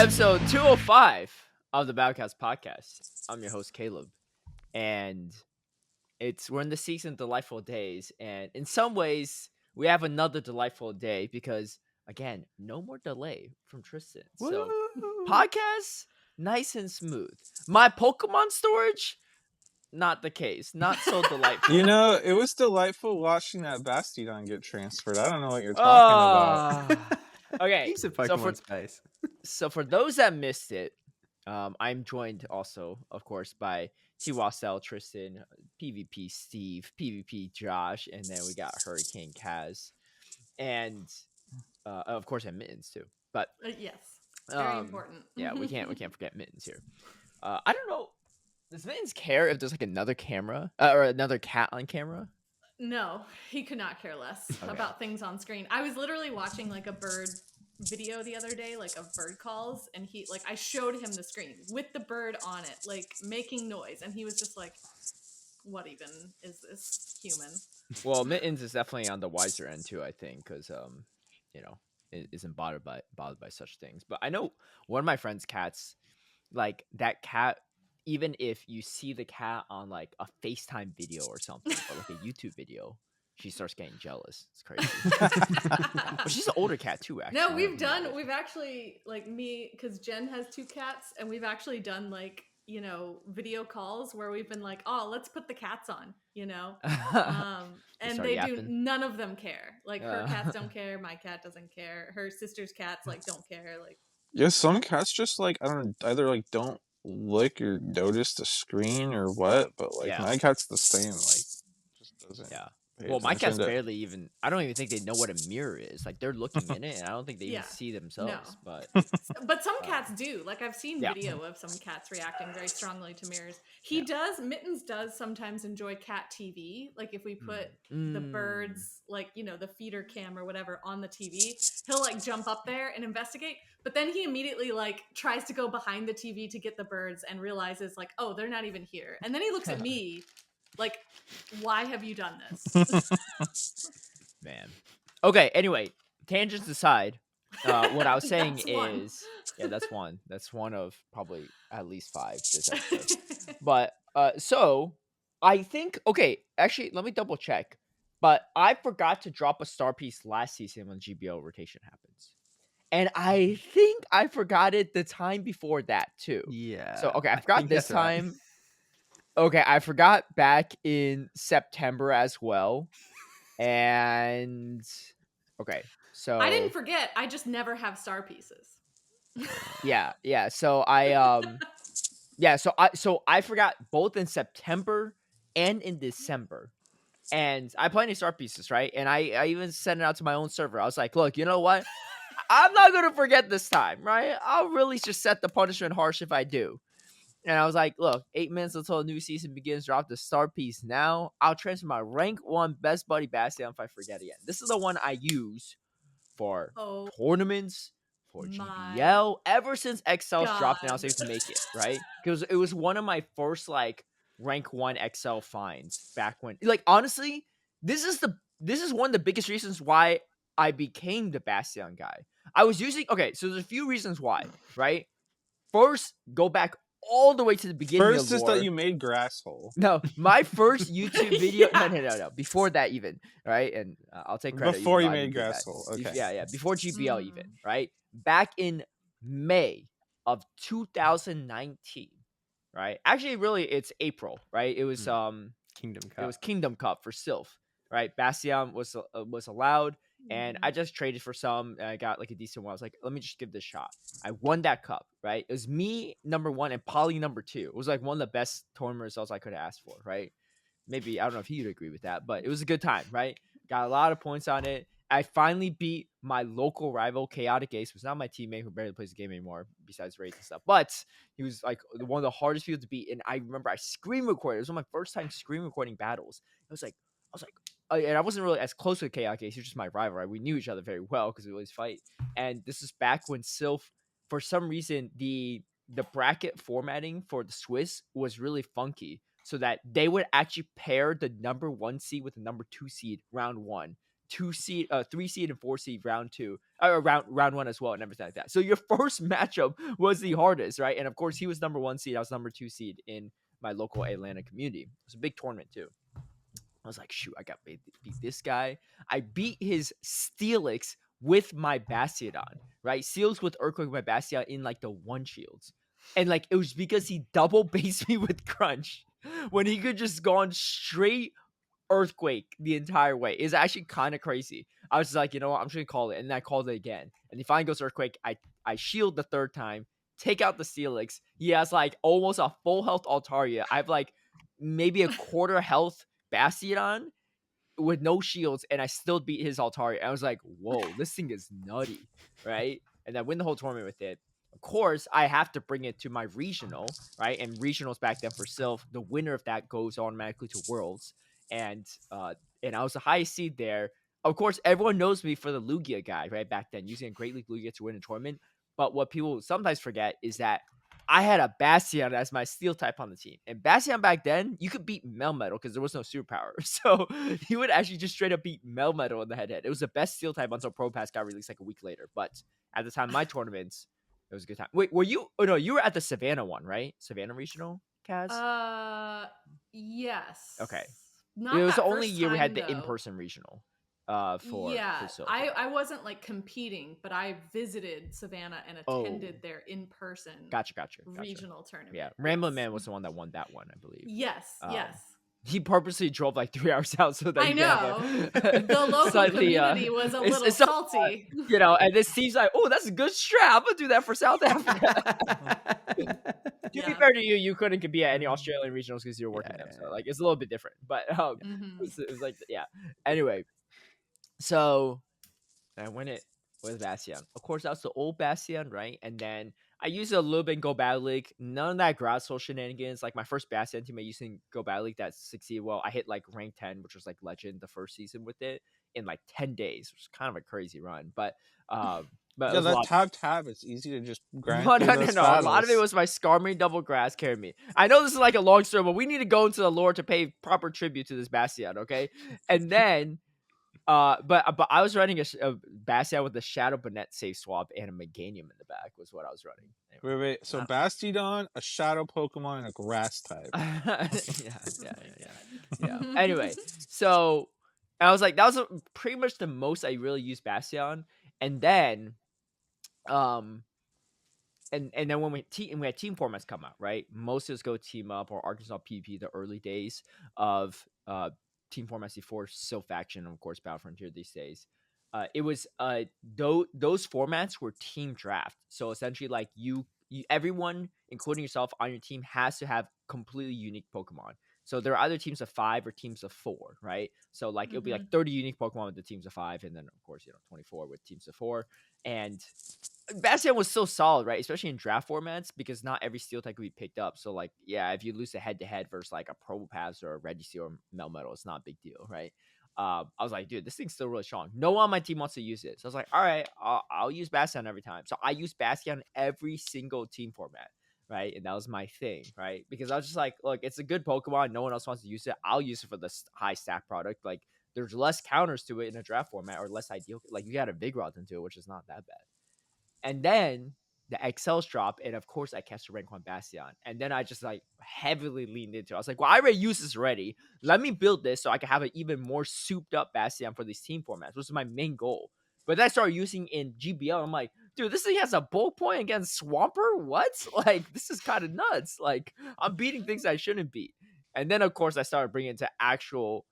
Episode 205 of the Battlecast podcast. I'm your host, Caleb. And we're in the season Delightful Days. And in some ways, we have another delightful day because, again, no more delay from Tristan. So, podcast, nice and smooth. My Pokemon storage, not the case. Not so delightful. You know, it was delightful watching that Bastiodon get transferred. I don't know what you're talking about. Okay. Heaps of Pokemon space. So for those that missed it, I'm joined also, of course, by Twastell, Tristan, PvP Steve, PvP Josh, and then we got HurricaneKaz, and of course, and Mittens too. But yes, very important. Yeah, we can't forget Mittens here. I don't know. Does Mittens care if there's like another camera or another cat on camera? No, he could not care less about things on screen. I was literally watching like a bird video the other day, like of bird calls, and I showed him the screen with the bird on it, like making noise, and he was just like, what even is this human? Well, Mittens is definitely on the wiser end too, I think, because it isn't bothered by such things. But I know one of my friend's cats, like that cat, even if you see the cat on like a FaceTime video or something, or like a YouTube video, she starts getting jealous. It's crazy. But she's an older cat too, actually. No, we've actually, like, me, because Jen has 2 cats, and we've actually done like, video calls where we've been like, oh, let's put the cats on, and they do. None of them care. Like, her cats don't care. My cat doesn't care. Her sister's cats like don't care. Like, Yeah, some cats just like, I don't know, either like don't lick or notice the screen or what, but like my cat's the same, like just doesn't. Yeah. Well, my cats barely even. I don't even think they know what a mirror is. Like, they're looking in it, and I don't think they even see themselves. No. But some cats do. Like, I've seen video of some cats reacting very strongly to mirrors. Mittens does sometimes enjoy cat TV. Like, if we put the birds, like, the feeder cam or whatever on the TV, he'll like jump up there and investigate. But then he immediately like tries to go behind the TV to get the birds and realizes like, oh, they're not even here. And then he looks at me. Like, why have you done this? Man. Okay, anyway, tangents aside, what I was saying is... Yeah, that's one. That's one of probably at least 5 this episode. But, so, I think... Okay, actually, let me double check. But I forgot to drop a star piece last season when GBO rotation happens. And I think I forgot it the time before that, too. Yeah. So, okay, I forgot this time... Right. Okay, I forgot back in September as well. And okay, so I didn't forget. I just never have star pieces. Yeah. So I forgot both in September and in December. And I play any star pieces, right? And I even sent it out to my own server. I was like, look, you know what? I'm not gonna forget this time, right? I'll really just set the punishment harsh if I do. And I was like, look, 8 minutes until a new season begins. Drop the star piece now. I'll transfer my rank 1 best buddy Bastiodon if I forget again. This is the one I use for tournaments, for GBL. Ever since XL's dropped and I was able to make it, right? Because it was one of my first, like, rank 1 XL finds back when. Like, honestly, this is one of the biggest reasons why I became the Bastiodon guy. I was using... Okay, so there's a few reasons why, right? First, go back all the way to the beginning. First is that you made grass hole. No, my first YouTube video. No. Before that, even, right? And I'll take credit. Before you made grass hole. Okay. Yeah. Before GBL, even, right? Back in May of 2019, right? Actually, really, it's April, right? It was Kingdom Cup. It was Kingdom Cup for Sylph, right? Bastiodon was allowed. And I just traded for some, and I got like a decent one. I was like, let me just give this a shot. I won that cup, right? It was me, number 1, and Polly, number 2. It was like one of the best tournament results I could have asked for, right? Maybe, I don't know if he'd agree with that, but it was a good time, right? Got a lot of points on it. I finally beat my local rival, Chaotic Ace, who's not my teammate, who barely plays the game anymore, besides raids and stuff. But he was like one of the hardest people to beat. And I remember I screen recorded. It was one of my first time screen recording battles. I was like, and I wasn't really as close with Chaotic Ace. He was just my rival, right? We knew each other very well because we always fight. And this is back when Sylph, for some reason, the bracket formatting for the Swiss was really funky, so that they would actually pair the number 1 seed with the number 2 seed round 1 2 seed, 3 seed, and 4 seed round 2, round 1 as well, and everything like that. So your first matchup was the hardest, right? And of course, he was number 1 seed, I was number 2 seed in my local Atlanta community. It was a big tournament too. I was like, shoot, I got beat this guy. I beat his Steelix with my Bastiodon, right? Steelix with Earthquake with my Bastiodon in like the 1 shields. And like it was because he double based me with Crunch when he could just gone straight Earthquake the entire way. It's actually kind of crazy. I was just like, you know what, I'm just gonna call it, and then I called it again. And he finally goes Earthquake. I shield the 3rd time, take out the Steelix. He has like almost a full health Altaria. I have like maybe a quarter health Bastiodon with no shields, and I still beat his Altaria. I was like, whoa, this thing is nutty, right? And I win the whole tournament with it. Of course, I have to bring it to my regional, right? And regionals back then for Sylph, the winner of that goes automatically to Worlds. And I was the highest seed there. Of course, everyone knows me for the Lugia guy, right? Back then, using a Great League Lugia to win a tournament. But what people sometimes forget is that I had a Bastion as my steel type on the team. And Bastion back then, you could beat Melmetal because there was no superpower. So you would actually just straight up beat Melmetal in the head-to-head. It was the best steel type until Pro Pass got released like a week later. But at the time of my tournaments, it was a good time. Wait, were you? Oh no, you were at the Savannah one, right? Savannah Regional, Kaz? Yes. Okay. Not it was that the only first year we had time, the though. in-person regional. For Silph. I wasn't like competing, but I visited Savannah and attended their in-person Gotcha. regional tournament. Yeah, Ramblin' Man was the one that won that one, I believe. Yes. He purposely drove like 3 hours out so that I know the local slightly, community was a little salty. You know, and this seems like, oh, that's a good strat. I'm gonna do that for South Africa. To be fair to you, you couldn't compete at any Australian regionals because you were working them, so like it's a little bit different. But it was like, yeah. Anyway, so I win it with Bastion. Of course, that was the old Bastion, right? And then I used it a little bit in Go Battle League. None of that grass hole shenanigans. Like my first Bastion team I used in Go Battle League that succeeded well. I hit like rank 10, which was like legend the first season with it in like 10 days, which is kind of a crazy run. But yeah, that tab, it's easy to just grind. No. A lot of it was my Skarmory double grass carried me. I know this is like a long story, but we need to go into the lore to pay proper tribute to this Bastion, okay? And then but I was running a Bastion with the Shadow Bonnet safe swap and a Meganium in the back was what I was running. Anyway. Wait. So Bastiodon, a Shadow Pokemon, and a Grass type. Yeah. Anyway, so I was like, that was pretty much the most I really used Bastion, and then, and then when we had team formats come out, right? Most of us go team up or Arkansas PP, the early days of team formats before Sylph Action, and of course Battle Frontier these days. It was those formats were team draft. So essentially, like you everyone, including yourself on your team, has to have completely unique Pokemon. So there are either teams of 5 or teams of 4, right? So like it'll be like 30 unique Pokemon with the teams of 5, and then of course 24 with teams of 4. And Bastion was so solid, right? Especially in draft formats, because not every steel type could be picked up. So like, yeah, if you lose a head-to-head versus like a Probopass or a Registeel or Melmetal, it's not a big deal, right? I was like, dude, this thing's still really strong. No one on my team wants to use it. So I was like, all right, I'll use Bastion every time. So I use Bastion every single team format, right? And that was my thing, right? Because I was just like, look, it's a good Pokemon. No one else wants to use it. I'll use it for the high stat product. Like, there's less counters to it in a draft format, or less ideal. Like, you got a Vigoroth into it, which is not that bad. And then the XLs drop, and of course I cast a rank 1 Bastion. And then I just like heavily leaned into it. I was like, well, I already used this already. Let me build this so I can have an even more souped up Bastion for these team formats, which is my main goal. But then I started using in GBL. I'm like, dude, this thing has a bulk point against Swampert? What? Like, this is kind of nuts. Like, I'm beating things I shouldn't beat. And then, of course, I started bringing it to actual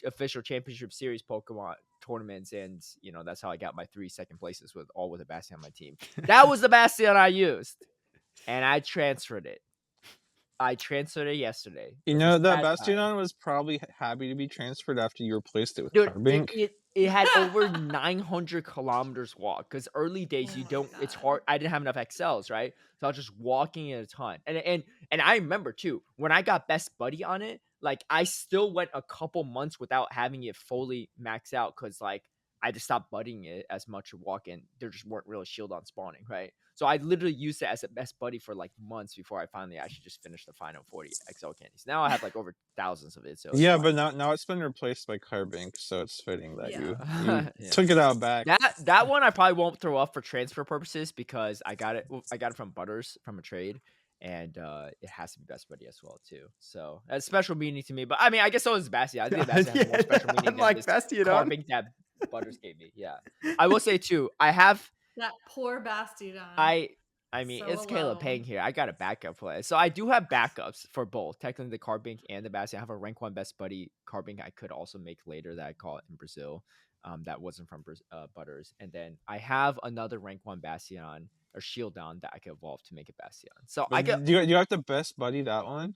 official championship series Pokemon tournaments, and that's how I got my 3 second places with a Bastion on my team. That was the Bastion I used, and I transferred it. I transferred it yesterday. That Bastiodon was probably happy to be transferred after you replaced it with Carbink. It had over 900 kilometers walk, because early days it's hard. I didn't have enough XLs, right? So I was just walking it a ton. And I remember too, when I got Best Buddy on it, like I still went a couple months without having it fully maxed out, because like I just stopped budding it as much walking. There just weren't really shield on spawning, right? So I literally used it as a best buddy for like months before I finally actually just finished the final 40 XL candies. Now I have like over thousands of it. So yeah, but now it's been replaced by Carbink, so it's fitting that you yeah. took it out back. That one I probably won't throw up for transfer purposes because I got it from Butters from a trade. And it has to be best buddy as well too. So that's special meaning to me. But I mean, I guess so is Bastiodon. I think Bastiodon has more special meaning than Unlike this Bastiodon. carving that Butters gave me. Yeah, I will say too. I have that poor Bastiodon. I mean, So it's Caleb Peng here. I got a backup play. So I do have backups for both. Technically, the Carbink and the Bastion. I have a rank 1 best buddy Carbink I could also make later that I caught in Brazil. That wasn't from Butters. And then I have another rank 1 Bastion or Shieldon that I could evolve to make a Bastion. So But I get. do you have to best buddy that one?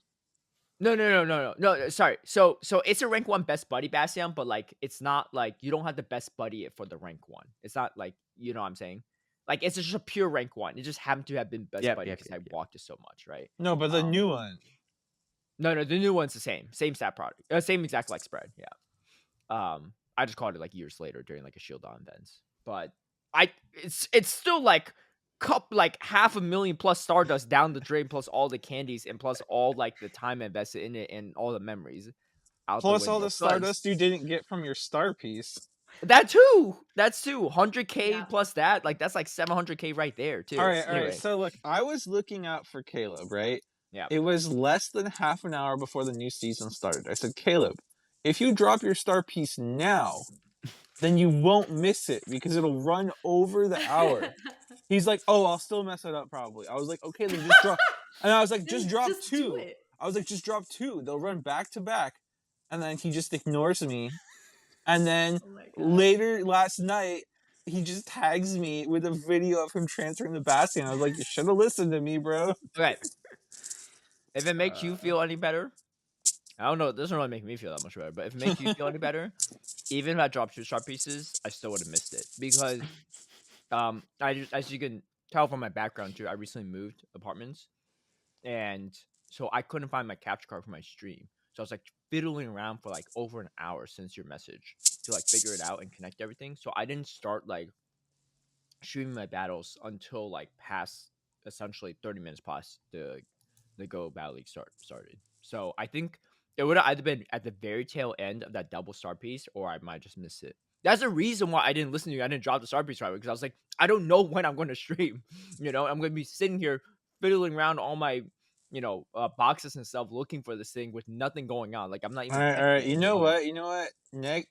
No. Sorry. So it's a rank 1 best buddy Bastion, but like it's not like you don't have to best buddy it for the rank 1. It's not like, you know what I'm saying? Like it's just a pure rank 1. It just happened to have been best buddy because I walked it so much, right? No, but the new one. No, the new one's the same stat product, same exact like spread. Yeah. I just caught it like years later during like a Shieldon events, but it's still like like 500,000 plus Stardust down the drain, plus all the candies and plus all like the time invested in it and all the memories. Plus all the Stardust you didn't get from your star piece. That's too 100K plus that, like that's like 700K right there too. All right. So look, I was looking out for Caleb, right? Yeah. It was less than half an hour before the new season started. I said, Caleb, if you drop your star piece now, then you won't miss it because it'll run over the hour. He's like, oh, I'll still mess it up probably. I was like, okay, then just drop. And I was like, just drop 2. I was like, just drop 2. They'll run back to back. And then he just ignores me. And then later last night, he just tags me with a video of him transferring the Bastion. I was like, you should have listened to me, bro. Okay. If it makes you feel any better, I don't know. It doesn't really make me feel that much better. But if it makes you feel any better, even if I dropped 2 star pieces, I still would have missed it because, as you can tell from my background too, I recently moved apartments, and so I couldn't find my capture card for my stream. So I was like fiddling around for like over an hour since your message to like figure it out and connect everything. So I didn't start like streaming my battles until like past essentially 30 minutes past the Go Battle League started. So I think it would have either been at the very tail end of that double star piece, or I might just miss it. That's the reason why I didn't listen to you. I didn't drop the star piece right away because I was like, I don't know when I'm going to stream. You know, I'm going to be sitting here fiddling around all my, boxes and stuff looking for this thing with nothing going on. Like I'm not even. All right. You know what?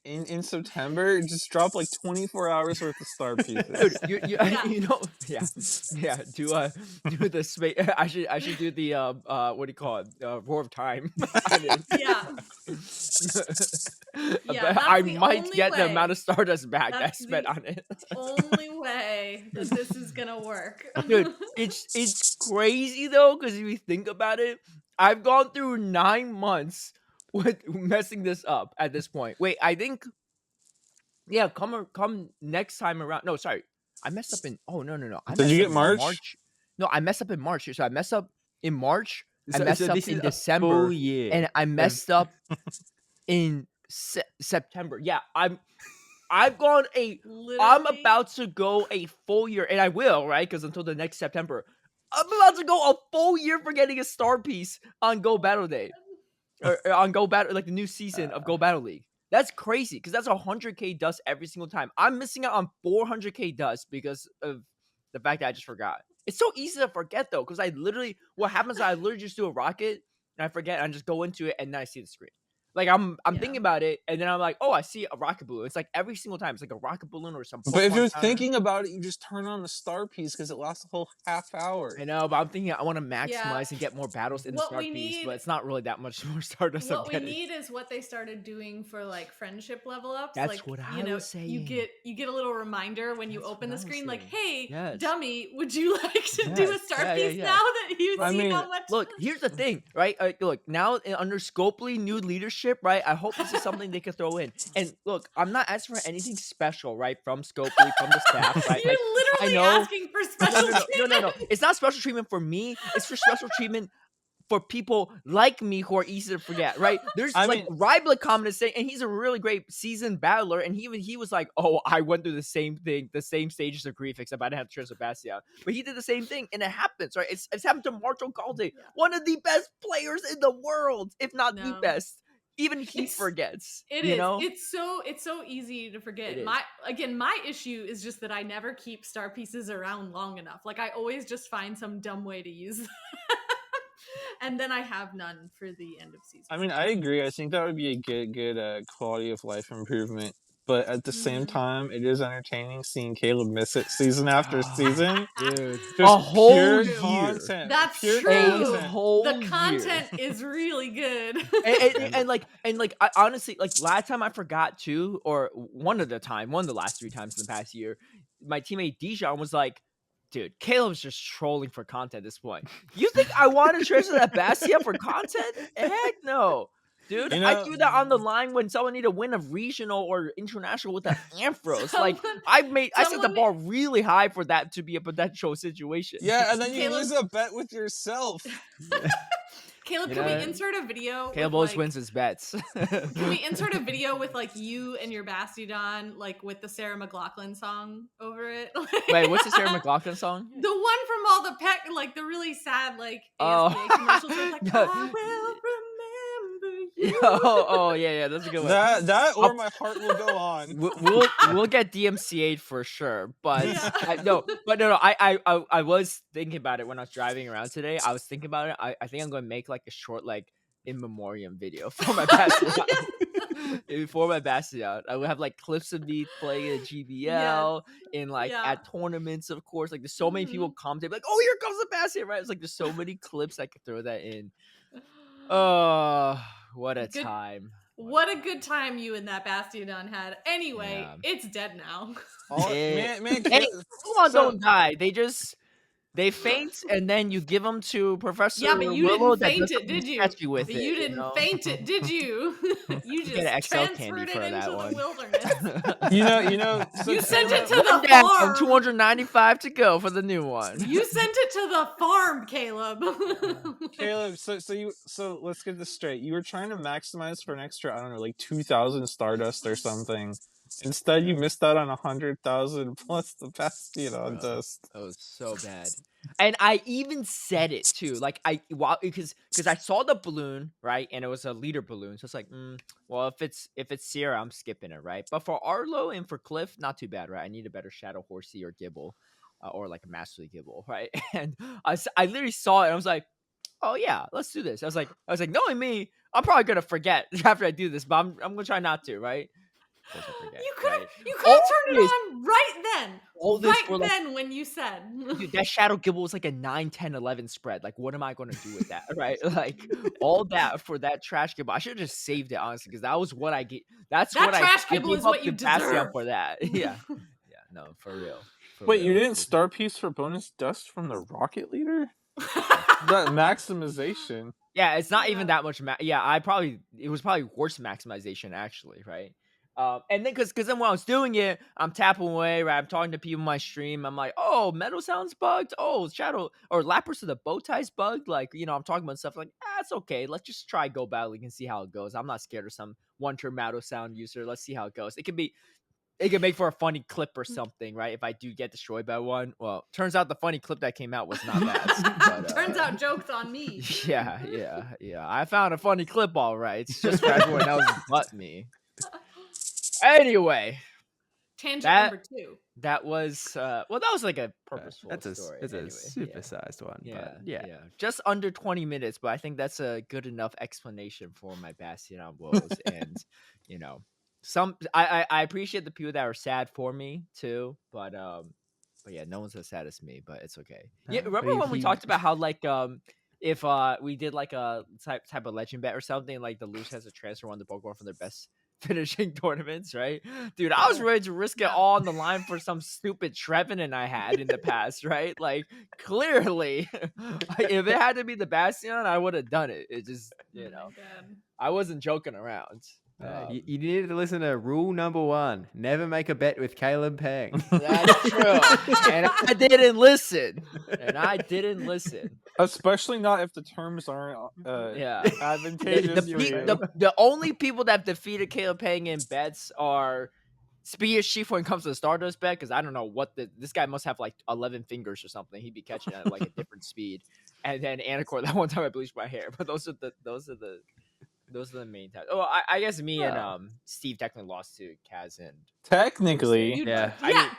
In September, just drop like 24 hours worth of star pieces. Dude, yeah. Do the space. I should do the what do you call it? Roar of Time. I might get the amount of stardust back that I spent on it. Only way that this is gonna work, dude. It's crazy though, because if you think about it, I've gone through 9 months with messing this up at this point. Wait, I think, come next time around. No, sorry, I messed up in. Oh no. Did you get March? No, I messed up in March. So I messed up in March. I messed up in December, and I messed up in September. Yeah, I've gone I'm about to go a full year, and I will, right? Because until the next September, I'm about to go a full year for getting a star piece on Go Battle Day. Or on Go Battle, like the new season of Go Battle League. That's crazy, because that's 100K dust every single time. I'm missing out on 400K dust because of the fact that I just forgot. It's so easy to forget, though, because what happens is I literally just do a rocket, and I forget, and I just go into it, and then I see the screen. Like, I'm thinking about it, and then I'm like, oh, I see a rocket balloon. It's like every single time. It's like a rocket balloon or something. But if you're thinking about it, you just turn on the star piece because it lasts a whole half hour. I know, but I'm thinking I want to maximize and get more battles in the star piece, but it's not really that much more stardust. What we need is what they started doing for like friendship level ups. That's like, what I was saying. You get a little reminder when you open the screen, like, hey, dummy, would you like to do a star piece now that you see how much? Look, here's the thing, right? Look, now under Scopely new leadership, right? I hope this is something they could throw in. And look, I'm not asking for anything special, right? From Scopely, from the staff, right? You're literally asking for special treatment. No. It's not special treatment for me. It's for special treatment for people like me who are easy to forget, right? There's I like mean- Rybla commented saying, and he's a really great seasoned battler, and he was like, oh, I went through the same thing, the same stages of grief, except I didn't have to trust Bastiodon. But he did the same thing, and it happens, right? It's happened to Marco Galde, one of the best players in the world, if not the best. Even he forgets. It you is. know? It's so easy to forget. It is. My issue is just that I never keep star pieces around long enough. Like I always just find some dumb way to use them. And then I have none for the end of season. I mean, I agree. I think that would be a good quality of life improvement. But at the same time, it is entertaining seeing Caleb miss it season after season. Dude, Just a whole pure year. content. That's pure true. Content. Whole The content year. is really good. and I honestly, like last time I forgot too, or one of the last 3 times in the past year, my teammate Dijon was like, dude, Caleb's just trolling for content at this point. You think I want to treasure that Bastia for content? Heck no. Dude, You I know- threw that on the line when someone needed to win a regional or international with the Amphros. Like I set the bar really high for that to be a potential situation. Yeah, and then you Caleb- lose a bet with yourself. Caleb, You can know, we insert a video? Caleb with, always like, wins his bets. Can we insert a video with like you and your Bastiodon, like with the Sarah McLachlan song over it? Wait, what's the Sarah McLachlan song? The one from all the like the really sad like Oh. ASPA commercials where it's like, No. I will remember you. oh yeah, that's a good one. That or my heart will go on. We'll get DMCA'd for sure, but Yeah. I was thinking about it when I was driving around today. I was thinking about it. I think I'm going to make like a short like in memoriam video for my Bastiodon. For my Bastiodon, I would have like clips of me playing at GBL in like at tournaments, of course. Like there's so many people commenting like, "Oh, here comes the Bastiodon!" Right? It's like there's so many clips I could throw that in. Oh, what a time! What a good time you and that Bastiodon had. Anyway, Yeah. it's dead now. Man, Hey, Pokemon don't die. They faint, and then you give them to Professor Yeah, but you Willow didn't that faint doesn't it, did you? catch you with But it, you didn't know? faint it, did you? You just get an XL transferred candy it for into that the one. wilderness. you know. So You sent it to One the down, farm. 295 to go for the new one. You sent it to the farm, Caleb. Caleb, so let's get this straight. You were trying to maximize for an extra, I don't know, like 2,000 Stardust or something. Instead, you missed out on 100,000 plus the Bastiodon dust. That was so bad. And I even said it too. Like because I saw the balloon, right? And it was a leader balloon. So it's like, well, if it's Sierra, I'm skipping it, right? But for Arlo and for Cliff, not too bad, right? I need a better Shadow Horsey or Gibble. Or like a Masterly Gibble, right? And I literally saw it and I was like, oh yeah, let's do this. I was like, knowing me, I'm probably gonna forget after I do this, but I'm gonna try not to, right? Forget, you could have All turned it on right then. all this for, like, then when you said. dude, that Shadow Gibble was like a 9, 10, 11 spread. Like, what am I going to do with that, right? Like, all that for that trash Gibble. I should have just saved it, honestly, because that was what I get. That's That what trash I Gibble gave is up what you to Bastiodon deserve. for that. Yeah, no, for real. Wait, you didn't star piece for bonus dust from the Rocket Leader? That maximization. Yeah, it's not even that much. It was probably worse maximization, actually, right? And then because then when I was doing it, I'm tapping away, right? I'm talking to people in my stream. I'm like, oh, Metal Sound's bugged. Oh, Shadow or Lapras to the bow tie's bugged. Like, I'm talking about stuff like, it's okay. Let's just try go battling and see how it goes. I'm not scared of some one-turn Metal Sound user. Let's see how it goes. It could make for a funny clip or something, right? If I do get destroyed by one. Well, turns out the funny clip that came out was not bad. But, Turns out joke's on me. Yeah. I found a funny clip, all right. It's just for everyone else but me. Anyway, Tangent number 2. that was that was like a purposeful story. It's anyway. a super-sized one. Yeah, but yeah. just under 20 minutes, but I think that's a good enough explanation for my Bastiodon woes. And I appreciate the people that are sad for me too, but yeah, no one's as sad as me, but it's okay. Yeah, remember when we talked about how like if we did like a type of legend bet or something, like the loser has to transfer one of the Pokemon from their best finishing tournaments, right? Dude, I was ready to risk it all on the line for some stupid Trevenant I had in the past, right? Like, clearly, if it had to be the Bastiodon, I would have done it. It just, I wasn't joking around. You needed to listen to rule number 1. Never make a bet with Caleb Peng. That's true. And I didn't listen. Especially not if the terms aren't advantageous for you. The only people that defeated Caleb Peng in bets are Speed Chief when it comes to the Stardust bet, because I don't know what this guy must have like 11 fingers or something. He'd be catching at like a different speed. And then Anacor, that one time I bleached my hair. But those are the main times. Oh, I guess me and Steve technically lost to Kaz and technically.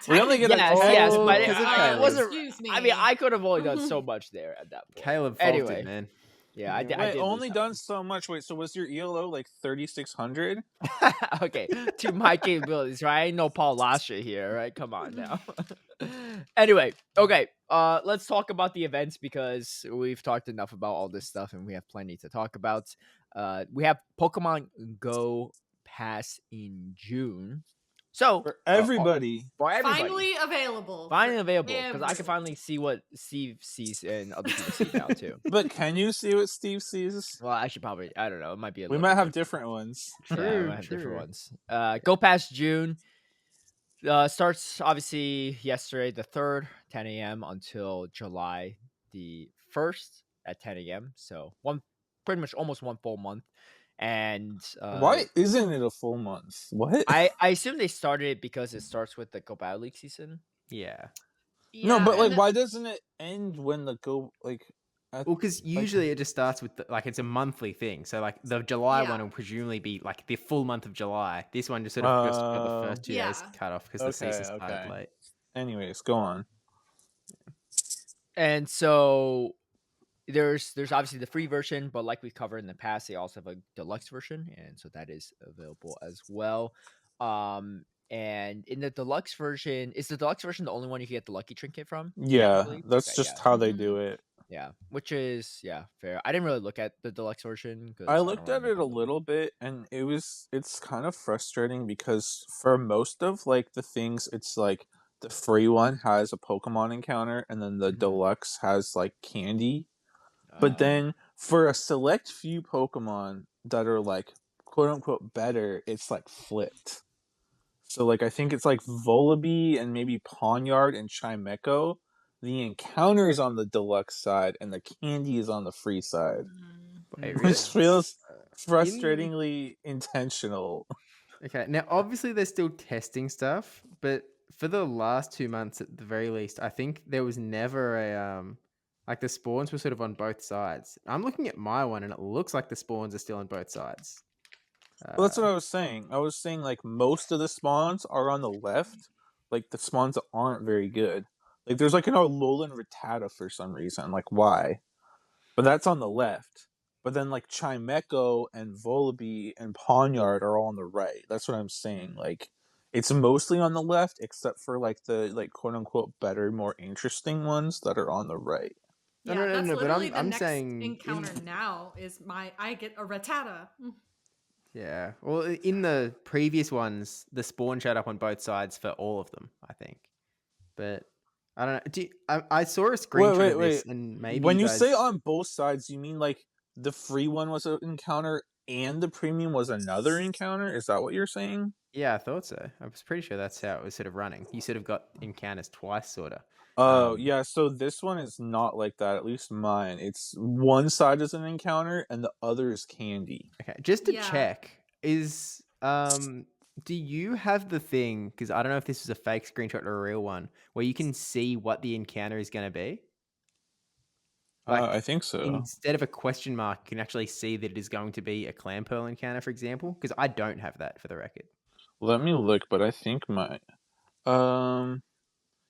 We only get yes, but it wasn't. Excuse me. I mean, I could have only done so much there at that point. Caleb faulted, man. Yeah, I did. Wait, only done so much. Wait, so was your ELO like 3,600? Okay, to my capabilities, right? I ain't no Paul Lasher here, right? Come on now. Anyway, okay. Let's talk about the events because we've talked enough about all this stuff, and we have plenty to talk about. We have Pokemon Go Pass in June. So for everybody, finally available because I can finally see what Steve sees and other people see now too. But can you see what Steve sees? Well, I should probably. I don't know. It might be. We might have different ones. True. Different ones. Go Past June starts obviously yesterday, the 3rd, 10 a.m. until July the 1st at 10 a.m. So pretty much almost 1 full month. And why isn't it a full month? What? I assume they started it because it starts with the Go Battle League season. Yeah. No, but like, why doesn't it end when the Go like? Well, because usually it just starts with it's a monthly thing. So like the July one will presumably be like the full month of July. This one just sort of just got the first 2 days cut off because the season started late. Anyways, go on. And so there's obviously the free version, but like we've covered in the past, they also have a deluxe version, and so that is available as well. And in the deluxe version, is the deluxe version the only one you can get the lucky trinket from? Yeah, that's just how they do it. Yeah, which is fair. I didn't really look at the deluxe version. I looked at it a little bit, and it's kind of frustrating because for most of like the things, it's like the free one has a Pokemon encounter, and then the deluxe has like candy. But then for a select few Pokemon that are like quote unquote better, it's like flipped. So like I think it's like Volibee and maybe Pawniard and Chimecho. The encounter is on the deluxe side and the candy is on the free side. Which feels frustratingly intentional. Okay, now obviously they're still testing stuff, but for the last 2 months at the very least, I think there was never a like the spawns were sort of on both sides. I'm looking at my one and it looks like the spawns are still on both sides. Well, that's what I was saying. I was saying like most of the spawns are on the left. Like the spawns aren't very good. Like there's like an Alolan Rattata for some reason. Like why? But that's on the left. But then like Chimecho and Volibee and Pawniard are all on the right. That's what I'm saying. Like it's mostly on the left, except for like the like quote unquote better, more interesting ones that are on the right. Yeah, no, but I'm saying encounter now is I get a Rattata. Yeah. Well, in the previous ones, the spawn showed up on both sides for all of them, I think. But I don't know. I saw a screenshot of this, and maybe when you say on both sides, you mean like the free one was an encounter and the premium was another encounter? Is that what you're saying? Yeah, I thought so. I was pretty sure that's how it was sort of running. You sort of got encounters twice, sort of. Oh, yeah, so this one is not like that, at least mine. It's one side is an encounter and the other is candy. Okay, just to check, is do you have the thing, because I don't know if this is a fake screenshot or a real one, where you can see what the encounter is going to be? Like, I think so. Instead of a question mark, you can actually see that it is going to be a Clamperl encounter, for example, because I don't have that for the record. Let me look, but I think my...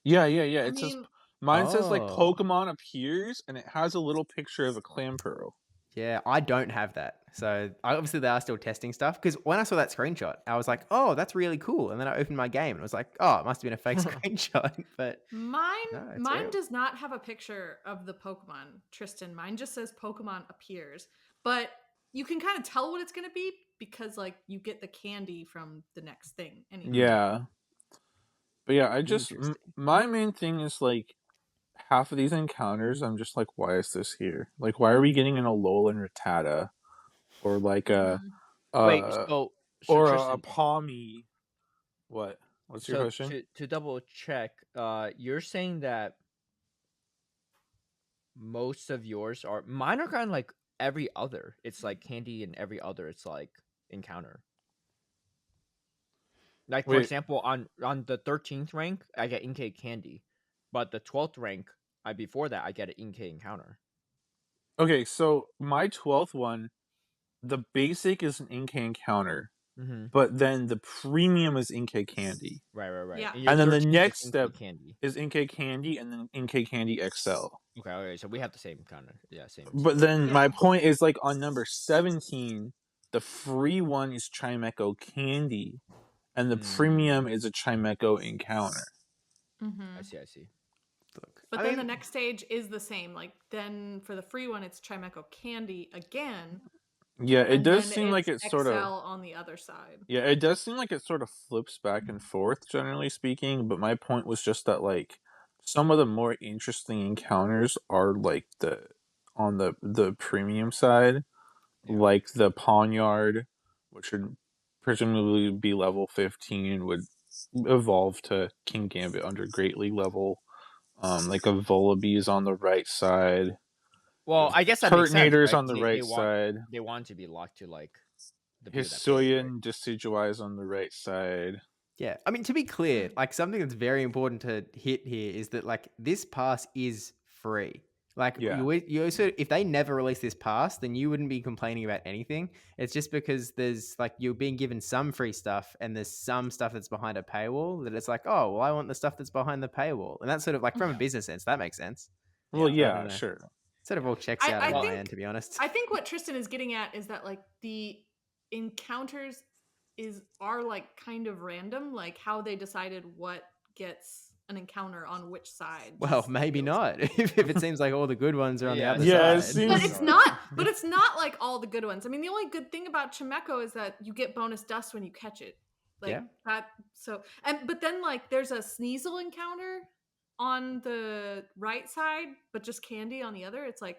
Yeah. It says mine says like Pokemon appears, and it has a little picture of a Clamperl. Yeah, I don't have that. So obviously they are still testing stuff. Because when I saw that screenshot, I was like, "Oh, that's really cool." And then I opened my game and it was like, "Oh, it must have been a fake screenshot." But mine does not have a picture of the Pokemon, Tristan. Mine just says Pokemon appears, but you can kind of tell what it's going to be because like you get the candy from the next thing. Anyway. Yeah. But yeah, I just my main thing is like half of these encounters, I'm just like, why is this here? Like, why are we getting an Alolan Rattata or like a? Wait, so or a Tristan, Palmy. What? What's your so question? to double check, you're saying that most of yours are mine are kind of like every other. It's like candy, and every other it's like encounter. Like for Wait. example, on the 13th rank, I get Inkay candy, but the 12th rank, before that, I get an Inkay encounter. Okay, so my 12th one, the basic is an Inkay encounter, but then the premium is Inkay candy. Right. Yeah. And, your And then the 13th is next Inkay step candy. is Inkay candy and then Inkay candy XL. Okay, so we have the same kind of same. But then Yeah. my point is like on number 17, the free one is Chimecho candy, and the premium is a Chimecho encounter. I see. Look, But then the next stage is the same. Like then for the free one, it's Chimecho candy again. Yeah, it and does then seem like it's it sort XL of. on the other side. Yeah, it does seem like it sort of flips back and forth, generally speaking. But my point was just that like some of the more interesting encounters are like on the premium side, like the Pawnyard, which would presumably be level 15, would evolve to King Gambit under Great League level. Like a Volibee is on the right side. Well, I guess that makes sense, Turtonator's right? on the right side. They want to be locked to like the Hisuian Decidueye on the right side. Yeah, I mean, to be clear, like something that's very important to hit here is that like this pass is free. Like you also, if they never release this pass, then you wouldn't be complaining about anything. It's just because there's like you're being given some free stuff and there's some stuff that's behind a paywall that it's like, oh, well, I want the stuff that's behind the paywall, and that's sort of like from a business sense that makes sense. Well, yeah, sure. Sort of all checks out on my end, to be honest. I think what Tristan is getting at is that like the encounters are like kind of random, like how they decided what gets an encounter on which side. Well, maybe not. if it seems like all the good ones are on the other Yeah, side. But it's not. But it's not like all the good ones. I mean, the only good thing about Chimecho is that you get bonus dust when you catch it. Like that. So, but then like there's a Sneasel encounter on the right side, but just candy on the other. It's like,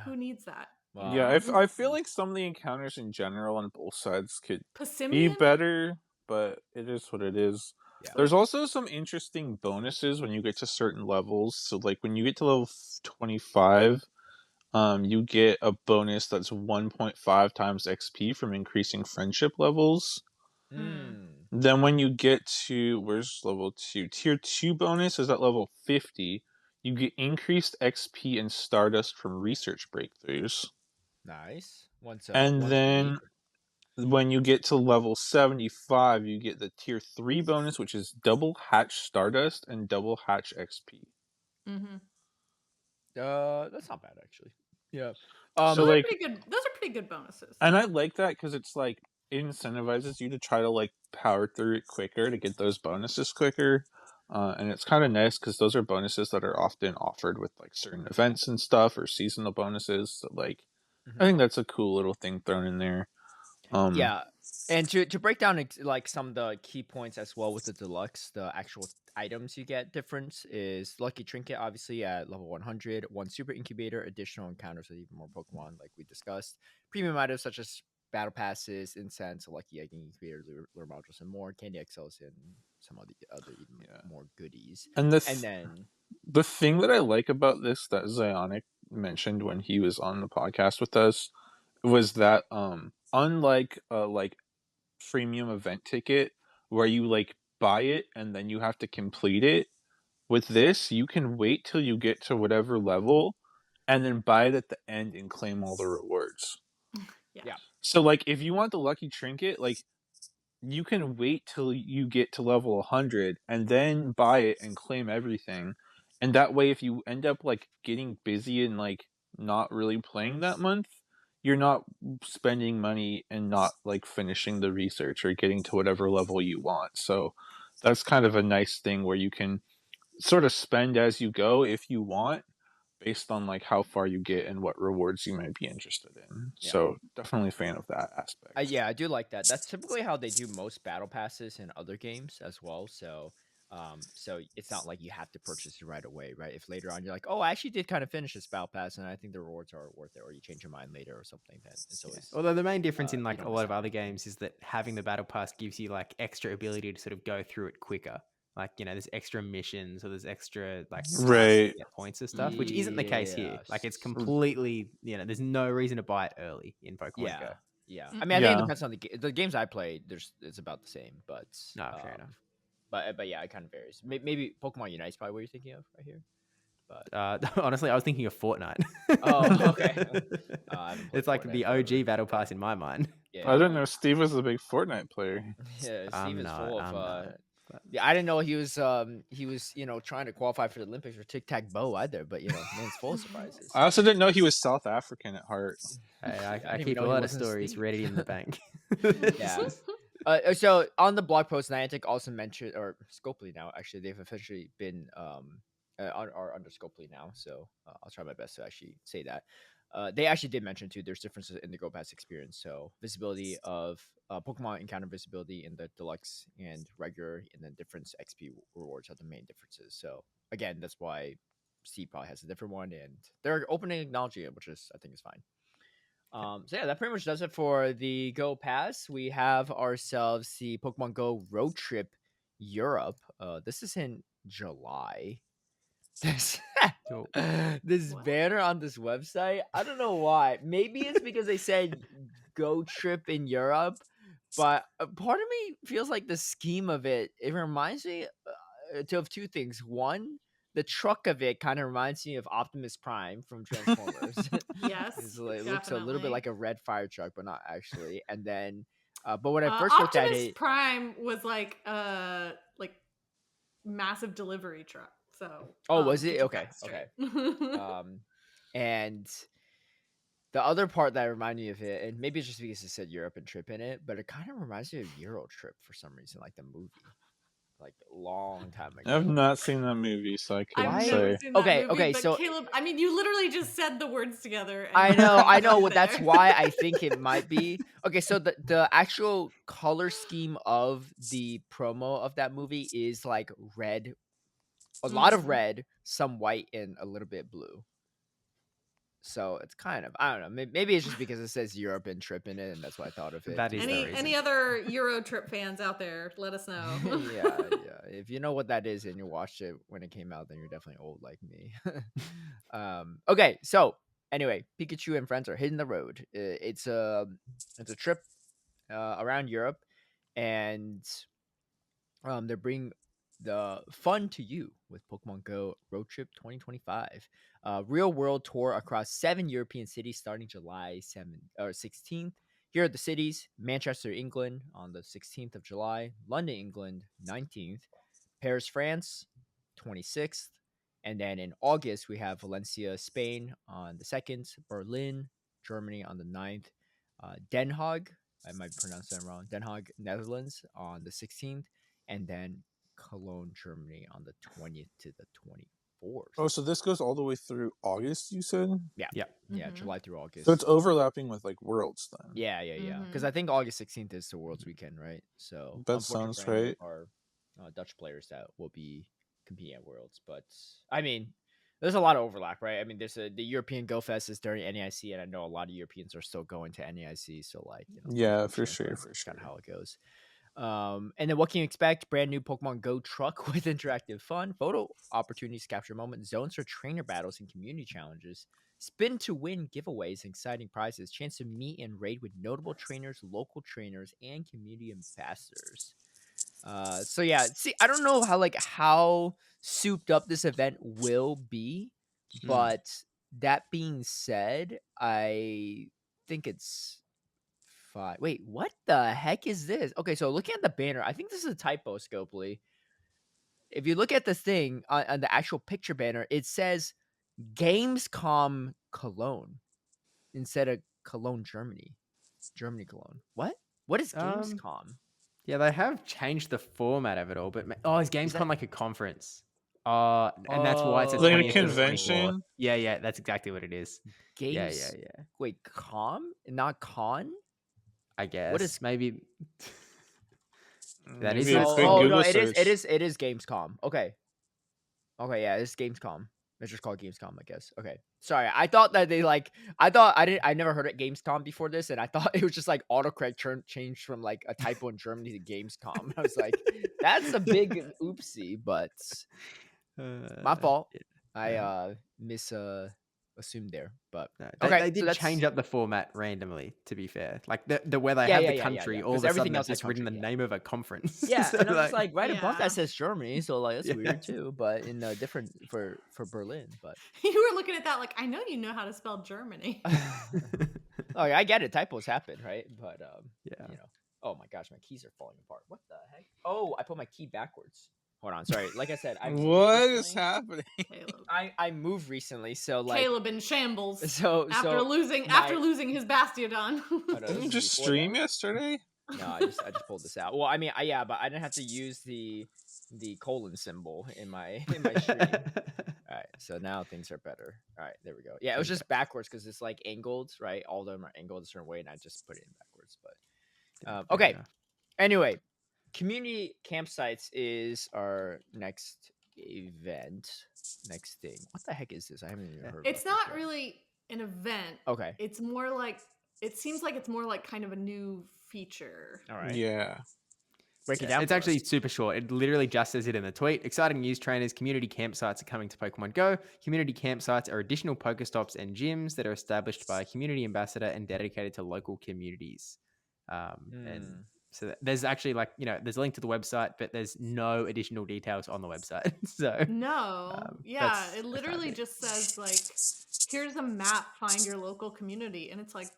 who needs that? Wow. Yeah, I feel like some of the encounters in general on both sides could be Passimian? better, but it is what it is. Yeah. There's also some interesting bonuses when you get to certain levels. So like when you get to level 25, you get a bonus that's 1.5 times XP from increasing friendship levels. Then when you get to where's level 2? Tier 2 bonus is at level 50. You get increased XP and Stardust from research breakthroughs. Nice. And then when you get to level 75, you get the tier 3 bonus, which is double hatch Stardust and double hatch XP. That's not bad actually. Yeah. So those like are pretty good. Those are pretty good bonuses. And I like that because it's like it incentivizes you to try to like power through it quicker to get those bonuses quicker. And it's kind of nice because those are bonuses that are often offered with like certain events and stuff or seasonal bonuses. So like, I think that's a cool little thing thrown in there. Yeah, and to break down like some of the key points as well with the deluxe, the actual items you get difference is Lucky Trinket, obviously at level 100, one Super Incubator, additional encounters with even more Pokemon, like we discussed. Premium items such as Battle Passes, Incense, Lucky Egg Incubator, Lure Modules, and more, Candy XLs, and some of the other even more goodies. And then the thing that I like about this that Zionic mentioned when he was on the podcast with us was that unlike like premium event ticket where you like buy it and then you have to complete it, with this you can wait till you get to whatever level and then buy it at the end and claim all the rewards. Yeah. So like if you want the Lucky Trinket, like you can wait till you get to level 100 and then buy it and claim everything. And that way if you end up like getting busy and like not really playing that month, you're not spending money and not like finishing the research or getting to whatever level you want. So that's kind of a nice thing where you can sort of spend as you go if you want, based on like how far you get and what rewards you might be interested in. So definitely a fan of that aspect. Yeah, I do like that. That's typically how they do most battle passes in other games as well. So So it's not like you have to purchase it right away, right? If later on you're like, oh, I actually did kind of finish this battle pass, and I think the rewards are worth it, or you change your mind later or something, then it's Yeah. always Although the main difference in you like don't a miss lot of out. other games is that having the battle pass gives you like extra ability to sort of go through it quicker. Like, there's extra missions or there's extra like tasks Right. to get points and stuff, which isn't the case here. Like it's Yes. completely, there's no reason to buy it early in Pokemon Yeah, Go. yeah. Mm. I mean, I think it Yeah. depends on the games I played. It's about the same, but No, fair enough. But yeah, it kind of varies. Maybe Pokemon Unite is probably what you're thinking of right here. But Honestly, I was thinking of Fortnite. oh, okay. I haven't played It's like Fortnite the forever. OG battle pass in my mind. Yeah, I didn't know Steve was a big Fortnite player. Yeah, Steve I'm is not. full of. I'm not. But Yeah, I didn't know he was trying to qualify for the Olympics for tic tac bow either. But man's full of surprises. I also didn't know he was South African at heart. hey, Yeah, I didn't even keep a know he lot of wasn't a stories Steve. ready in the bank. Yeah. So on the blog post, Niantic also mentioned, or Scopely now, actually, they've officially been are under Scopely now. So I'll try my best to actually say that. They actually did mention too. There's differences in the Go Pass experience. So visibility of Pokemon encounter visibility in the deluxe and regular, and then different XP rewards are the main differences. So again, that's why Steve probably has a different one, and they're opening acknowledging it, which is I think is fine. So yeah, that pretty much does it for the Go Pass. We have ourselves the Pokemon Go Road Trip Europe. This is in July. This Cool. this What? banner on this website. I don't know why. Maybe it's because they said Go Trip in Europe, but part of me feels like the scheme of it. It reminds me of two things. One, the truck of it kind of reminds me of Optimus Prime from Transformers. Yes, It looks a little bit definitely. like a red fire truck, but not actually. And then, but when I first looked at Optimus it, Prime was like massive delivery truck. So was get it your okay? facts Okay. straight. And the other part that reminded me of it, and maybe it's just because it said Europe and Trip in it, but it kind of reminds me of Euro Trip for some reason, like the movie, like a long time ago. I've not seen that movie, so I couldn't I've Why? never say. seen that Okay, movie, okay, but so Caleb, I mean, you literally just said the words together. And I you know, already went but that's there. why I think it might be. Okay, so the actual color scheme of the promo of that movie is like red, a lot of Mhm. red, some white, and a little bit blue. So it's kind of, I don't know. Maybe it's just because it says Europe and Trip in it, and that's why I thought of it. That is the reason. Any other Euro Trip fans out there, let us know. yeah. If you know what that is and you watched it when it came out, then you're definitely old like me. Okay, so anyway, Pikachu and friends are hitting the road. It's a trip around Europe, and they're bringing the fun to you with Pokemon Go Road Trip 2025. Real world tour across 7 European cities starting July 16th. Here are the cities: Manchester, England on the 16th of July, London, England 19th, Paris, France 26th, and then in August we have Valencia, Spain on the 2nd, Berlin, Germany on the 9th, Den Haag, I might pronounce that wrong, Den Haag, Netherlands on the 16th, and then Cologne, Germany on the 20th to the 24th. Oh, so this goes all the way through August, you said? Yeah. Yeah. Yeah, Mhm. July through August. So it's overlapping with like Worlds then. Yeah. Because I think August 16th is the Worlds weekend, right? So That unfortunately sounds for any right. of our Dutch players that will be competing at Worlds, but I mean, there's a lot of overlap, right? I mean, there's the European Go Fest is during NAIC, and I know a lot of Europeans are still going to NAIC, so like, Yeah, for unfortunately sure, them, for that's kind of sure. how it goes. And then what can you expect? Brand new Pokemon Go truck with interactive fun, photo opportunities, capture moment, zones for trainer battles and community challenges, spin to win giveaways, exciting prizes, chance to meet and raid with notable trainers, local trainers, and community ambassadors. So yeah, see, I don't know how souped up this event will be, but that being said, I think it's fine. Wait, what the heck is this? Okay, so looking at the banner, I think this is a typo, Scopely. If you look at this thing on the actual picture banner, it says Gamescom Cologne instead of Cologne, Germany. Germany Cologne. What? What is Gamescom? Yeah, they have changed the format of it all, but is Is that Gamescom like a conference? And that's why it's a Oh, Like a 20th to the 24th. convention? Yeah, that's exactly what it is. Games? Yeah. Wait, com? Not con? I guess What is maybe That Maybe is a a quick thing. No, Google it is search. Gamescom. Okay, yeah, it's Gamescom. It's just called Gamescom, I guess. Okay, sorry, I thought that I never heard of Gamescom before this, and I thought it was just like autocorrect changed from like a typo in Germany to Gamescom. I was like, that's a big oopsie, but my fault. I assumed there, but No, okay, they so did that's change up the format randomly, to be fair. Like the where they yeah, have yeah, the yeah, yeah, country, yeah. all of Because a sudden everything they've else had just written the country, yeah. name of a conference. Yeah, So, and I'm just like, like right above Yeah. that says Germany, so like that's Yeah. weird too. But in a different for Berlin, but You were looking at that like, I know you know how to spell Germany. oh, I get it. Typos happen, right? But yeah. you know, oh my gosh, my keys are falling apart. What the heck? Oh, I put my key backwards. Hold on, sorry. Like I said, I moved What is recently. happening? Caleb. I moved recently, so like Caleb in shambles. so after losing his Bastiodon. Oh, no, Didn't this you is just before stream that? yesterday? No, I just pulled this out. Well, I mean, yeah, but I didn't have to use the colon symbol in my stream. All right, so now things are better. All right, there we go. Yeah, it was just backwards because it's like angled, right? All of them are angled a certain way, and I just put it in backwards. But Fair okay. enough. Anyway, community campsites is our next event, next thing. What the heck is this? I haven't even heard. It's about this not yet. really an event. Okay. It's more like it seems like it's more like kind of a new feature. All right. Yeah. Break it Yeah, down. it's for actually us. super short. It literally just says it in the tweet. Exciting news, trainers. Community campsites are coming to Pokemon Go. Community campsites are additional Pokestops and gyms that are established by a community ambassador and dedicated to local communities. And so there's actually there's a link to the website, but there's no additional details on the website. So No. Yeah, that's it kind of literally it. just says like, here's a map, find your local community. And it's like,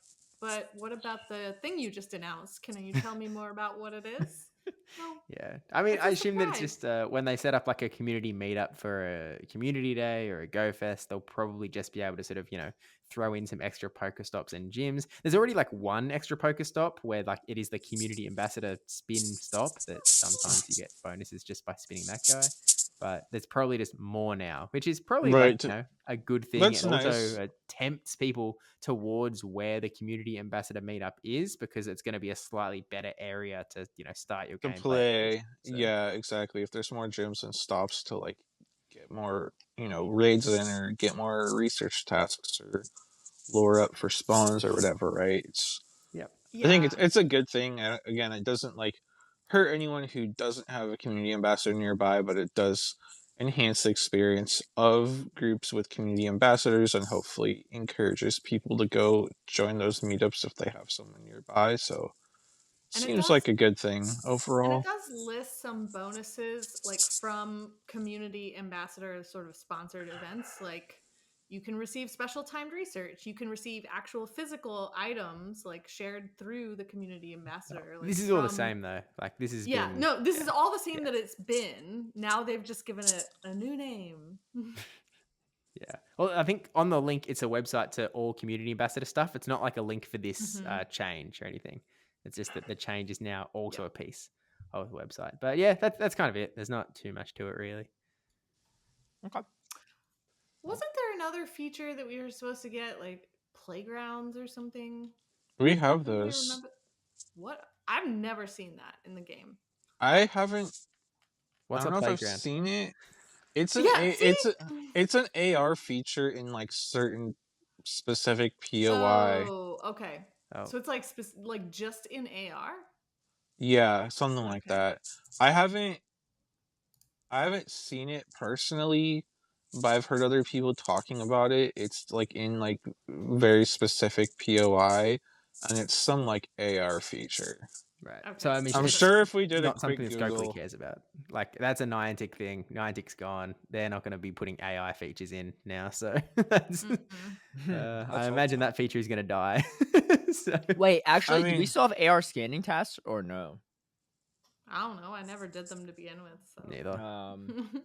but what about the thing you just announced? Can you tell me more about what it is? No. Yeah, I mean, It's I a assume that it's surprise. just when they set up like a community meetup for a community day or a Go Fest, they'll probably just be able to sort of throw in some extra Pokestops and gyms. There's already like one extra Pokestop where like it is the community ambassador spin stop that sometimes you get bonuses just by spinning that guy. But there's probably just more now, which is probably Right. a good thing. That's It also nice. tempts people towards where the community ambassador meetup is because it's going to be a slightly better area to start your To gameplay. play. So, Yeah, exactly. If there's more gyms and stops to like get more, raids in or get more research tasks or lure up for spawns or whatever, right? yep. I think Yeah. it's a good thing. Again, it doesn't like hurt anyone who doesn't have a community ambassador nearby, but it does enhance the experience of groups with community ambassadors and hopefully encourages people to go join those meetups if they have someone nearby. So And it seems does like a good thing And overall. it does list some bonuses like from community ambassador sort of sponsored events. Like you can receive special timed research. You can receive actual physical items like shared through the community ambassador. Like This is all the same though. Like this has been. No, this is all the same that it's been. Now they've just given it a new name. Yeah. Well, I think on the link, it's a website to all community ambassador stuff. It's not like a link for this change or anything. It's just that the change is now also a piece of the website. But yeah, that's kind of it. There's not too much to it really. Okay. Wasn't there another feature that we were supposed to get, like playgrounds or something? We have Anybody those. remember? What? I've never seen that in the game. I haven't. What's I a don't know if I've playground? seen it. It's it's an AR feature in like certain specific POI. Oh, okay. Oh. So it's like just in AR? Yeah, something like Okay. that. I haven't seen it personally, but I've heard other people talking about it. It's like in like very specific POI, and it's some like AR feature. Right. Okay. So I mean, I'm it's sure if we did a not something quick that Stokely Google, cares about. Like that's a Niantic thing. Niantic's gone. They're not going to be putting AI features in now. So that's, I imagine that feature is going to die. So, Wait, actually, do we mean- still have AR scanning tasks or no? I don't know. I never did them to begin with. So. neither.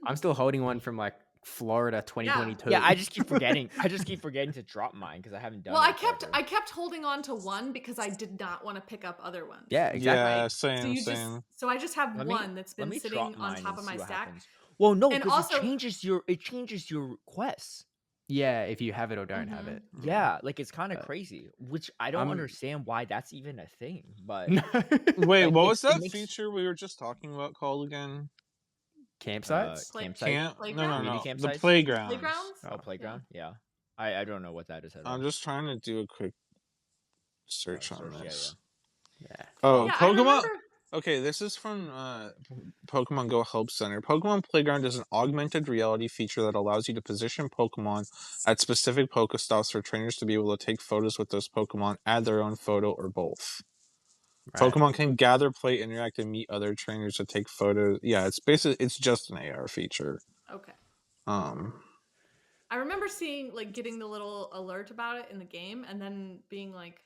I'm still holding one from like Florida 2022. Yeah, I just keep forgetting. To drop mine because I haven't done. Well, it I kept holding on to one because I did not want to pick up other ones. Yeah, exactly. yeah, Right? same. So I just have Let me- one that's been sitting on top of my stack. Well, no, And because also- it changes your quests. Yeah, if you have it or don't have it. Yeah, like it's kind of But crazy, which I don't I'm understand why that's even a thing. But no Wait, like what it, was it that makes feature we were just talking about called again? campsites. campsite No, Playground? community the campsites. playgrounds. Playgrounds? Oh, playground. Yeah, I don't know what that is at all. I'm just trying to do a quick search on Search. Yeah, this. Yeah. Oh, Yeah, I Pokemon. remember. Okay, this is from Pokemon Go Help Center. Pokemon Playground is an augmented reality feature that allows you to position Pokemon at specific Pokestops for trainers to be able to take photos with those Pokemon, add their own photo, or both. Right. Pokemon can gather, play, interact, and meet other trainers to take photos. Yeah, it's just an AR feature. Okay. Um, I remember seeing like getting the little alert about it in the game and then being like,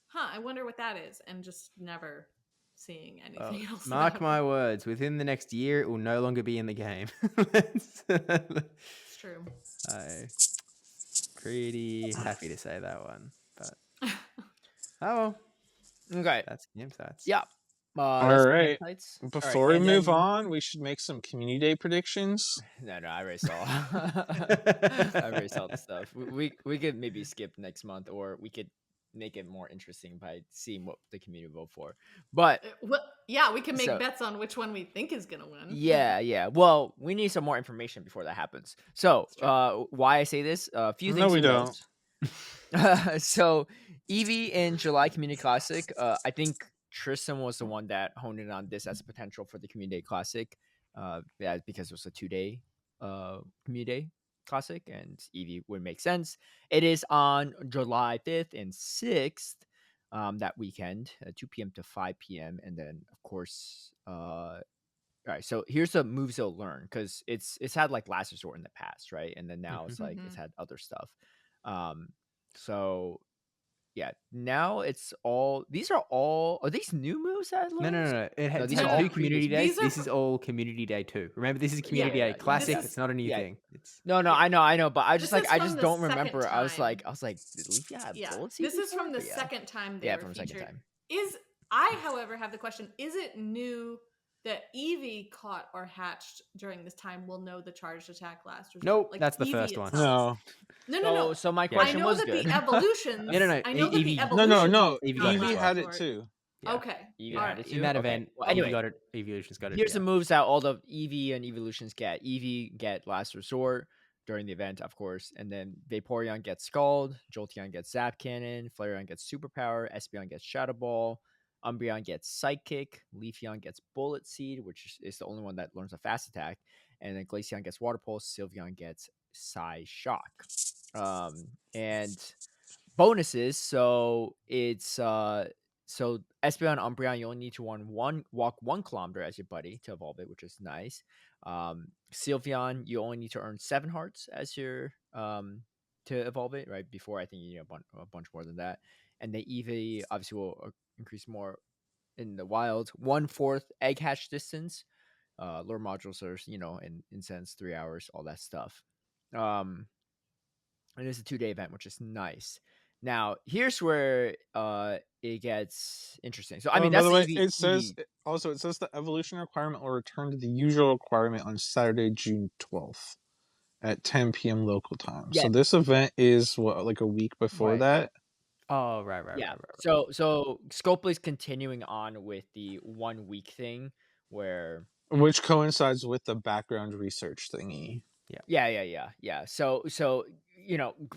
huh, I wonder what that is, and just never seeing anything else. Mark about my it. words, within the next year, it will no longer be in the game. It's true. I'm pretty happy to say that one. But oh well, Okay. that's campsites. Yeah. all That's right. campsites. All right, Before we and move then- on, we should make some community day predictions. No, I already saw. I already saw the stuff. We could maybe skip next month, or we could make it more interesting by seeing what the community vote for. But Well, yeah, we can make So- bets on which one we think is gonna win. yeah. Well, we need some more information before that happens. So, It's true. why I say this? A few No, things we to don't. note. So, Eevee in July Community Classic. I think Tristan was the one that honed in on this as a potential for the Community Day Classic. Yeah, because it was a 2-day Community Day Classic, and Eevee would make sense. It is on July 5th and 6th. That weekend, 2 p.m. to 5 p.m. And then, of course, all right. So here's the moves they'll learn, because it's had like Last Resort in the past, right? And then now it's like it's had other stuff. So yeah, now it's all these are these new moves that I No. learned? It had these two are all community previous days. These are This is all community day 2. Remember, this is community yeah, day classic. is- It's not a new yeah. thing. It's No, Yeah. I know, but I This just like is I from just the don't second remember. I was like, time. did Leafy have Yeah, Bullet this Seed is from before? the But yeah. second time they Yeah, were from the second featured. time. I, however, have the question: is it new that Eevee caught or hatched during this time will know the charged attack last resort? Nope, Like that's the Eevee first one. itself. No. No. So my Yeah. I question know was that good. the evolutions. No. I know that the Eevee- evolutions. No. Eevee got it Eevee as had well. it too. Yeah. Okay. Eevee All had right. it In that too? event, Well, anyway, Eevee got it. Evolutions got it. here's the yeah. moves that all the Eevee and Evolutions get. Eevee get Last Resort during the event, of course, and then Vaporeon gets Scald, Jolteon gets Zap Cannon, Flareon gets Superpower, Espeon gets Shadow Ball, Umbreon gets Psychic, Leafeon gets Bullet Seed, which is the only one that learns a fast attack, and then Glaceon gets Water Pulse, Sylveon gets Psy Shock. And bonuses, so it's so Espeon, Umbreon, you only need to walk 1 kilometer as your buddy to evolve it, which is nice. Sylveon, you only need to earn 7 hearts as your to evolve it, right? Before I think you need a bunch more than that. And the Eevee obviously will increase more in the wild. 1/4 egg hatch distance. Lure modules are in incense 3 hours, all that stuff. And it's a 2-day event, which is nice. Now, here's where it gets interesting. So, I mean, by that's the way, Eevee, it says the evolution requirement will return to the usual requirement on Saturday, June 12th at 10 p.m. local time. Yeah. So this event is what, like a week before Right. that? Oh, right. Yeah. So Scopely's continuing on with the 1 week thing where Which coincides with the background research thingy. yeah. So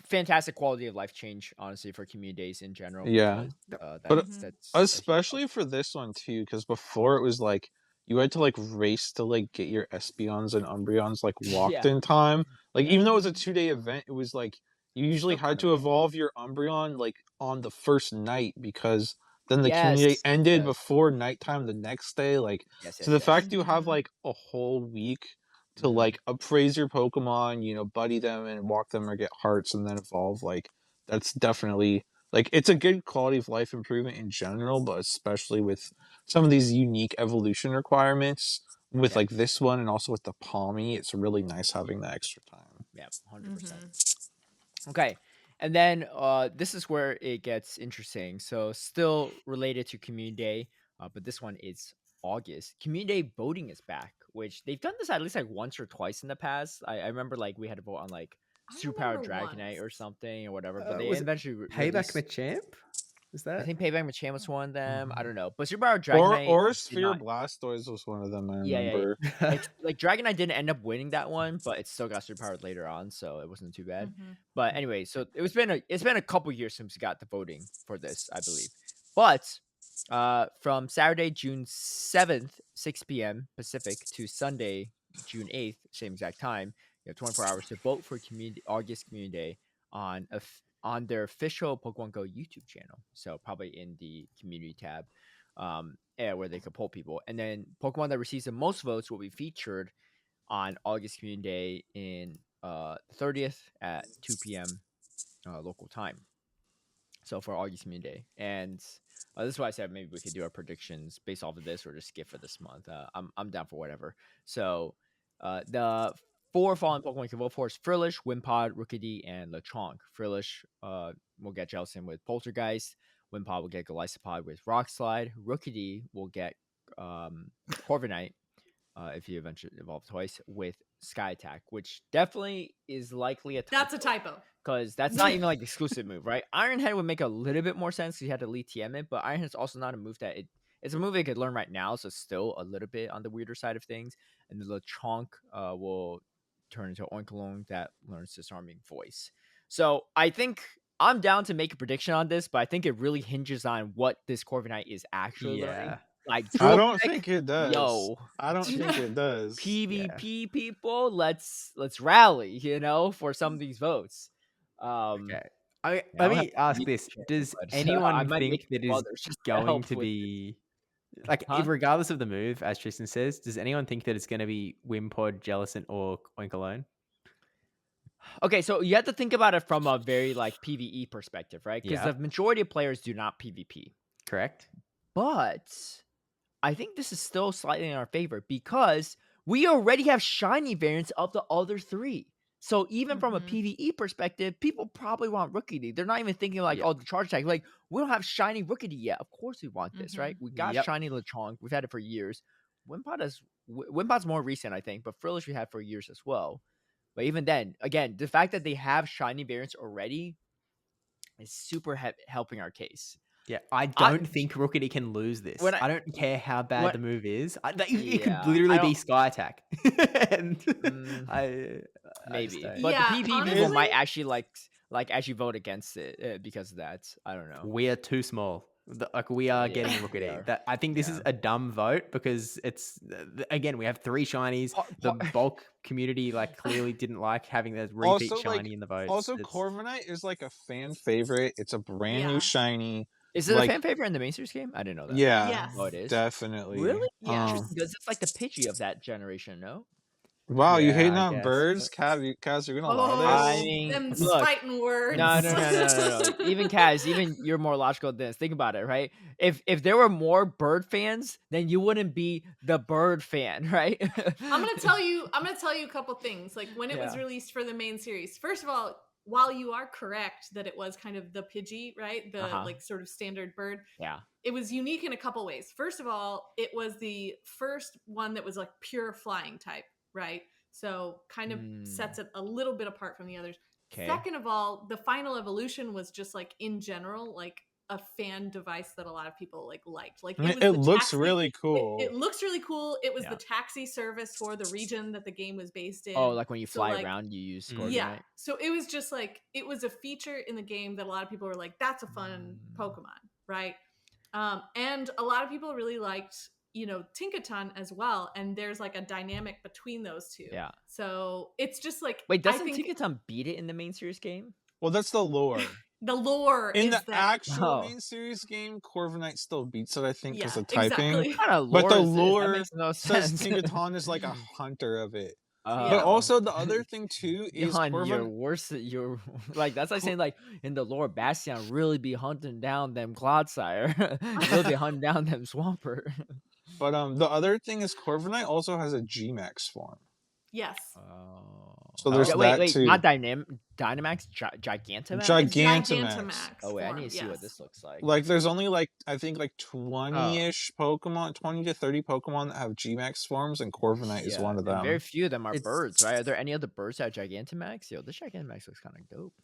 fantastic quality of life change, honestly, for community days in general. Yeah. Because, But that's especially for this one too, because before it was like you had to like race to like get your Espeons and Umbreons like walked Yeah. in time. Like Yeah. even though it was a 2-day event, it was like you usually still had kind to of evolve your Umbreon like on the first night because then the Yes, community ended yes. before nighttime the next day. Like Yes, so the yes. fact you have like a whole week to Mhm. like appraise your Pokemon, buddy them and walk them or get hearts and then evolve, like that's definitely like it's a good quality of life improvement in general, but especially with some of these unique evolution requirements with Yeah. like this one and also with the Palmy, it's really nice having that extra time. Yeah, 100%. Okay. And then this is where it gets interesting. So still related to Community Day, but this one is August. Community Day voting is back, which they've done this at least like once or twice in the past. I remember like we had to vote on like superpowered remember Dragonite or once. something or whatever. But they Was it eventually Payback released. Machamp? Is that? I think Payback Machamp was one of them. I Mhm. don't know. But superpowered Or Dragonite or did Sphere not. Blastoise was one of them. I Yeah. remember. Like Dragonite didn't end up winning that one, but it still got superpowered later on, so it wasn't too bad. Mhm. But anyway, so it's been a couple years since we got the voting for this, I believe. But from Saturday, June 7th, 6 p.m. Pacific to Sunday, June 8th, same exact time, you have 24 hours to vote for August Community Day on their official Pokemon Go YouTube channel. So probably in the community tab, where they could poll people. And then Pokemon that receives the most votes will be featured on August Community Day in 30th at 2 p.m. Local time. So for August Community Day, and this is why I said maybe we could do our predictions based off of this, or just skip for this month. I'm down for whatever. So the 4 fallen Pokemon you can vote for is Frillish, Wimpod, Rookidee, and Lechonk. Frillish will get Jellicent with Poltergeist. Wimpod will get Golisopod with Rock Slide. Rookidee will get Corviknight, if you eventually evolve twice, with Sky Attack, which definitely is likely a typo. That's a typo. Because that's not even like the exclusive move, right? Iron Head would make a little bit more sense because you had to lead TM it, but Iron Head's also not a move that it's a move it could learn right now, so it's still a little bit on the weirder side of things. And the Lechonk will turn into Oinkologne that learns Disarming Voice. So I think I'm down to make a prediction on this, but I think it really hinges on what this Corviknight is actually learning. Like I don't Drillpeck, think it does. yo, I don't think it does. PvP people, let's rally, for some of these votes. Okay. I Let don't have me ask PvP this: channel, does but, I anyone might make think that some is others just to going help to with be like, Huh? regardless of the move, as Tristan says, does anyone think that it's going to be Wimpod, Jellicent, or Oinkologne? Okay, so you have to think about it from a very like PvE perspective, right? Because Yeah. the majority of players do not PvP. Correct. But I think this is still slightly in our favor because we already have shiny variants of the other 3. So even from a Mhm. PvE perspective, people probably want Rookidee. They're not even thinking like, Yep. oh, the charge attack. Like, we don't have shiny Rookidee yet. Of course we want this, right? We got Yep. shiny Lechonk. We've had it for years. Wimpod's more recent, I think, but Frillish we had for years as well. But even then, again, the fact that they have shiny variants already is super helping our case. Yeah, I don't think Rookidee can lose this. I don't care how bad the move is. It could literally be Sky Attack. And maybe, I but Yeah, the PvP people honestly- might actually like actually vote against it because of that. I don't know. We are too small. We are Yeah, getting we Rookidee. are. That I think this is a dumb vote because it's again we have 3 shinies. The bulk community clearly didn't like having the repeat Also, shiny in the votes. Also, Corviknight is like a fan favorite. It's a brand new Yeah. shiny. Is it a fan favorite in the main series game? I didn't know that. Yeah, Yes. Oh, it is? definitely. Really? Yeah. Interesting, because it's like the Pidgey of that generation, no? Wow, you Yeah, hating I on guess, birds, but- Kaz? You're gonna allow Oh, this? I mean, them look, fighting words. No. Even Kaz, even you're more logical than this. Think about it, right? If there were more bird fans, then you wouldn't be the bird fan, right? I'm gonna tell you a couple things. Like when it was released for the main series. First of all, while you are correct that it was kind of the Pidgey, right? The like sort of standard bird. Yeah. It was unique in a couple ways. First of all, it was the first one that was like pure flying type, right? So kind of sets it a little bit apart from the others. Okay. Second of all, the final evolution was just like in general, like a fan device that a lot of people liked. Like it looks really cool. It looks really cool. It was the taxi service for the region that the game was based in. Oh, like when you fly around, you use Scorpion. Yeah. So it was just like it was a feature in the game that a lot of people were like, "That's a fun Pokemon," right? And a lot of people really liked, Tinkaton as well. And there's like a dynamic between those two. Yeah. So it's just like, wait, doesn't Tinkaton beat it in the main series game? Well, that's the lore. The lore in is the that actual main series game, Corviknight still beats it, I think, because of typing. Exactly. What kind of lore but the is this? That lore makes no says sense. Tinkaton is like a hunter of it. Oh. But also the other thing too is you're worse. You're like that's like saying like in the lore, Bastiodon really be hunting down them Clodsire. Really be hunting down them Swampert. But the other thing is Corviknight also has a G-Max form. Yes. Oh. So there's Yeah, that wait, too. not Dynamax, Gigantamax. It's Gigantamax. Oh wait, I form, need to see what yes. this looks like. Like there's only like I think like 20-ish Pokemon, 20 to 30 Pokemon that have Gmax forms, and Corviknight is one of and very them. few of them are It's- birds, right? Are there any other birds that are Gigantamax? Yo, this Gigantamax looks kind of dope.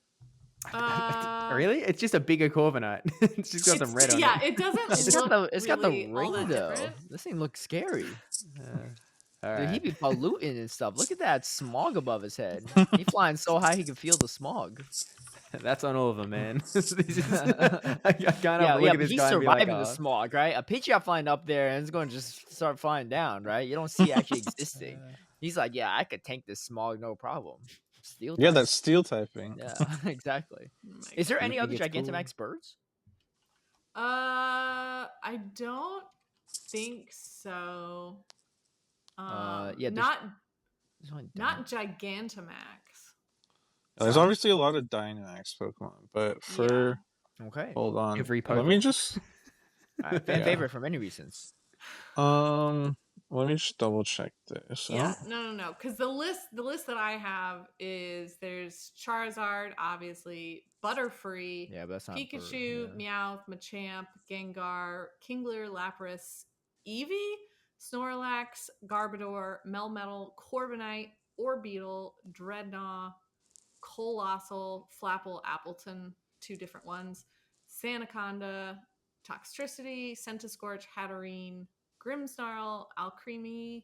Really? It's just a bigger Corviknight. It's just got some red on it. Yeah, it doesn't look It's got the really all ring that though. different. This thing looks scary. All Dude, he right. be polluting and stuff. Look at that smog above his head. He flying so high he can feel the smog. That's on all of them, man. This is, I can't help but look Yeah, at but this he's guy and be like, surviving the smog, right? A Pidgeot flying up there and it's going to just start flying down, right? You don't see it actually existing. He's like, yeah, I could tank this smog, no problem. Steel Yeah, type. that's steel typing. Yeah, exactly. Oh my Is there God. any You other think it's Gigantamax birds? I don't think so. Yeah, not there's only not Gigantamax. There's obviously a lot of Dynamax Pokemon, but for Okay. hold on, Every let me Pokemon. just Fan Yeah. favorite for many reasons. let me just double check this. Yeah, no, because the list that I have is there's Charizard, obviously, Butterfree, Yeah, but that's not a bird, Pikachu, yeah. Meowth, Machamp, Gengar, Kingler, Lapras, Eevee, Snorlax, Garbodor, Melmetal, Corviknight, Orbeetle, Dreadnought, Colossal, Flapple, Appleton, 2 different ones, Sandaconda, Toxtricity, Centiskorch, Hatterene, Grimmsnarl, Alcremie,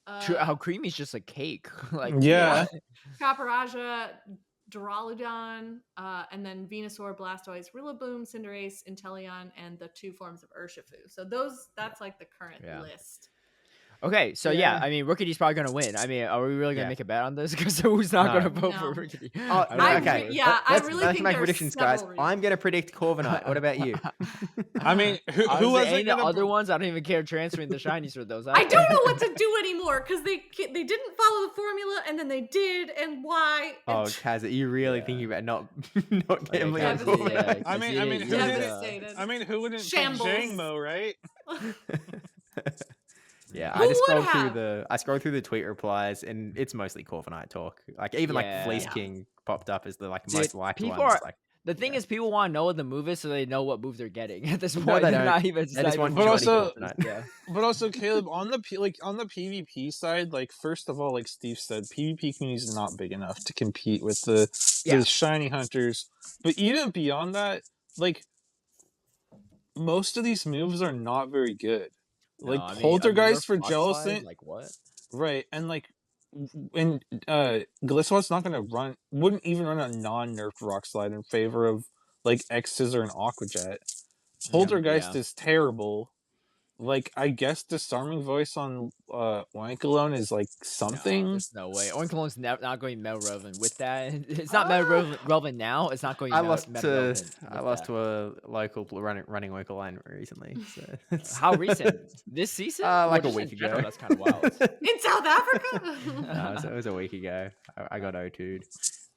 How creamy is just a cake. Like Yeah. what? Caparaja, Duraludon, and then Venusaur, Blastoise, Rillaboom, Cinderace, Inteleon, and the 2 forms of Urshifu. So that's like the current list. Okay, so Yeah. I mean, Rookie D's probably gonna win. I mean, are we really gonna Yeah. make a bet on this? Because who's not No. gonna vote for No. Rookie D? Oh, I no, don't okay. know. Yeah, I really let's think make there's predictions, guys. several I'm going to predict Corviknight. What about you? I mean, who Honestly, wasn't any of the gonna other ones? I don't even care transferring the shinies for those. I don't know what to do anymore because they didn't follow the formula and then they did, and why? Oh, And Kaz, are you really thinking about not gambling on Kaz, Corviknight? Devastated. I mean, who Devastated. who wouldn't pick Shambles. Jangmo, right? Yeah, Who I just would scrolled through the tweet replies, and it's mostly Corviknight talk. Like even like Fleece Yeah. King popped up as the Dude, most liked people ones. are- Like The thing is, people want to know what the move is, so they know what move they're getting. At this No, point, they they're don't. not even. They just want But shiny also- Corviknight. yeah. But also, Caleb, on the PvP side, like first of all, like Steve said, PvP community is not big enough to compete with the shiny hunters. But even beyond that, like most of these moves are not very good. Like No, I mean, Poltergeist for Frostbite, Jellicent, Like what? right? And like, and Gliscord's not gonna wouldn't even run a non-nerfed Rock Slide in favor of like X Scissor and Aqua Jet. Poltergeist is terrible. Like, I guess Disarming Voice on Wankalone is like something. No, there's no way. Oinkolone's not going to be meta relevant with that. It's not meta relevant now. It's not going to I be lost meta to relevant. I lost to a local running Winkle line recently. So How recent? This season? like Or a just week in general? ago. That's kind of wild. in South Africa. No, it was a week ago. I got O2'd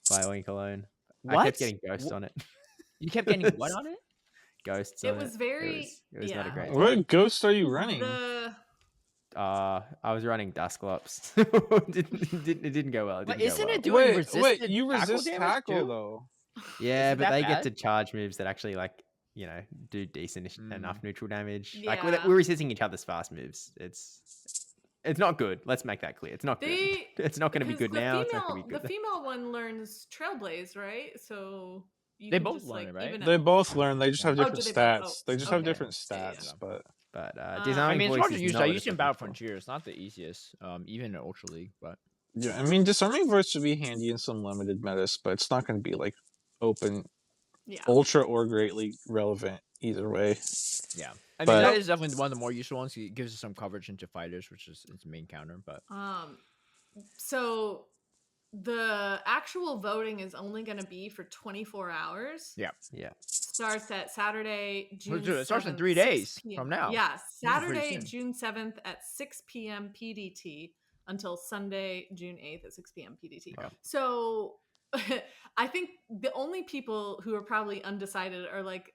by Winkalone. I What? kept getting ghosts on it. You kept getting what on it? Ghosts. It on was very- It was not a yeah. great. What ghost are you running? I was running Dusclops. It didn't go well. It But didn't go isn't well. it doing Wait, resisted you resist damage tackle too? though. Yeah, Is it but that they get bad? to charge moves that actually like do decent enough neutral damage. Like Yeah. we're resisting each other's fast moves. It's not good. Let's make that clear. It's not good. It's not going to be because good now. It's not going to be The good. female one learns Trailblaze, right? So you They can both just, learn like, it, right? even They at- both learn. They just have Oh, different do they both? stats. Oh, They just have okay. different Yeah, yeah, stats, yeah. but But I Disarming I mean, it's Voice hard to is use. not I what used it's it in Battle looking for. Frontier. It's not the easiest, even in Ultra League. But yeah, I mean, Disarming Voice should be handy in some limited metas, but it's not going to be like open, Yeah. ultra, or greatly relevant either way. yeah, I mean But- that is definitely one of the more useful ones. It gives us some coverage into fighters, which is its main counter. But So the actual voting is only going to be for 24 hours. yeah, Starts at Saturday, June. It starts in 7th, 3 6 days p.m. from now. Yeah, pretty Saturday, soon. June 7th at 6 p.m. PDT until Sunday, June 8th at 6 p.m. PDT. Yeah. So I think the only people who are probably undecided are like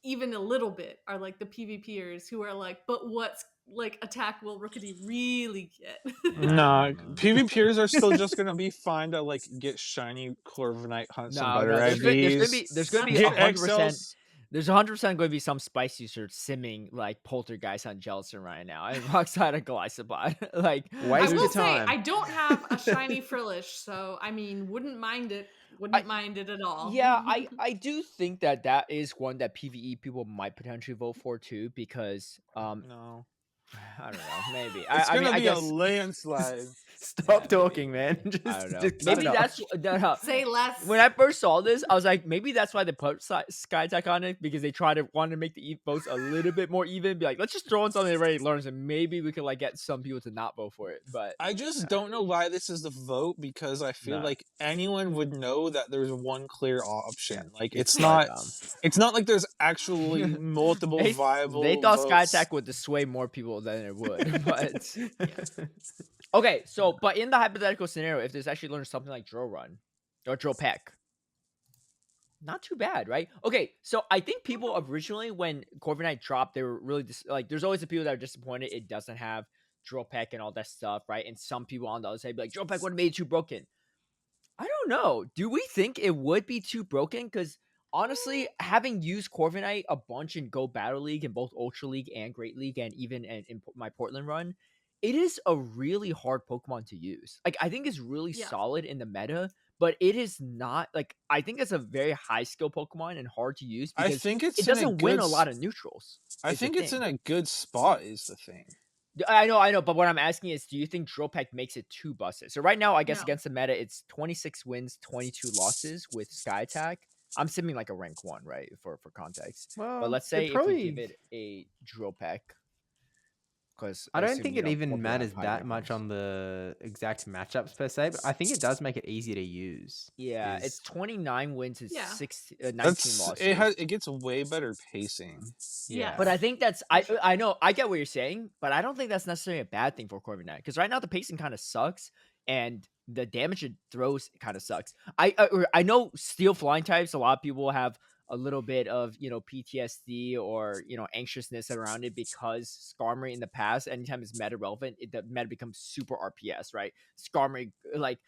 even a little bit are like the PvPers who are like, but what's like attack will Rookity really get? Nah, PvPers are still just gonna be fine to like get shiny Corviknight, hunt some better There's gonna IVs, be get 100%. XLs. There's 100% going to be some spicy shirt simming like Poltergeist on Jellicent right now. And Rockside and Glycopod. Like, Waste I of will there's- say time. I don't have a shiny Frillish, so I mean, wouldn't mind it. Wouldn't mind it at all. yeah, I do think that is one that PvE people might potentially vote for too, because No, I don't know, maybe. it's I mean, gonna I be a guess landslide. Stop maybe. talking, man. I don't know. Just cut Maybe it that's off. no. Say less. When I first saw this, I was like, maybe that's why they put Skytech on it, because they wanted to make the votes a little bit more even. Be like, let's just throw in something that already learns, and maybe we could like get some people to not vote for it. But I just don't know why this is the vote, because I feel No. like anyone would know that there's one clear option. Like it's so not dumb. it's not like there's actually multiple They viable thought votes. Skytech would sway more people than it would, but okay. So, but in the hypothetical scenario, if this actually learns something like Drill Run or Drill Peck, not too bad, right? Okay, so I think people originally, when Corviknight dropped, they were really like, there's always the people that are disappointed it doesn't have Drill Peck and all that stuff, right? And some people on the other side be like, Drill Peck would have made it too broken. I don't know. Do we think it would be too broken? Because honestly, having used Corviknight a bunch in Go Battle League, in both Ultra League and Great League, and even in my Portland run, it is a really hard Pokemon to use. Like, I think it's really Yeah. solid in the meta, but it is not like, I think it's a very high skill Pokemon and hard to use I because think it's it in a doesn't win good a lot of neutrals. I is the think it's in thing. a good spot is the thing. I know, but what I'm asking is, do you think Drill Peck makes it too busted? So right now, I guess No. against the meta, it's 26 wins, 22 losses with Sky Attack. I'm simming like a rank 1, right, for context. Well, But let's it say if we probably- give it a Drill Peck, because I don't think it even matters that much on the exact matchups per se, but I think it does make it easier to use. Yeah, is- it's 29 wins and Yeah. 19 That's losses. it gets way better pacing. Yeah. But I think that's For sure. I know, I get what you're saying, but I don't think that's necessarily a bad thing for Corviknight, because right now the pacing kind of sucks and the damage it throws kind of sucks. I know steel flying types, a lot of people have a little bit of, PTSD or, anxiousness around it, because Skarmory in the past, anytime it's meta relevant, the meta becomes super RPS, right? Skarmory, like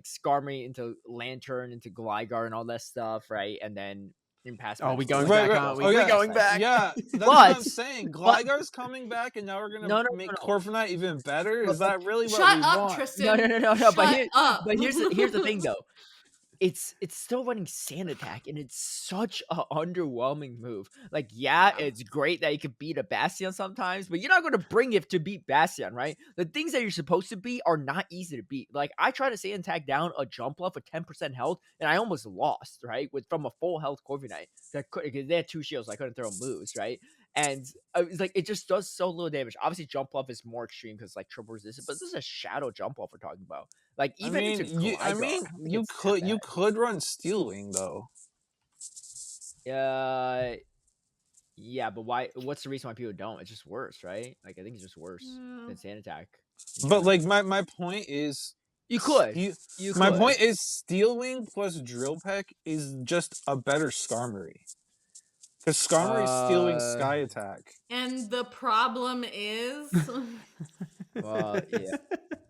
Skarmory into Lantern, into Gligar and all that stuff, right? And then in past Oh, we matches, going like, back, aren't we? Oh, We're yeah. going back. Yeah, that's what But- I'm saying. but- Gligar's coming back, and now we're gonna No, make no. Corviknight even better. Is But- that really what Shut we up, want? Tristan. No. Shut But up. here's the thing though. It's still running Sand Attack, and it's such a underwhelming move. Like, yeah, it's great that you can beat a Bastion sometimes, but you're not going to bring it to beat Bastion, right? The things that you're supposed to beat are not easy to beat. Like, I tried to Sand Attack down a jump off with 10% health, and I almost lost, right? From a full health Corviknight, because they had 2 shields, so I couldn't throw moves, right? And it's like, it just does so little damage. Obviously, jump off is more extreme because like triple resistant, but this is a shadow jump off we're talking about. Like, even into Gligar, I don't think you it's that you bad. could run Steel Wing though. Yeah, but why? What's the reason why people don't? It's just worse, right? Like, I think it's just worse than Sand Attack. in But general. like my point is, you could. my point is Steel Wing plus Drill Peck is just a better Skarmory. Because Skarmory's Steel Wing Sky Attack. And the problem is, Well, yeah,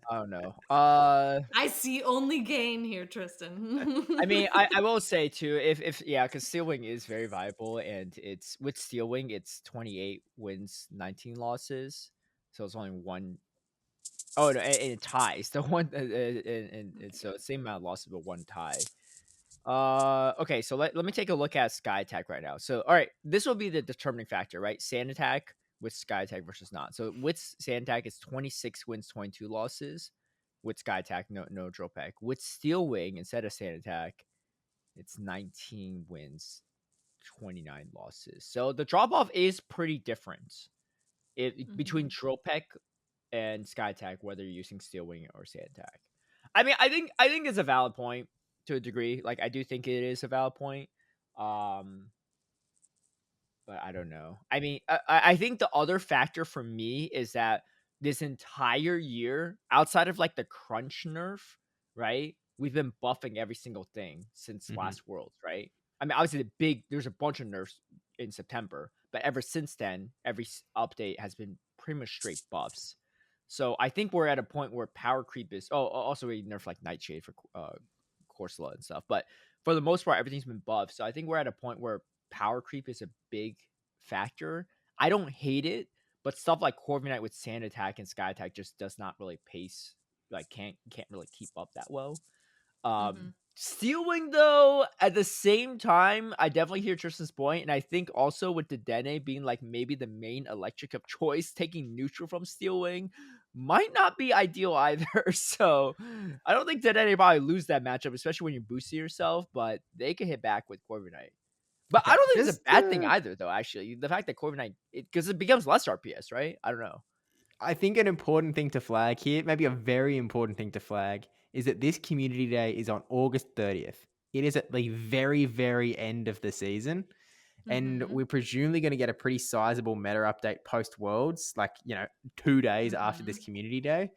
I don't know. I see only gain here, Tristan. I mean, I will say too, if yeah, because Steel Wing is very viable, and it's with Steel Wing, it's 28 wins, 19 losses, so it's only one. Oh no, and it ties the one, and so same amount of losses, but one tie. Okay, so let me take a look at Sky Attack right now. So, all right, this will be the determining factor, right? Sand Attack with Sky Attack versus not. So with Sand Attack, it's 26 wins, 22 losses. With Sky Attack, no Drill Peck. With Steel Wing, instead of Sand Attack, it's 19 wins, 29 losses. So the drop off is pretty different. Between Drill Peck and Sky Attack, whether you're using Steel Wing or Sand Attack. I mean, I think it's a valid point to a degree. Like, I do think it is a valid point. But I don't know. I mean, I think the other factor for me is that this entire year, outside of like the crunch nerf, right? We've been buffing every single thing since last Worlds, right? I mean, obviously there's a bunch of nerfs in September, but ever since then, every update has been pretty much straight buffs. So I think we're at a point where power creep is. Oh, also we nerfed like Nightshade for Corsola and stuff, but for the most part, everything's been buffed. So I think we're at a point where power creep is a big factor. I don't hate it, but stuff like Corviknight with Sand Attack and Sky Attack just does not really pace. Like can't really keep up that well. Steel Wing, though, at the same time, I definitely hear Tristan's point, and I think also with the Dene being like maybe the main electric of choice, taking neutral from Steel Wing might not be ideal either. So I don't think Dene probably lose that matchup, especially when you boost yourself, but they can hit back with Corviknight. But Okay, I don't think it's a just, bad thing either, though, actually. The fact that Corviknight, because it becomes less RPS, right? I don't know. I think an important thing to flag here, maybe a very important thing to flag, is that this community day is on August 30th. It is at the very, very end of the season. And we're presumably going to get a pretty sizable meta update post Worlds, like, 2 days after this community day.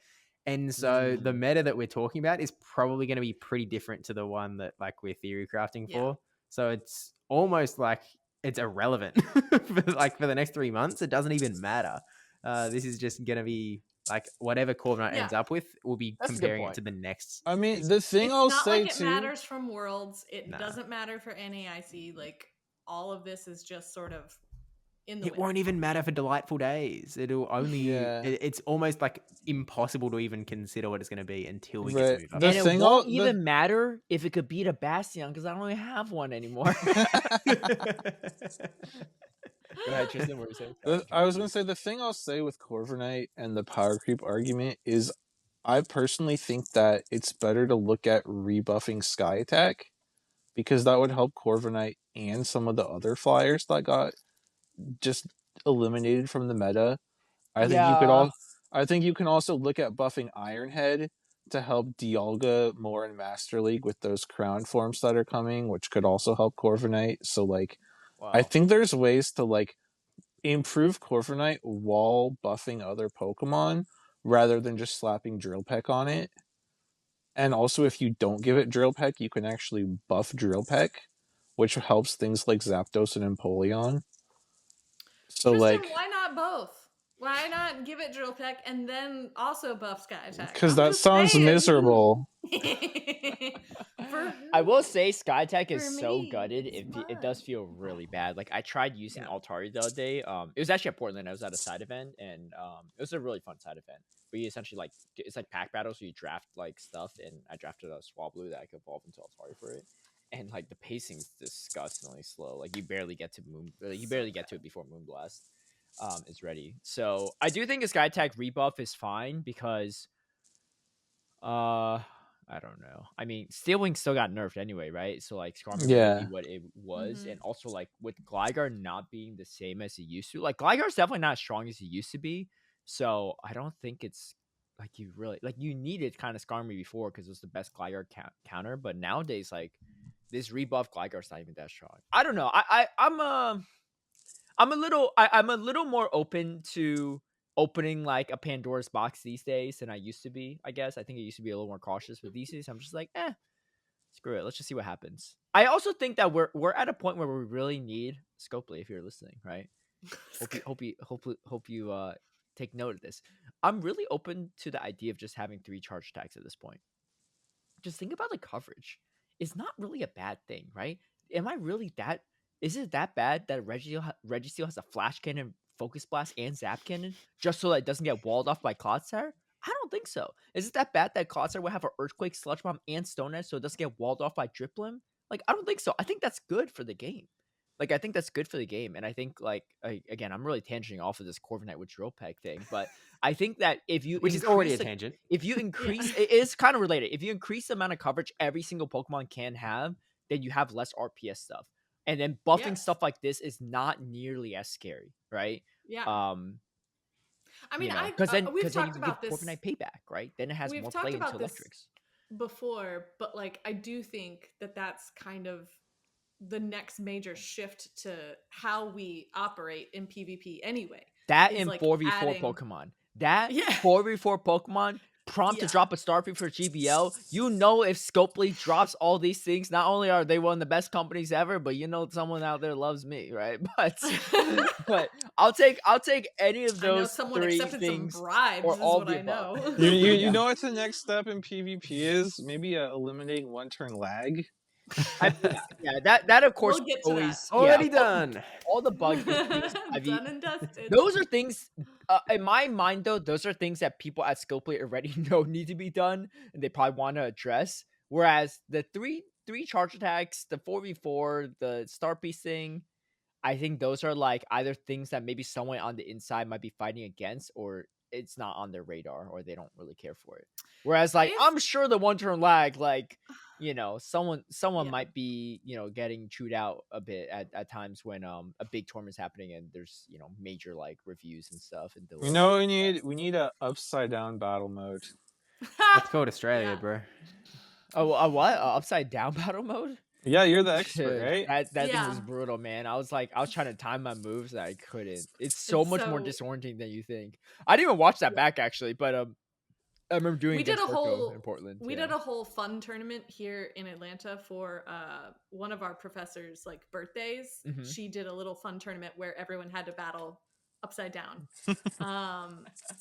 And so the meta that we're talking about is probably going to be pretty different to the one that like we're theory crafting for. So it's almost like it's irrelevant for the next 3 months. It doesn't even matter. This is just going to be like whatever Corviknight ends up with, we'll be comparing it to the next. I mean, the thing It's I'll not say like it too. matters from Worlds. It Nah. doesn't matter for NAIC. Like all of this is just sort of in the It wind. won't even matter for Delightful Days. It'll only. It's almost like impossible to even consider what it's going to be until we get to move up. And it won't even matter if it could beat a Bastion because I don't really have one anymore. Go ahead, Tristan. What were you saying? I was going to say the thing I'll say with Corviknight and the power creep argument is, I personally think that it's better to look at rebuffing Sky Attack, because that would help Corviknight and some of the other flyers that got just eliminated from the meta. I think you can also look at buffing Ironhead to help Dialga more in Master League with those crown forms that are coming, which could also help Corviknight. So like, I think there's ways to like improve Corviknight while buffing other Pokemon rather than just slapping Drill Peck on it. And also, if you don't give it Drill Peck, you can actually buff Drill Peck, which helps things like Zapdos and Empoleon. So Tristan, like, why not both? Why not give it Drill Peck and then also buff Sky Attack? Because that sounds miserable. I will say Sky Attack is so gutted. It does feel really bad. Like I tried using Altari the other day. It was actually at Portland. I was at a side event, and it was a really fun side event. Where you essentially like it's like pack battle, so you draft like stuff, and I drafted a Swablu that I could evolve into Altari for it. And like the pacing's disgustingly slow. Like you barely get to it before Moonblast is ready. So I do think a Sky Attack rebuff is fine because I don't know. I mean, Steel Wing still got nerfed anyway, right? So like Skarmory would be what it was, and also like with Gligar not being the same as it used to. Like Gligar's definitely not as strong as it used to be. So I don't think it's like you really like you needed kind of Skarmory before because it was the best Gligar counter, but nowadays like this rebuff Gligar's not even that strong. I don't know. I'm a little more open to opening like a Pandora's box these days than I used to be. I guess I think I used to be a little more cautious, but these days I'm just like, screw it. Let's just see what happens. I also think that we're at a point where we really need Scopely if you're listening, right? Hope you take note of this. I'm really open to the idea of just having 3 charge attacks at this point. Just think about the coverage. It's not really a bad thing, right? Am I really that? Is it that bad that Registeel has a Flash Cannon, Focus Blast, and Zap Cannon just so that it doesn't get walled off by Clodsire? I don't think so. Is it that bad that Clodsire will have an Earthquake, Sludge Bomb, and Stone Edge so it doesn't get walled off by Driplim? Like, I don't think so. I think that's good for the game. Like, I think that's good for the game. And I think, like, again, I'm really tangenting off of this Corviknight with Drill Peck thing. But I think that if you Which is already a tangent. If you increase, it is kind of related. If you increase the amount of coverage every single Pokemon can have, then you have less RPS stuff. And then buffing stuff like this is not nearly as scary, right? Yeah. I mean, because then you can give Corviknight payback, right? Then it has more play into electrics. Before, but like I do think that that's kind of the next major shift to how we operate in PvP anyway. That in like 4v4 Pokemon. That 4v4 Pokemon prompt to Yeah. drop a Starfy for GBL, you know if Scopely drops all these things, not only are they one of the best companies ever, but you know someone out there loves me, right? But I'll take any of I know those someone 3 accepted some things bribes, or is all what the I above. know. You Yeah. know what the next step in PvP is? Maybe eliminating one-turn lag. I mean, yeah, that of course We'll get to that. always Already done. all the bug issues. I mean, Done and dusted. those are things in my mind though, those are things that people at Scopely already know need to be done and they probably want to address. Whereas the three charge attacks, the 4v4, the star piece thing, I think those are like either things that maybe someone on the inside might be fighting against, or it's not on their radar, or they don't really care for it. Whereas, like, If I'm sure the one turn lag, like, someone Yeah. might be, getting chewed out a bit at times when a big tournament's happening and there's major like reviews and stuff and You delays. know what we need? We need a upside down battle mode. That's called Australia, Yeah. bro. Oh, what? Upside down battle mode? Yeah, you're the expert, Dude, right? that thing was Yeah. brutal, man. I was trying to time my moves and I couldn't. It's so It's much more so disorienting than you think. I didn't even watch that Yeah. back actually, but I remember doing we did against a Orko whole in Portland. we yeah. did a whole fun tournament here in Atlanta for one of our professors' like birthdays. Mhm. She did a little fun tournament where everyone had to battle upside down.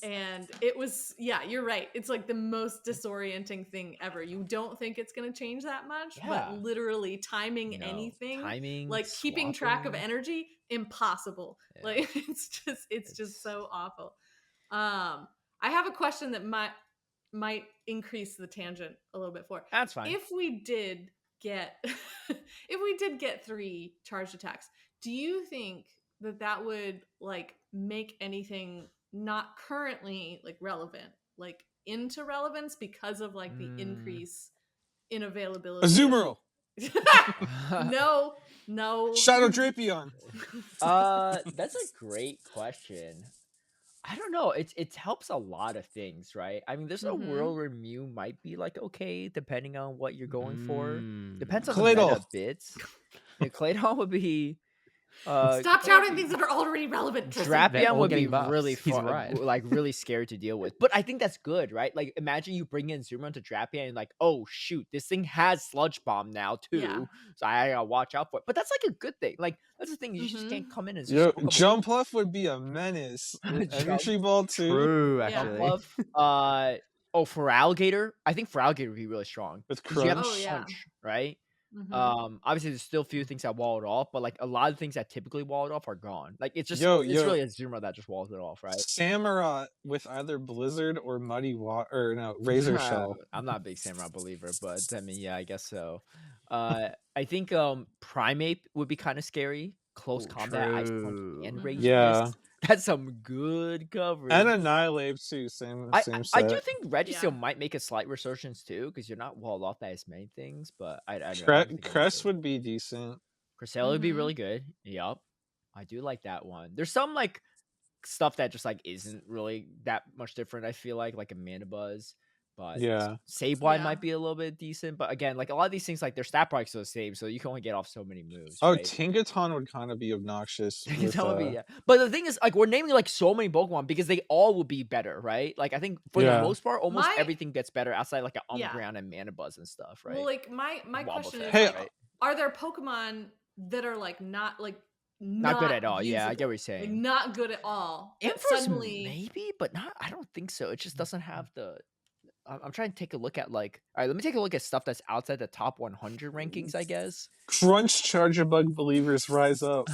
And it was you're right. It's like the most disorienting thing ever. You don't think it's going to change that much, Yeah. but literally timing No, anything, timing, like keeping track of swapping. energy, impossible. Yeah. Like it's just so awful. I have a question that might increase the tangent a little bit for. That's fine. If we did get if we did get 3 charged attacks, do you think that would like make anything not currently like relevant like into relevance because of like the increase in availability? Azumarill! No. Shadow Drapion! That's a great question. I don't know. It helps a lot of things, right? I mean, there's a world where Mew might be like okay, depending on what you're going for. Depends on the Claydol. meta bits. Yeah, Claydol would be. Stop shouting things that are already relevant, Tristan. They're Drapion all would be getting buffs. really He's fun, right. like really scary to deal with. But I think that's good, right? Like imagine you bring in Zuma to Drapion and like, oh shoot, this thing has Sludge Bomb now too, Yeah. so I gotta watch out for it. But that's like a good thing. Like that's the thing, you just can't come in and Yo, just smoke 'em Jump Puff would be a menace. With Jump- Energy Ball too. True, Yeah. actually. Fluff. For Alligator, I think for Alligator would be really strong. With 'Cause you have Crunch. Oh, yeah. Punch, right? Mhm. Obviously there's still a few things that wall it off, but like a lot of things that typically wall it off are gone. Like it's just Yo. really a Zuma that just walls it off, right? Samurott with either Blizzard or Muddy Water, or no, Razor Shell. I'm not a big Samurai believer, but I mean, yeah, I guess so. I think Primeape would be kind of scary. Close combat, Ice Punch, True. and Rage Yeah. Fist. That's some good coverage. And Annihilate too, same I set. do think Registeel Yeah. might make a slight resurgence too, because you're not walled off by as many things. But I don't know. Crest would be decent. Cresselia would be really good. Yup. I do like that one. There's some like stuff that just like isn't really that much different, I feel like a Mana Buzz. But Yeah. Sableye Yeah. might be a little bit decent. But again, like a lot of these things, like their stat products are the same, so you can only get off so many moves. Oh, right? Tinkaton would kind of be obnoxious. With, That would be, yeah. But the thing is, like, we're naming like so many Pokemon because they all would be better, right? Like, I think for Yeah. the most part, almost My- everything gets better outside like an Yeah. Umbreon and Mana Buzz and stuff, right? Well, like my Wobbuffet, question is, Hey, like, right? are there Pokemon that are like not Not good at all. Yeah, I get what usable? you're Like saying. not good at all. But Ampharos suddenly, maybe, but not. I don't think so. It just doesn't have the. I'm trying to take a look at like. All right, let me take a look at stuff that's outside the top 100 rankings, I guess. Crunch Charger Bug believers rise up.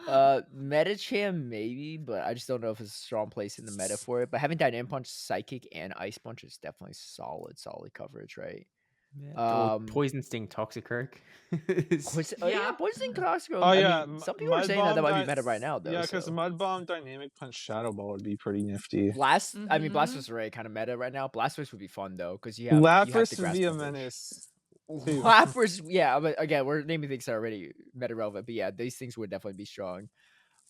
Metacham maybe, but I just don't know if it's a strong place in the meta for it. But having Dynamic Punch, Psychic, and Ice Punch is definitely solid coverage, right? Or Poison Sting Toxicroak. Yeah, Poison Toxicroak. Oh I yeah, mean, some people are saying that might be meta right now, though. Yeah, because so. Mud Bomb, Dynamic Punch, Shadow Ball would be pretty nifty. Blast. I mean, Mhm. Blastoise is already kind of meta right now. Blastoise would be fun though, because you have Lapras the would grass be a coverage. menace. too. Lapras, yeah, but again, we're naming things that are already meta relevant. But yeah, these things would definitely be strong.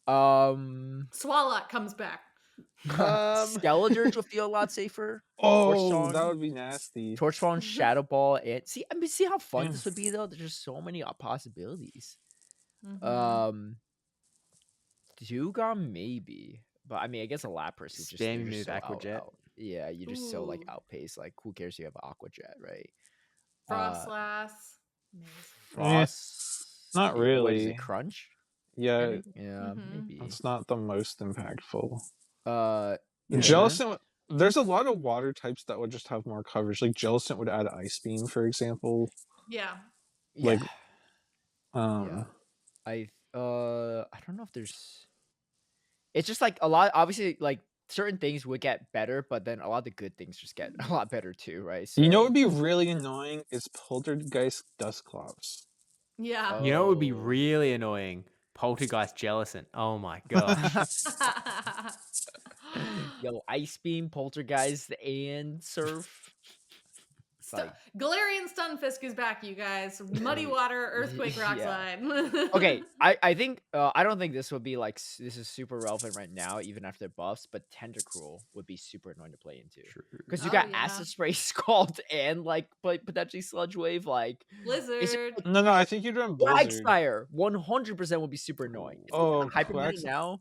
Swalot comes back. Skeledirge would feel a lot safer. Oh, Torchsong, that would be nasty. Torchsong, Shadow Ball, and see how fun Yeah. this would be though. There's just so many possibilities. Mhm. Dugong maybe. But I mean, I guess a Lapras is just Spammy you're just move so Aqua Jet. yeah, you're just so like Ooh. outpaced. Like, who cares? You have Aqua Jet, right? Frostlass. Amazing. Frost. not What is it? really. Crunch? Yeah, Maybe. Yeah, Mhm. maybe. it's not the most impactful. Yeah. Jellicent, there's a lot of water types that would just have more coverage. Like Jellicent would add Ice Beam, for example. Yeah. Yeah. Like, Yeah. I don't know if there's. It's just like a lot. Obviously, like certain things would get better, but then a lot of the good things just get a lot better too, right? So you know what would be really annoying is Poltergeist Dusclops. Yeah. You know what would be Oh. really annoying? Poltergeist Jellicent. Oh my gosh. Yo, Ice Beam, Poltergeist, and Surf. It's like Galarian Stunfisk is back, you guys. Muddy Water, Earthquake, Rock Yeah. Slide. Okay, I think I don't think this would be like this is super relevant right now, even after buffs. But Tentacruel would be super annoying to play into because you Oh, got yeah. Acid Spray, Scald, and like potentially Sludge Wave. Like Blizzard. No, I think you'd run Blizzard. Quagsire, 100% would be super annoying. It's Oh, hyper meta Quags- now,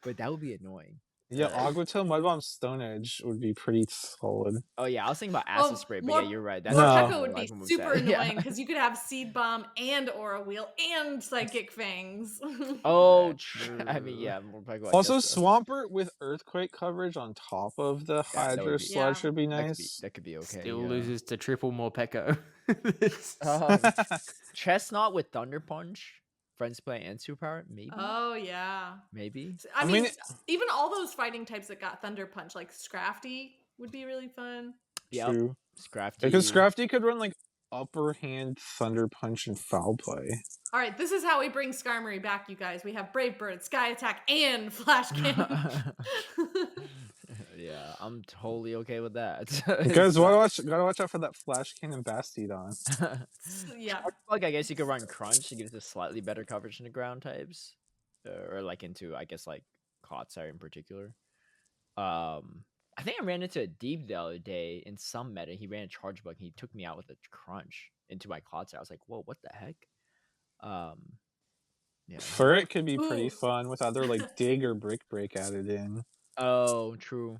but that would be annoying. Yeah, Aguatail, Mudbomb, Stone Edge would be pretty solid. Oh yeah, I was thinking about Acid Oh, Spray, but Lord- yeah, you're right. No. Morpeko would be like a moveset. super Yeah. annoying because you could have Seed Bomb and Aura Wheel and Psychic Fangs. Oh, That's I mean, true. yeah. Morpeko, I Also, guess so. Swampert with Earthquake coverage on top of the Yeah, that would Hydra be- Sludge Yeah. would be That could nice. that could be okay. Still yeah. loses to triple Morpeko. Chestnut with Thunder Punch, Friends Play and Superpower, maybe. Oh, yeah. Maybe. I I mean, mean, even all those fighting types that got Thunder Punch, like Scrafty, would be really fun. Yep. True. Scrafty. Because Scrafty could run like upper hand Thunder Punch and Foul Play. All right, this is how we bring Skarmory back, you guys. We have Brave Bird, Sky Attack, and Flash Cannon. Yeah, I'm totally okay with that. You guys gotta watch out for that Flash Cannon Bastiodon. Yeah. Like I guess you could run Crunch to give it a slightly better coverage in the ground types, or like into I guess like Clotsire in particular. I think I ran into a Deep the other day in some meta. He ran a Charge Bug and he took me out with a Crunch into my Clotsire. I was like, whoa, what the heck? Yeah. Furret could be pretty Ooh. fun with either like Dig or Brick Break added in. Oh, true.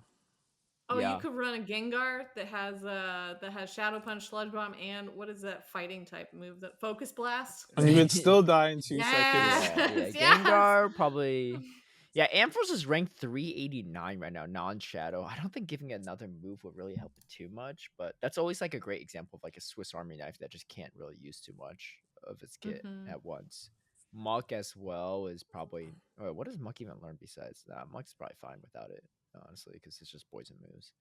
Oh, Yeah. you could run a Gengar that has Shadow Punch, Sludge Bomb, and what is that fighting type move? That Focus Blast. And you would still die in 2 Yeah. seconds. Yeah, Yes. Gengar probably. Yeah, Ampharos is ranked 389 right now, non-Shadow. I don't think giving it another move would really help it too much, but that's always like a great example of like a Swiss Army knife that just can't really use too much of its kit Mhm. at once. Muck as well is probably. Oh, what does Muck even learn besides that? Muck's probably fine without it, honestly, because it's just poison moves.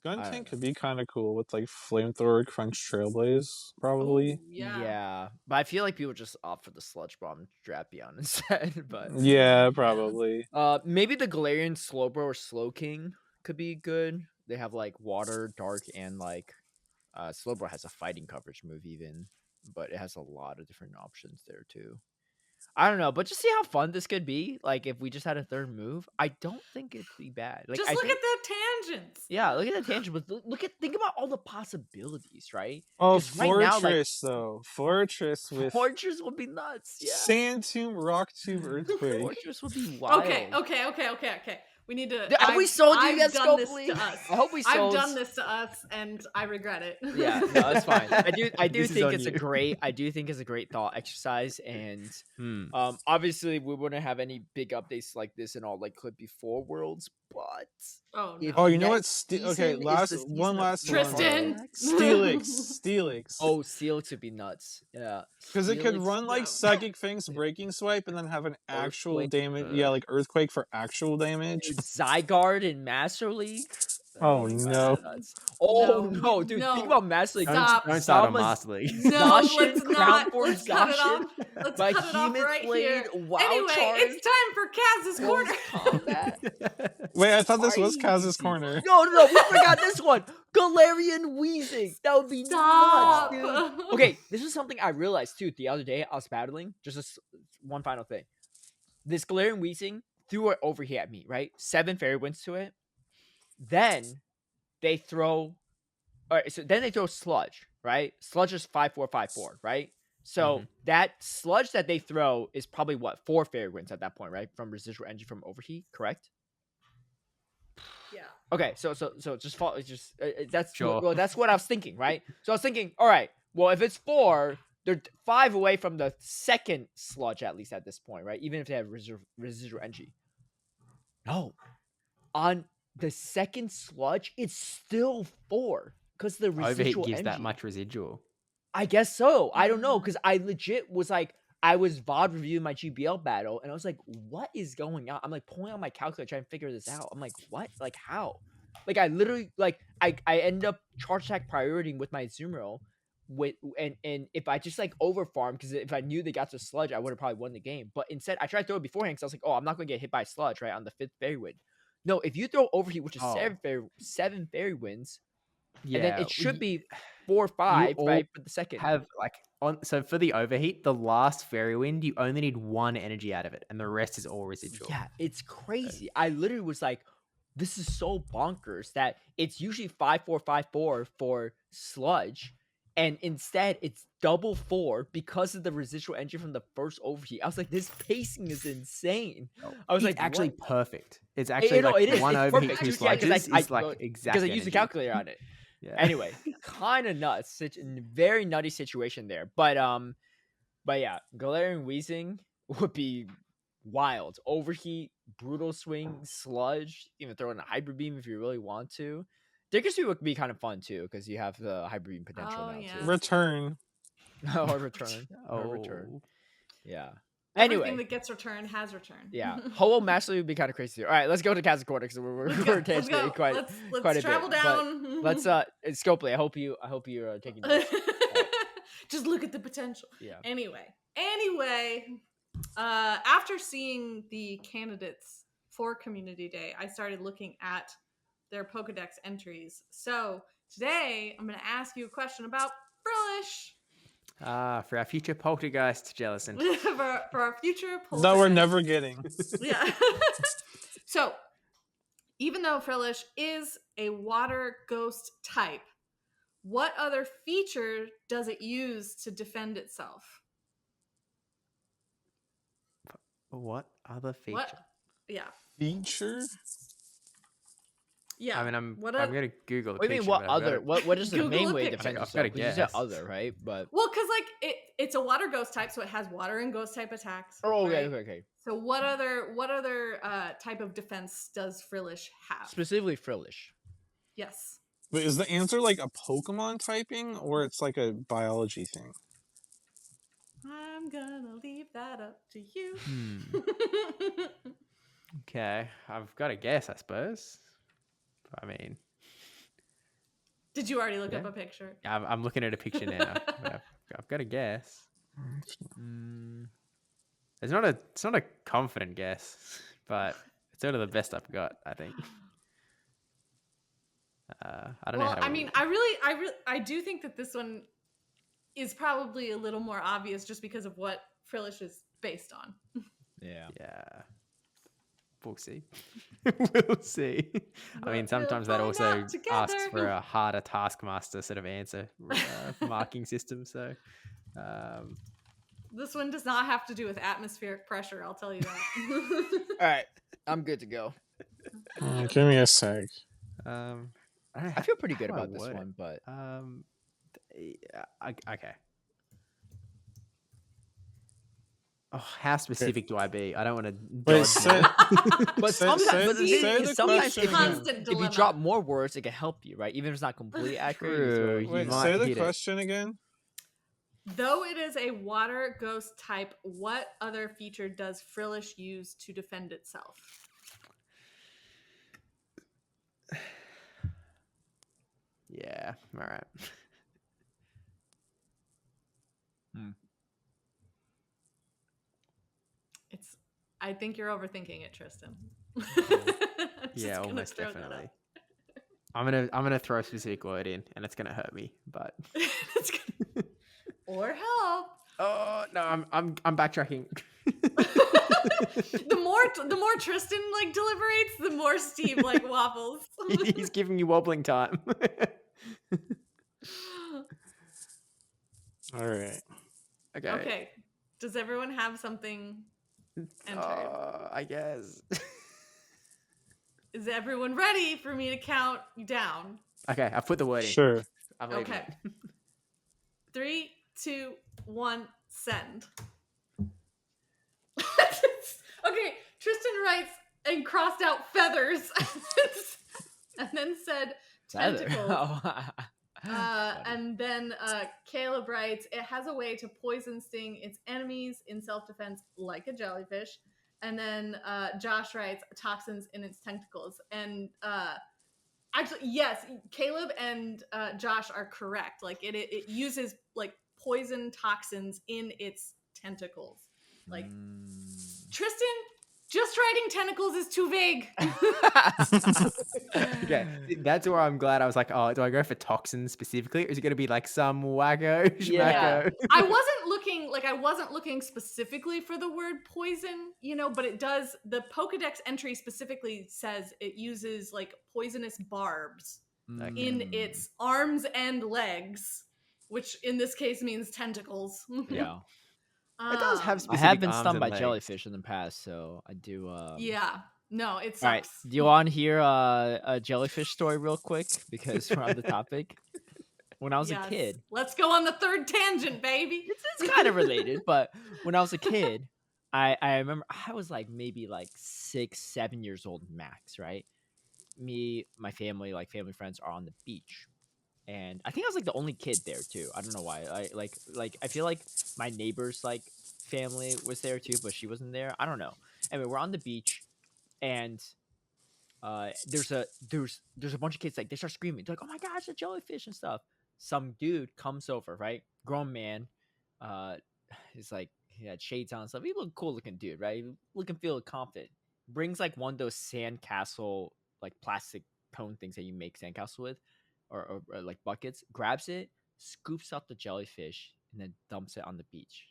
I don't Skuntank could be kind of cool with like Flamethrower, Crunch, Trailblaze, probably. Ooh, yeah. But I feel like people just opt for the Sludge Bomb Drapion instead. But Yeah, probably. maybe the Galarian Slowbro or Slowking could be good. They have like Water, Dark, and like Slowbro has a fighting coverage move even, but it has a lot of different options there too. I don't know, but just see how fun this could be. Like if we just had a third move, I don't think it'd be bad. Like Just I look think, at the tangents. yeah, look at the tangent, but think about all the possibilities, right? Oh, 'Cause right now, like, Fortress though. Fortress with Fortress would be nuts. Yeah, Sand Tomb, Rock Tomb, Earthquake. Fortress would be wild. Okay. We need to. Have we sold you I've yet, done this Scopely? to us. I hope we sold. I've done this to us, and I regret it. Yeah, no, it's fine. I do This is think on it's a you. great. I do think it's a great thought exercise, and Hmm. obviously we wouldn't have any big updates like this in all like clip before Worlds, but Oh if no. Oh, you know next what? season Okay, is last the season one of last Tristan. one. Steelix. Oh, Steelix would be nuts. Yeah, Because it could Steelix- run like no. Psychic Fangs, Breaking Swipe, and then have an actual Earthquake. damage. Yeah, like Earthquake for actual damage. Dude, Zygarde in Master League. Oh, that's no. nuts. Oh No, no, dude! no. Think about Master League. Stop. Don't start on Zama's- Master League. No, Zacian, let's Crown not. Force Let's cut it Zacian, off. Let's cut it off Behemoth right Blade, here. Wild Anyway, Charge, it's time for Kaz's Close corner. Combat. Wait, I thought this was Crazy. Kaz's corner. No, we forgot this one. Galarian Weezing. That would be Stop. nuts, dude. Okay, this is something I realized too the other day. I was battling. Just one final thing. This Galarian Weezing threw it over here at me, right? 7 Fairy Winds to it. Then they throw. All right, so then they throw Sludge, right? Sludge is 5/4/5/4, right? So that Sludge that they throw is probably what 4 Fairy Winds at that point, right? From Residual Energy from Overheat, correct? Yeah. Okay, so just follow. That's Sure. well, that's what I was thinking, right? So I was thinking, all right, well, if it's 4, they're 5 away from the second sludge at least at this point, right? Even if they have residual energy. No, on the second sludge, it's still 4 because the Overheat residual gives that energy. much residual. I guess so. I don't know because I legit was like, I was VOD reviewing my GBL battle, and I was like, "What is going on?" I'm like pulling out my calculator trying to figure this out. I'm like, "What? Like how?" Like I literally like I end up charge attack prioritying with my Zumero, with and if I just like over farm because if I knew they got to sludge, I would have probably won the game. But instead, I tried to throw it beforehand because I was like, "Oh, I'm not going to get hit by sludge right on the 5th fairy wind." No, if you throw overheat, which is Oh. 7 fairy winds, Yeah. and then it should be 4 or 5 all right for the second. have like on so for the overheat, the last fairy wind, you only need 1 energy out of it, and the rest is all residual. Yeah, it's crazy. I literally was like, this is so bonkers that it's usually 5-4-5-4 for sludge, and instead it's double 4 because of the residual energy from the first overheat. I was like, this pacing is insane. I was It's like, actually what? perfect. It's actually No, like it is. 1 It's overheat, perfect. 2 Actually, sludges is like well, exact because I used the energy. calculator on it. Yeah. Anyway, kind of nuts. Such a very nutty situation there. But yeah, Galarian Weezing would be wild. Overheat, brutal swing, sludge, even throw in a hybrid beam if you really want to. Dickersby would be kind of fun too, because you have the hybrid beam potential Oh, now yeah. too. Return. Or return. Or return. Oh. Yeah. Everything Anyway. that gets returned has returned. Yeah. Holo Mastery would be kind of crazy too. All right, let's go to Kaz Corner because we're Let's go. quite Let's a travel bit. down. But let's Scopely, I hope you're taking notes. Right. Just look at the potential. Yeah. Anyway, after seeing the candidates for Community Day, I started looking at their Pokedex entries. So today, I'm going to ask you a question about Frillish. For our future poltergeist, Jellison. for our future poltergeist. That we're never getting. Yeah. So, even though Frillish is a water ghost type, what other feature does it use to defend itself? What other feature? What? Yeah. Feature? Yeah. I mean, I'm What gonna Google the What do you picture. mean? What but I've got other? it. What is the Google main a way to picture. defend I've yourself? got a Because you said guess. other, right? But Well, because like it's a water ghost type, so it has water and ghost type attacks. oh, right? okay. So what other type of defense does Frillish have? Specifically Frillish. Yes. But is the answer like a Pokemon typing or it's like a biology thing? I'm gonna leave that up to you. Okay, I've got a guess, I suppose. I mean, Did you already look Yeah. up a picture? I'm looking at a picture now. But I've got a guess. It's not a confident guess, but it's sort of the best I've got, I think. I don't know. Well, I mean, I do think that this one is probably a little more obvious just because of what Frillish is based on. Yeah. Yeah. We'll see. We'll see. I mean, But sometimes we'll that find also out together. asks for a harder Taskmaster sort of answer marking system. So, This one does not have to do with atmospheric pressure, I'll tell you that. All right, I'm good to go. Give me a sec. I feel pretty good about this one, but okay. Oh, how specific do I be? I don't want to. Wait, say, but say- sometimes, say- but the say thing the is, sometimes question if you, again. Constant if you dilemma. drop more words, it can help you, right? Even if it's not completely accurate. you True, throw- you Wait, might say the hit it. question again. Though it is a water ghost type, what other feature does Frillish use to defend itself? Yeah. All right. I think you're overthinking it, Tristan. Yeah, almost definitely. I'm gonna throw a specific word in, and it's gonna hurt me, but. Or help. Oh no, I'm backtracking. The more Tristan like deliberates, the more Steve like waffles. He's giving you wobbling time. All right. Okay. Does everyone have something entered? I guess. Is everyone ready for me to count down? Okay, I've put the word in. Sure. I'm leaving Okay. it. 3, 2, 1, send. Okay, Tristan writes and crossed out feathers and then said Feather. tentacles. Funny. And then Caleb writes, it has a way to poison sting its enemies in self-defense like a jellyfish. And then Josh writes, toxins in its tentacles. And actually, yes, Caleb and Josh are correct. Like it uses like poison toxins in its tentacles. Like Tristan, just writing tentacles is too vague. Okay, that's where I'm glad I was like, oh, do I go for toxins specifically, or is it going to be like some wacko Yeah. schmacko? I wasn't looking specifically for the word poison, but it does. The Pokedex entry specifically says it uses like poisonous barbs in its arms and legs, which in this case means tentacles. Yeah. It does have I specific have been arms stung and by legs. jellyfish in the past, so I do. Yeah. No, it sucks. All right. Do you want to hear a jellyfish story real quick because we're on the topic? When I was a kid, let's go on the third tangent, baby. it's kind of related, but when I was a kid, I remember I was like maybe like 6, 7 years old max, right? Me, my family, like family friends are on the beach. And I think I was like the only kid there too. I don't know why. I feel like my neighbor's like family was there too, but she wasn't there. I don't know. Anyway, we're on the beach, and there's a bunch of kids, like they start screaming. They're like, "Oh my gosh, a jellyfish and stuff!" Some dude comes over, right? Grown man. He's like he had shades on and stuff. He looked cool looking dude, right? Look and feel confident. Brings like one of those sandcastle like plastic cone things that you make sandcastle with. Or like buckets, grabs it, scoops out the jellyfish, and then dumps it on the beach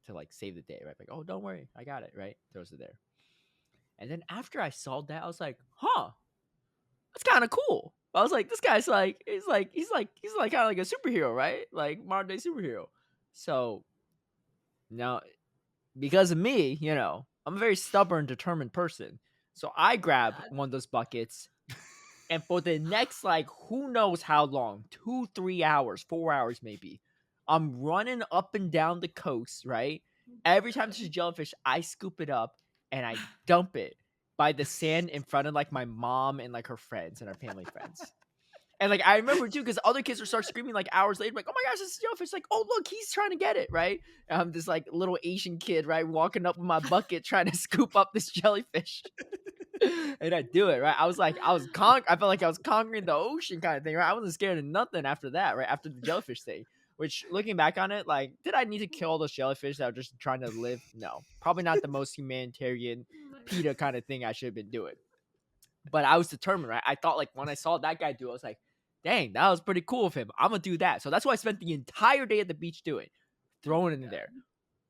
to like save the day, right? Like, oh, don't worry, I got it, right? Throws it there. And then after I saw that, I was like, huh, that's kind of cool. I was like, this guy's like, he's like kind of like a superhero, right? Like modern day superhero. So now, because of me, I'm a very stubborn, determined person. So I grab one of those buckets. And for the next, like, who knows how long, 2, 3 hours, 4 hours maybe, I'm running up and down the coast, right? Every time there's a jellyfish, I scoop it up and I dump it by the sand in front of, like, my mom and, like, her friends and her family friends. And, like, I remember, too, because other kids would start screaming, like, hours later, like, oh, my gosh, this is a jellyfish. Like, oh, look, he's trying to get it, right? And I'm this, like, little Asian kid, right, walking up with my bucket trying to scoop up this jellyfish. And I do it, right? I felt like I was conquering the ocean kind of thing, right? I wasn't scared of nothing after that, right? After the jellyfish thing. Which, looking back on it, like, did I need to kill all those jellyfish that were just trying to live? No. Probably not the most humanitarian PETA kind of thing I should have been doing. But I was determined, right? I thought, like, when I saw that guy do it, I was like, dang, that was pretty cool of him. I'm going to do that. So that's what I spent the entire day at the beach doing. Throwing it in there.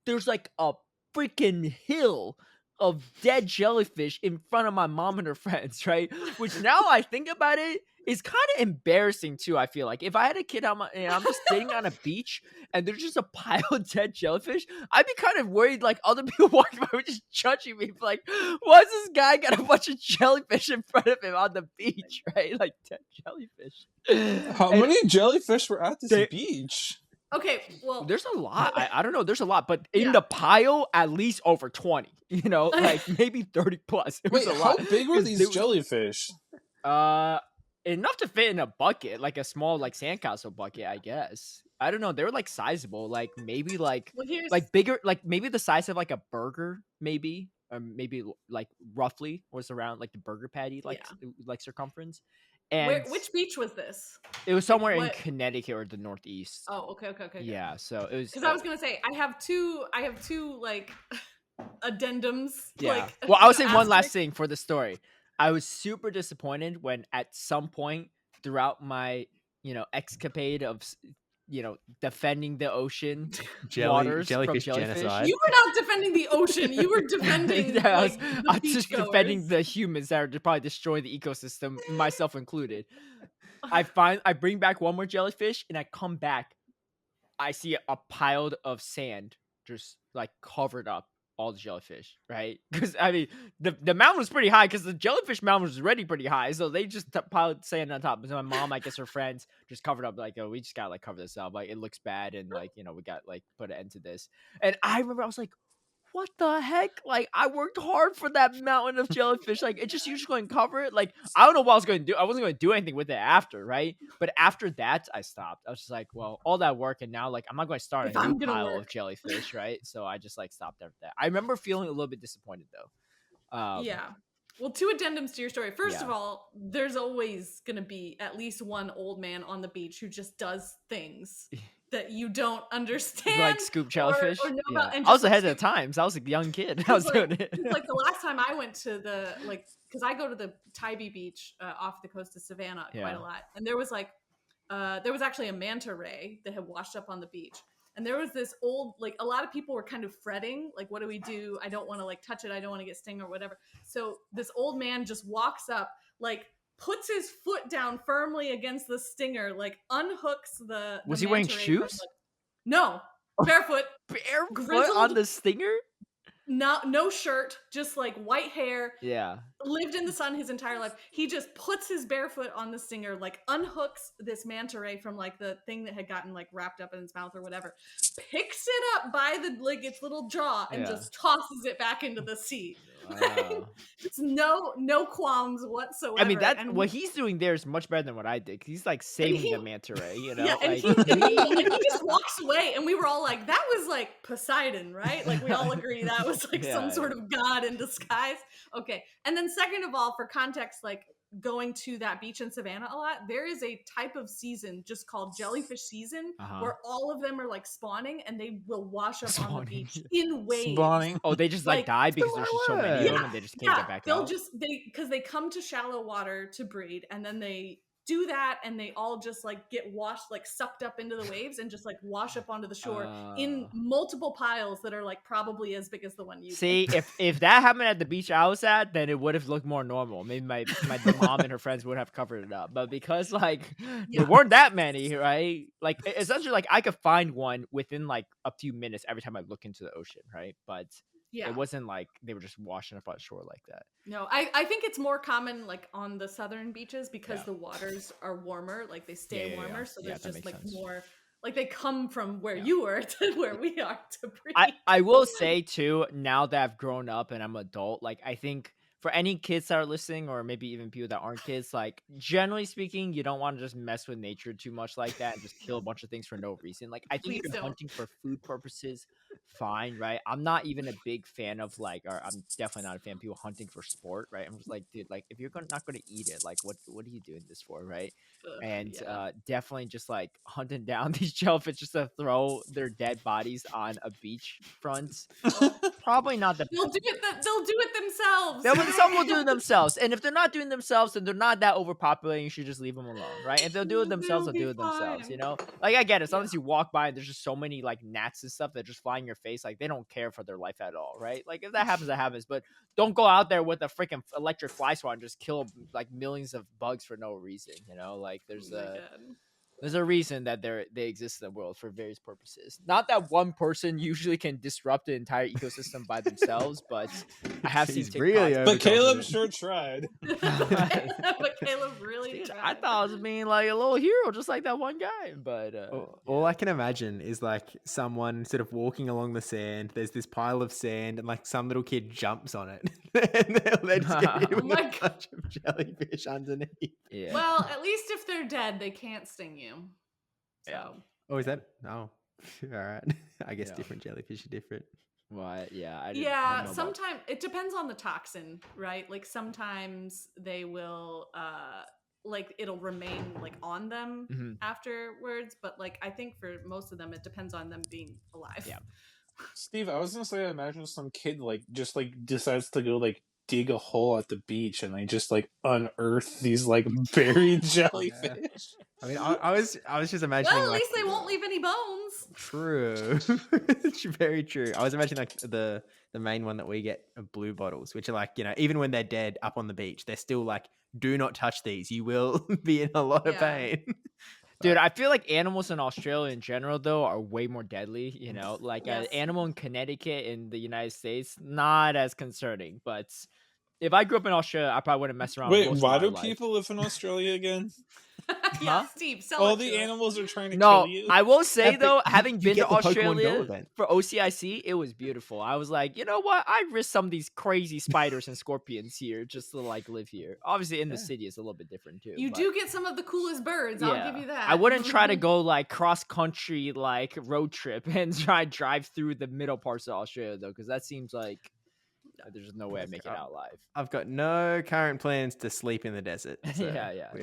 There's, like, a freaking hill of dead jellyfish in front of my mom and her friends, right? Which now I think about it is kind of embarrassing too. I feel like if I had a kid and I'm just sitting on a beach and there's just a pile of dead jellyfish, I'd be kind of worried like other people walking by would just judging me, like, why's this guy got a bunch of jellyfish in front of him on the beach, right? Like dead jellyfish. How many jellyfish were at this beach? Okay, well, there's a lot. I don't know. There's a lot, but in the pile, at least over 20. Like maybe 30 plus. It was a lot. How big were these jellyfish? Enough to fit in a bucket, like a small like sandcastle bucket, I guess. I don't know. They were like sizable, like maybe like bigger, like maybe the size of like a burger, maybe, or maybe like roughly was around like the burger patty, like circumference. And which beach was this? It was somewhere in Connecticut or the Northeast. Oh, okay. Yeah, so it was. Because I was gonna say I have two like addendums. Yeah. Like, well, I would say one last thing for the story. I was super disappointed when at some point throughout my escapade of defending the ocean waters jellyfish from jellyfish. genocide. You were not defending the ocean. You were defending. I was just defending the humans that are probably destroying the ecosystem, myself included. I bring back one more jellyfish, and I come back. I see a pile of sand just like covered up all the jellyfish, right? Because I mean, the mountain was pretty high because the jellyfish mountain was already pretty high, so they just piled sand on top. So my mom, I guess her friends just covered up like, oh, we just gotta like cover this up, like it looks bad, and like we got like put an end to this. And I remember I was like, what the heck? Like, I worked hard for that mountain of jellyfish. Like, it just usually going to cover it. Like, I don't know what I was going to do. I wasn't going to do anything with it after, right? But after that, I stopped. I was just like, well, all that work, and now, like, I'm not going to start If a new I'm gonna pile work. of jellyfish, right? So I just, like, stopped after that. I remember feeling a little bit disappointed, though. Yeah. Well, 2 addendums to your story. First of Yeah. all, there's always going to be at least one old man on the beach who just does things that you don't understand. Like scoop jellyfish. Or know Yeah. about, and I was just, like, ahead of scoop- the times. I was a young kid. I was doing it. Like the last time I went to the, like, because I go to the Tybee Beach off the coast of Savannah quite a lot, and there was actually a manta ray that had washed up on the beach, and there was this old, like, a lot of people were kind of fretting, like, what do we do? I don't want to like touch it. I don't want to get stung or whatever. So this old man just walks up, like, puts his foot down firmly against the stinger, like unhooks the Was he wearing manta ray from, shoes? like, no, barefoot. Barefoot Grizzled. on the stinger? No shirt, just like white hair. Yeah. Lived in the sun his entire life. He just puts his barefoot on the stinger, like unhooks this manta ray from like the thing that had gotten like wrapped up in its mouth or whatever, picks it up by the like its little jaw and just tosses it back into the sea. Wow. It's no qualms whatsoever. I mean, and what he's doing there is much better than what I did. 'Cause he's like saving the manta ray, you know? Yeah, and, like, he just walks away, and we were all like, that was like Poseidon, right? Like, we all agree that was like some sort of god in disguise. Okay. And then second of all, for context, like going to that beach in Savannah a lot, there is a type of season just called jellyfish season where all of them are like spawning, and they will wash up on the beach in waves. Spawning. Oh, they just like die because there's just so many of them and they just can't get back they'll out. because they come to shallow water to breed, and then they do that, and they all just like get washed, like sucked up into the waves, and just like wash up onto the shore in multiple piles that are like probably as big as the one you see. If that happened at the beach I was at, then it would have looked more normal. Maybe my mom and her friends would have covered it up. But because like there weren't that many, right? Like essentially, like I could find one within like a few minutes every time I look into the ocean, right? But it wasn't like they were just washing up on shore like that. No, I think it's more common like on the southern beaches because the waters are warmer, like they stay warmer, so there's just like sense. More like they come from where you were to where we are to breed. I will say too, now that I've grown up and I'm an adult, like I think for any kids that are listening, or maybe even people that aren't kids, like generally speaking, you don't want to just mess with nature too much like that and just kill a bunch of things for no reason. Like I think if you're hunting for food purposes, fine, right? I'm not even a big fan of like, or I'm definitely not a fan of people hunting for sport, right? I'm just like, dude, like if you're not going to eat it, like what are you doing this for, right? And definitely just like hunting down these jellyfish just to throw their dead bodies on a beach front. Probably not the They'll do it themselves. Some will do it themselves, and if they're not doing themselves, then they're not that overpopulated. You should just leave them alone, right? If they'll do it themselves, they'll do it themselves. You know, like I get it. Sometimes you walk by and there's just so many like gnats and stuff that just fly in your face. Like they don't care for their life at all, right? Like if that happens, that happens. But don't go out there with a freaking electric fly swatter and just kill like millions of bugs for no reason. You know, like there's a reason that they exist in the world for various purposes. Not that one person usually can disrupt the entire ecosystem by themselves, but I have seen TikToks. But Caleb sure tried. But Caleb really tried. I thought I was being like a little hero, just like that one guy. But all I can imagine is like someone sort of walking along the sand. There's this pile of sand, and like some little kid jumps on it, and they're just getting a bunch of jellyfish underneath. Yeah. Well, at least if they're dead, they can't sting you. So. Yeah. Oh, is that? Oh, all right. I guess different jellyfish are different. What? Yeah. Sometimes it depends on the toxin, right? Like sometimes they will, like it'll remain like on them afterwards. But like I think for most of them, it depends on them being alive. Yeah. Steve, I was gonna say, I imagine some kid like just like decides to go like dig a hole at the beach and they just like unearth these like buried jellyfish. I mean, I was just imagining. Well, at like, least they won't leave any bones. True, very true. I was imagining like the main one that we get of blue bottles, which are like, you know, even when they're dead up on the beach, they're still like, do not touch these. You will be in a lot of pain. Dude, I feel like animals in Australia in general, though, are way more deadly. You know, like an Yes. animal in Connecticut in the United States, not as concerning. But if I grew up in Australia, I probably wouldn't mess around Wait, most of why my do life. people live in Australia again? Yeah, Huh? Steve, sell All it the to us. animals are trying to No, kill you. I will say but though, having you been to get the Pokemon Go Australia event. for OCIC, it was beautiful. I was like, you know what? I'd risk some of these crazy spiders and scorpions here just to like live here. Obviously, in the Yeah. city, it's a little bit different too. You but do get some of the coolest birds. I'll give you that. I wouldn't try to go like cross country like road trip and try drive through the middle parts of Australia though, because that seems like there's no way I make it out alive. I've got no current plans to sleep in the desert. So Yeah. we-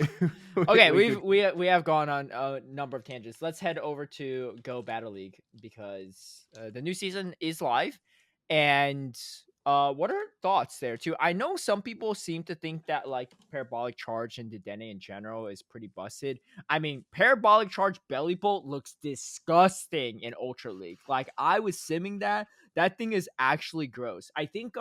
Okay, we're good. we have gone on a number of tangents. Let's head over to Go Battle League because the new season is live, and what are thoughts there too? I know some people seem to think that like Parabolic Charge and Dedenne in general is pretty busted. I mean, Parabolic Charge Belly Bolt looks disgusting in Ultra League. Like I was simming that thing is actually gross. I think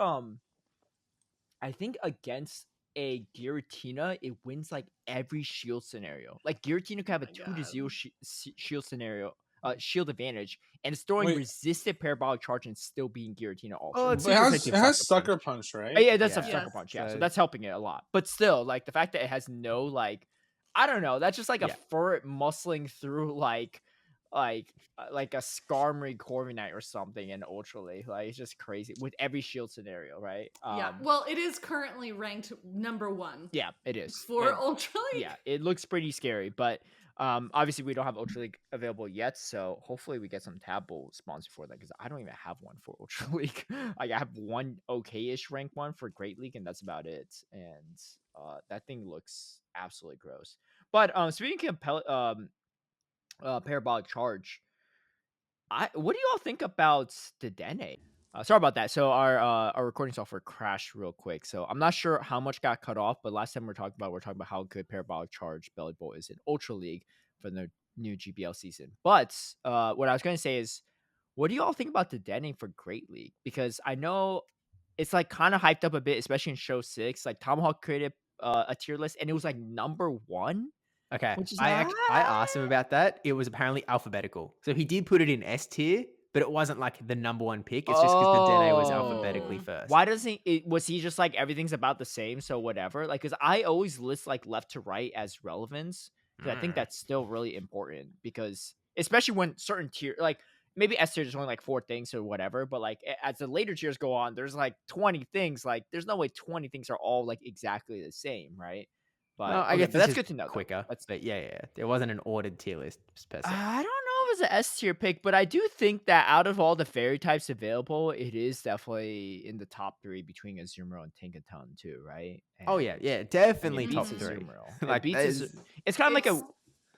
against a Giratina, it wins like every shield scenario. Like Giratina could have a my 2-0 God. shield scenario, shield advantage, and it's throwing Wait. resisted parabolic charge and still beating Giratina Oh, ultra. it's But it super has, effective it has sucker sucker punch. punch, right? Yeah, that's a Yeah. sucker Yes. punch. Yeah, so So- that's helping it a lot. But still, like the fact that it has no like, I don't know, that's just like Yeah. a fur muscling through like a Skarmory Corviknight or something in Ultra League. Like it's just crazy with every shield scenario, right? Yeah. Well, it is currently ranked number 1 Yeah, it is for And- Ultra League. Yeah, it looks pretty scary, but obviously we don't have Ultra League available yet, so hopefully we get some Tabble sponsor for that because I don't even have one for Ultra League. Like I have one okay-ish rank one for Great League, and that's about it. And that thing looks absolutely gross. But speaking of Parabolic Charge, what do y'all think about the Dene? Sorry about that. So our recording software crashed real quick. So I'm not sure how much got cut off, but last time we are talking about how good Parabolic Charge Belly Bolt is in Ultra League for the new GBL season. But what I was going to say is, what do y'all think about the Dene for Great League? Because I know it's like kind of hyped up a bit, especially in Show 6. Like Tomahawk created a tier list, and it was like number 1. Okay, Which is I asked him about that. It was apparently alphabetical, so he did put it in S tier, but it wasn't like the number 1 pick. It's just because the Dene was alphabetically first. Why doesn't was he just like everything's about the same, so whatever? Like, because I always list like left to right as relevance, because I think that's still really important. Because especially when certain tier, like maybe S tier is only like 4 things or whatever, but like as the later tiers go on, there's like 20 things. Like, there's no way 20 things are all like exactly the same, right? But Well, I guess but that's it's good to know. quicker. That's But yeah, there wasn't an ordered tier list per se. I don't know if it's an S tier pick, but I do think that out of all the fairy types available, it is definitely in the top 3 between Azumarill and Tinkaton too, right? Oh yeah, definitely it top beats 3. Azumarill. Like, It that beats is- it's kind of like a It's-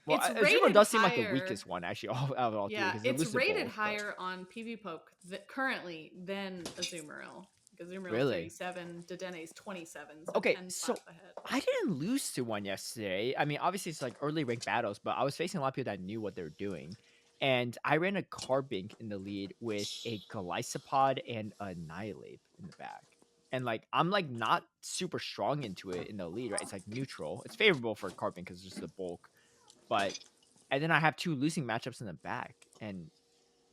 well, it's Azumarill rated does seem like the higher. weakest one actually out of all 3. Yeah, 'cause it it's loses rated both, but- higher on PvPoke currently than Azumarill. Azumarill Really? 37, Dedene's 27. So Okay, 10 so spots ahead. I didn't lose to one yesterday. I mean, obviously it's like early rank battles, but I was facing a lot of people that knew what they were doing. And I ran a Carbink in the lead with a Golisopod and a Annihilate in the back. And like I'm like not super strong into it in the lead, right? It's like neutral. It's favorable for Carbink because it's just the bulk. But and then I have 2 losing matchups in the back. And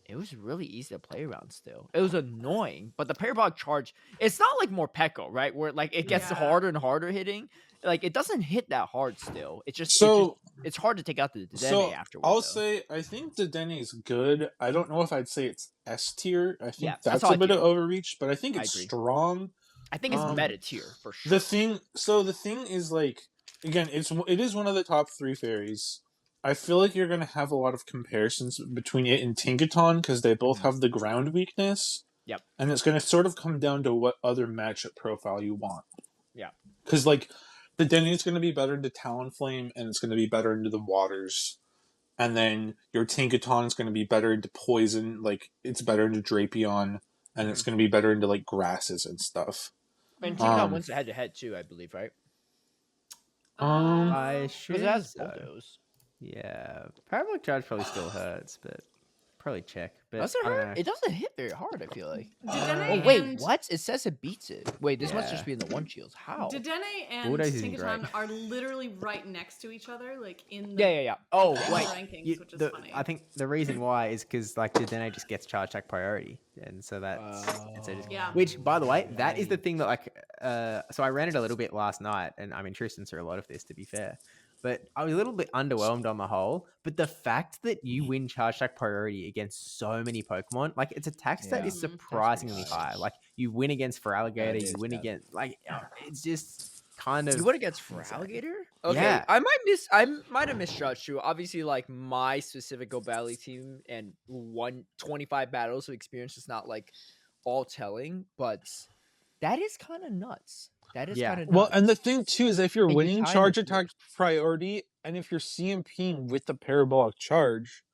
it was really easy to play around still. It was annoying, but the parabolic charge, it's not like Morpeko, right? Where like it gets Yeah. harder and harder hitting. Like it doesn't hit that hard still. It's just So it's hard to take out the Dene So afterwards. I'll though. say I think the Denny is good. I don't know if I'd say it's S tier. I think Yeah, that's how I a bit of feel. overreach, but I think I it's agree. strong. I think it's Um, meta tier for sure. The thing is like again, it is one of the top 3 fairies. I feel like you're gonna have a lot of comparisons between it and Tinkaton because they both Mhm. have the ground weakness. Yep. And it's gonna sort of come down to what other matchup profile you want. Yeah. Because like the Denny is gonna be better into Talonflame and it's gonna be better into the waters. And then your Tinkaton is going to be better into poison, like it's better into Drapion, and it's going to be better into like grasses and stuff. And Tinkaton wins the head to head too, I believe, right? I Because should. it has Bulldoze. Yeah, parabolic charge probably still hurts, but probably check. But Does it I don't hurt? know. It doesn't hit very hard, I feel like. Dedenne Oh, wait, and what? It says it beats it. Wait, this must Yeah. just be in the one shields. How? Dedenne and Bulldoze isn't great. Tinkaton are literally right next to each other, like in the Yeah. Oh, in the wait. rankings, which is funny. I think the reason why is because like Dedenne just gets charge attack priority, and so that's and so just, Yeah. Which, by the way, that is the thing that like so I ran it a little bit last night, and I mean Tristan saw a lot of this, to be fair. But I was a little bit underwhelmed on the whole. But the fact that you win charge attack priority against so many Pokemon, like its attack stat Yeah. is Mhm. surprisingly That's pretty high. nice. Like you win against Feraligatr, it you is, win yeah. against like it's just kind of. You went against insane. Feraligatr? Okay, Yeah. I might have misjudged you. Obviously, like my specific Go Valley team and 125 battles of experience is not like all telling, but that is kind of nuts. That is Yeah. kind of nuts. Well, and the thing too is if you're And you winning time charge it attack worse. priority, and if you're CMPing with the parabolic charge,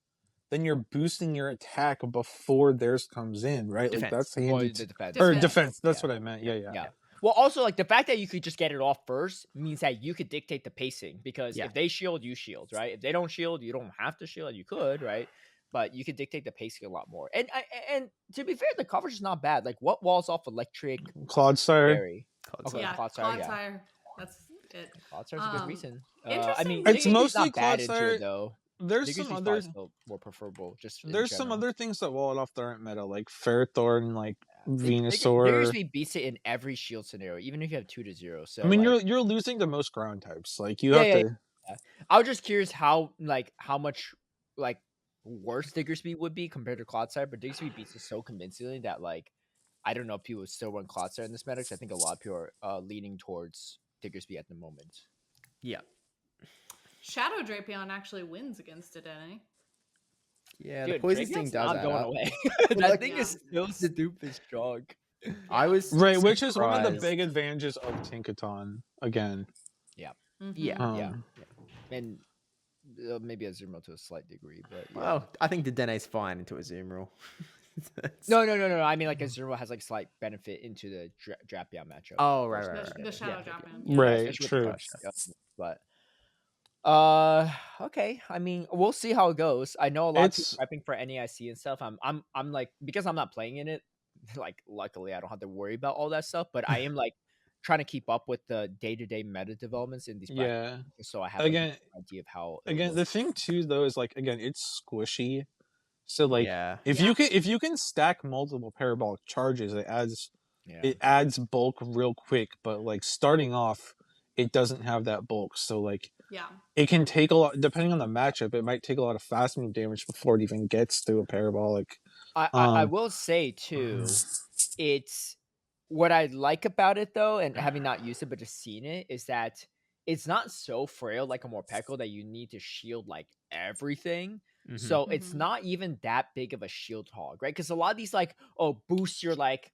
then you're boosting your attack before theirs comes in, right? Like Defense. that's Well, handy. the defense. Or Defense. defense. That's Yeah. what I meant. Yeah. Yeah. Well, also like the fact that you could just get it off first means that you could dictate the pacing, because Yeah. if they shield, you shield, right? If they don't shield, you don't have to shield. You could, right? But you could dictate the pacing a lot more. And to be fair, the coverage is not bad. Like what walls off electric Clodsire. berry? Okay, Yeah, Clodsire, yeah. Clodsire. That's it. Clodsire's a good reason. I interesting mean, thing- It's Diggersby's mostly not bad into Clodsire. it though. There's Diggersby's some probably other. still more preferable. Just in There's some general. other things that wall it off that aren't meta, like Ferrothorn, like Venusaur. Diggersby beats it in every shield scenario, even if you have 2-0. So I mean, like, you're losing the most ground types. Like you Yeah, have yeah, to. I was just curious how much like worse Diggersby would be compared to Clodsire, but Diggersby beats it so convincingly that like I don't know if people would still run Clodsire in this meta, 'cause I think a lot of people are leaning towards Diggersby at the moment. Yeah. Shadow Drapion actually wins against Dedenne. Yeah, Dude, the poison Drapion's sting does not add going up. away. But, That like, thing yeah. is still stupid strong. I was Right, which is one of the surprised. big advantages of Tinkaton again. Mhm. Yeah. Yeah. And maybe Azumarill to a slight degree, but yeah. Well, I think Dedenne's fine into a zoom rule. No. I mean, like Azumarill has like slight benefit into the Drapion matchup. Oh, right, versus right, The right. Shadow Yeah. Drapion. Yeah, Right, especially with the true. punch stuff, but okay. I mean, we'll see how it goes. I know a lot of It's- people prepping for NAIC and stuff. I'm like, because I'm not playing in it, like luckily I don't have to worry about all that stuff, but I am like trying to keep up with the day-to-day meta developments in these Yeah. brackets, so I have like, Again- an idea of how Again, the thing too though is like again, it's squishy. So like Yeah. if Yeah. you can stack multiple parabolic charges, it yeah. adds bulk real quick, but like starting off it doesn't have that bulk. So like Yeah. it can take a lot depending on the matchup, it might take a lot of fast move damage before it even gets to a parabolic. I will say too, it's what I like about it though, and having not used it but just seen it, is that it's not so frail like a Morpeko that you need to shield like everything. Mhm. So it's Mhm. not even that big of a shield hog, right? Because a lot of these like boost your like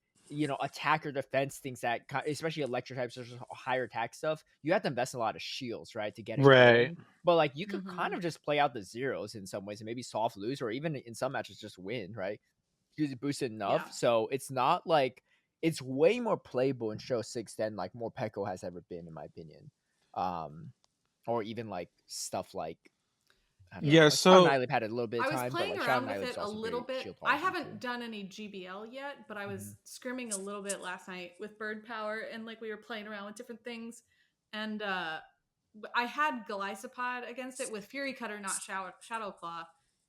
attack or defense things that especially electric types or higher attack stuff, you have to invest in a lot of shields, right, to get it Right. going. But like you could Mhm. kind of just play out the zeros in some ways and maybe soft lose, or even in some matches just win, right? Use it boosted enough. Yeah. So it's not like it's way more playable in Show 6 than like Morpeko has ever been, in my opinion. Or even like stuff like I don't know, Yeah, like so- Shroud Nightly had a little bit of I was time, playing but like around Shroud with Nightly's it a also little very bit. shield I hog haven't too. done any GBL yet, but I was scrimming a little bit last night with Bird Power, and like we were playing around with different things. And I had Golisopod against it with Fury Cutter, not Shadow Claw.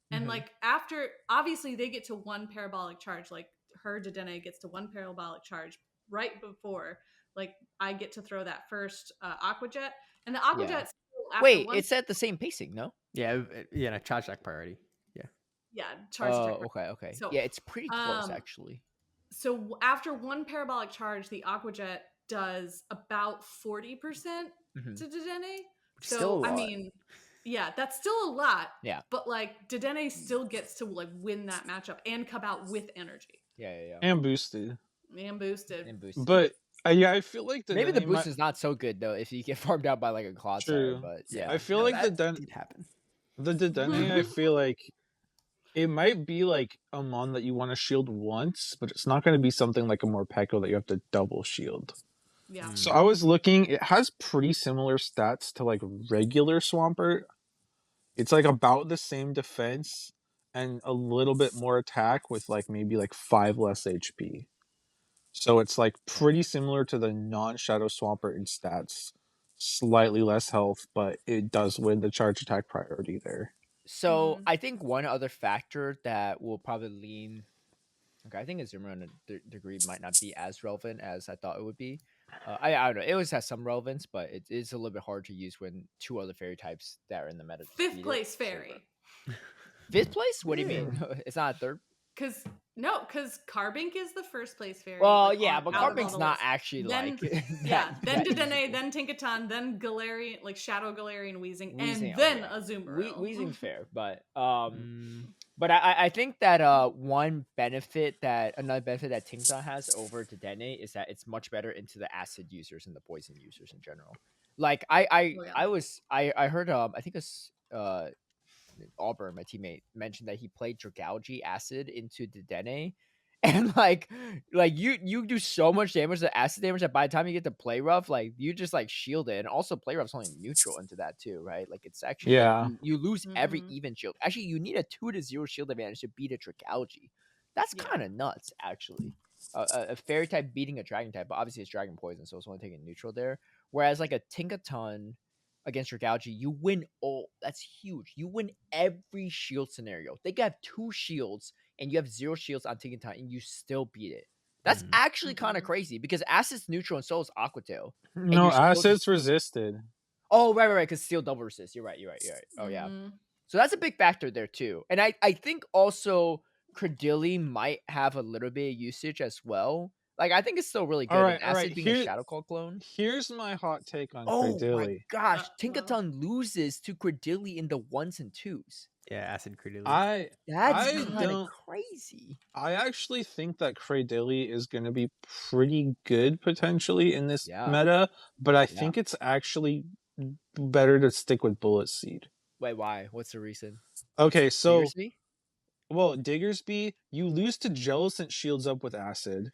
And Mhm. like after, obviously they get to one parabolic charge. Like her Dedenne gets to one parabolic charge right before like I get to throw that first Aqua Jet. And the Aqua Yeah. Jet. After Wait, one, it's at the same pacing, no? Yeah, charge attack priority. yeah, charge attack. Okay. So, yeah, it's pretty close um, actually. So after one parabolic charge, the Aqua Jet does about 40% Mhm. to Dedenne. Which is So still a I lot. mean, yeah, that's still a lot. Yeah. But like Dedenne still gets to like win that matchup and come out with energy Yeah. And boosted. and boosted. And boosted. But yeah, I feel like maybe the Dedenne boost is not so good though if you get farmed out by like a Clodsire, True. but yeah. I feel No, like that the did happen. Dedenne, I feel like it might be like a mon that you want to shield once, but it's not going to be something like a Morpeko that you have to double shield. Yeah. Mm. So I was looking, it has pretty similar stats to like regular Swampert. It's like about the same defense, and a little bit more attack with like maybe like 5 less HP. So it's like pretty similar to the non-Shadow Swamper in stats. Slightly less health, but it does win the charge attack priority there. So I think one other factor that will probably lean. Okay, I think Azumarill in a degree might not be as relevant as I thought it would be. I don't know. It always has some relevance, but it is a little bit hard to use when 2 other fairy types that are in the meta. just Fifth beat place it. fairy. 5th place? What do you mean? It's not a 3rd? Because Carbink is the first place fairy. Well, like, yeah, on- but out of all Carbink's the not lists. actually Then, like yeah, then that Dedenne, useful. then Tinkaton, then Galarian, like Shadow Galarian Weezing, Weezing, and then okay. Azumarill. Weezing's fair, but I think that another benefit that Tinkaton has over Dedenne is that it's much better into the acid users and the poison users in general. Like I heard I think it's Auburn, my teammate, mentioned that he played Dragalge Acid into Dedenne. And like you do so much damage to acid damage that by the time you get to play rough, like you just like shield it. And also play rough's only neutral into that too, right? Like it's actually Yeah. like you lose every Mhm. even shield. Actually, you need a 2-0 shield advantage to beat a Dragalge. That's Yeah. kind of nuts, actually. A fairy type beating a dragon type, but obviously it's dragon poison, so it's only taking neutral there. Whereas like a Tinkaton against Dragalge, you win all. That's huge. You win every shield scenario. They could have 2 shields and you have 0 shields on Tinkaton and you still beat it. That's actually kind of crazy because Acid's neutral and so is Aquatail. No, you're still just Acid's beating- resisted. Oh, right. Because Steel double resist. You're right. Oh, yeah. Mhm. So that's a big factor there too. And I think also Credilli might have a little bit of usage as well. Like I think it's still really good. All right, and Acid being a Shadow Claw clone. Here's my hot take on Oh my Credilli. gosh, Uh-oh. Tinkaton loses to Credilli in the 1s and 2s. Yeah, acid Credilli. That's I kind of don't- crazy. I actually think that Credilli is going to be pretty good potentially in this Yeah. meta, but I think it's actually better to stick with Bullet Seed. Wait, why? What's the reason? Okay, so Diggersby? well, Diggersby, you lose to Jellicent shields up with Acid.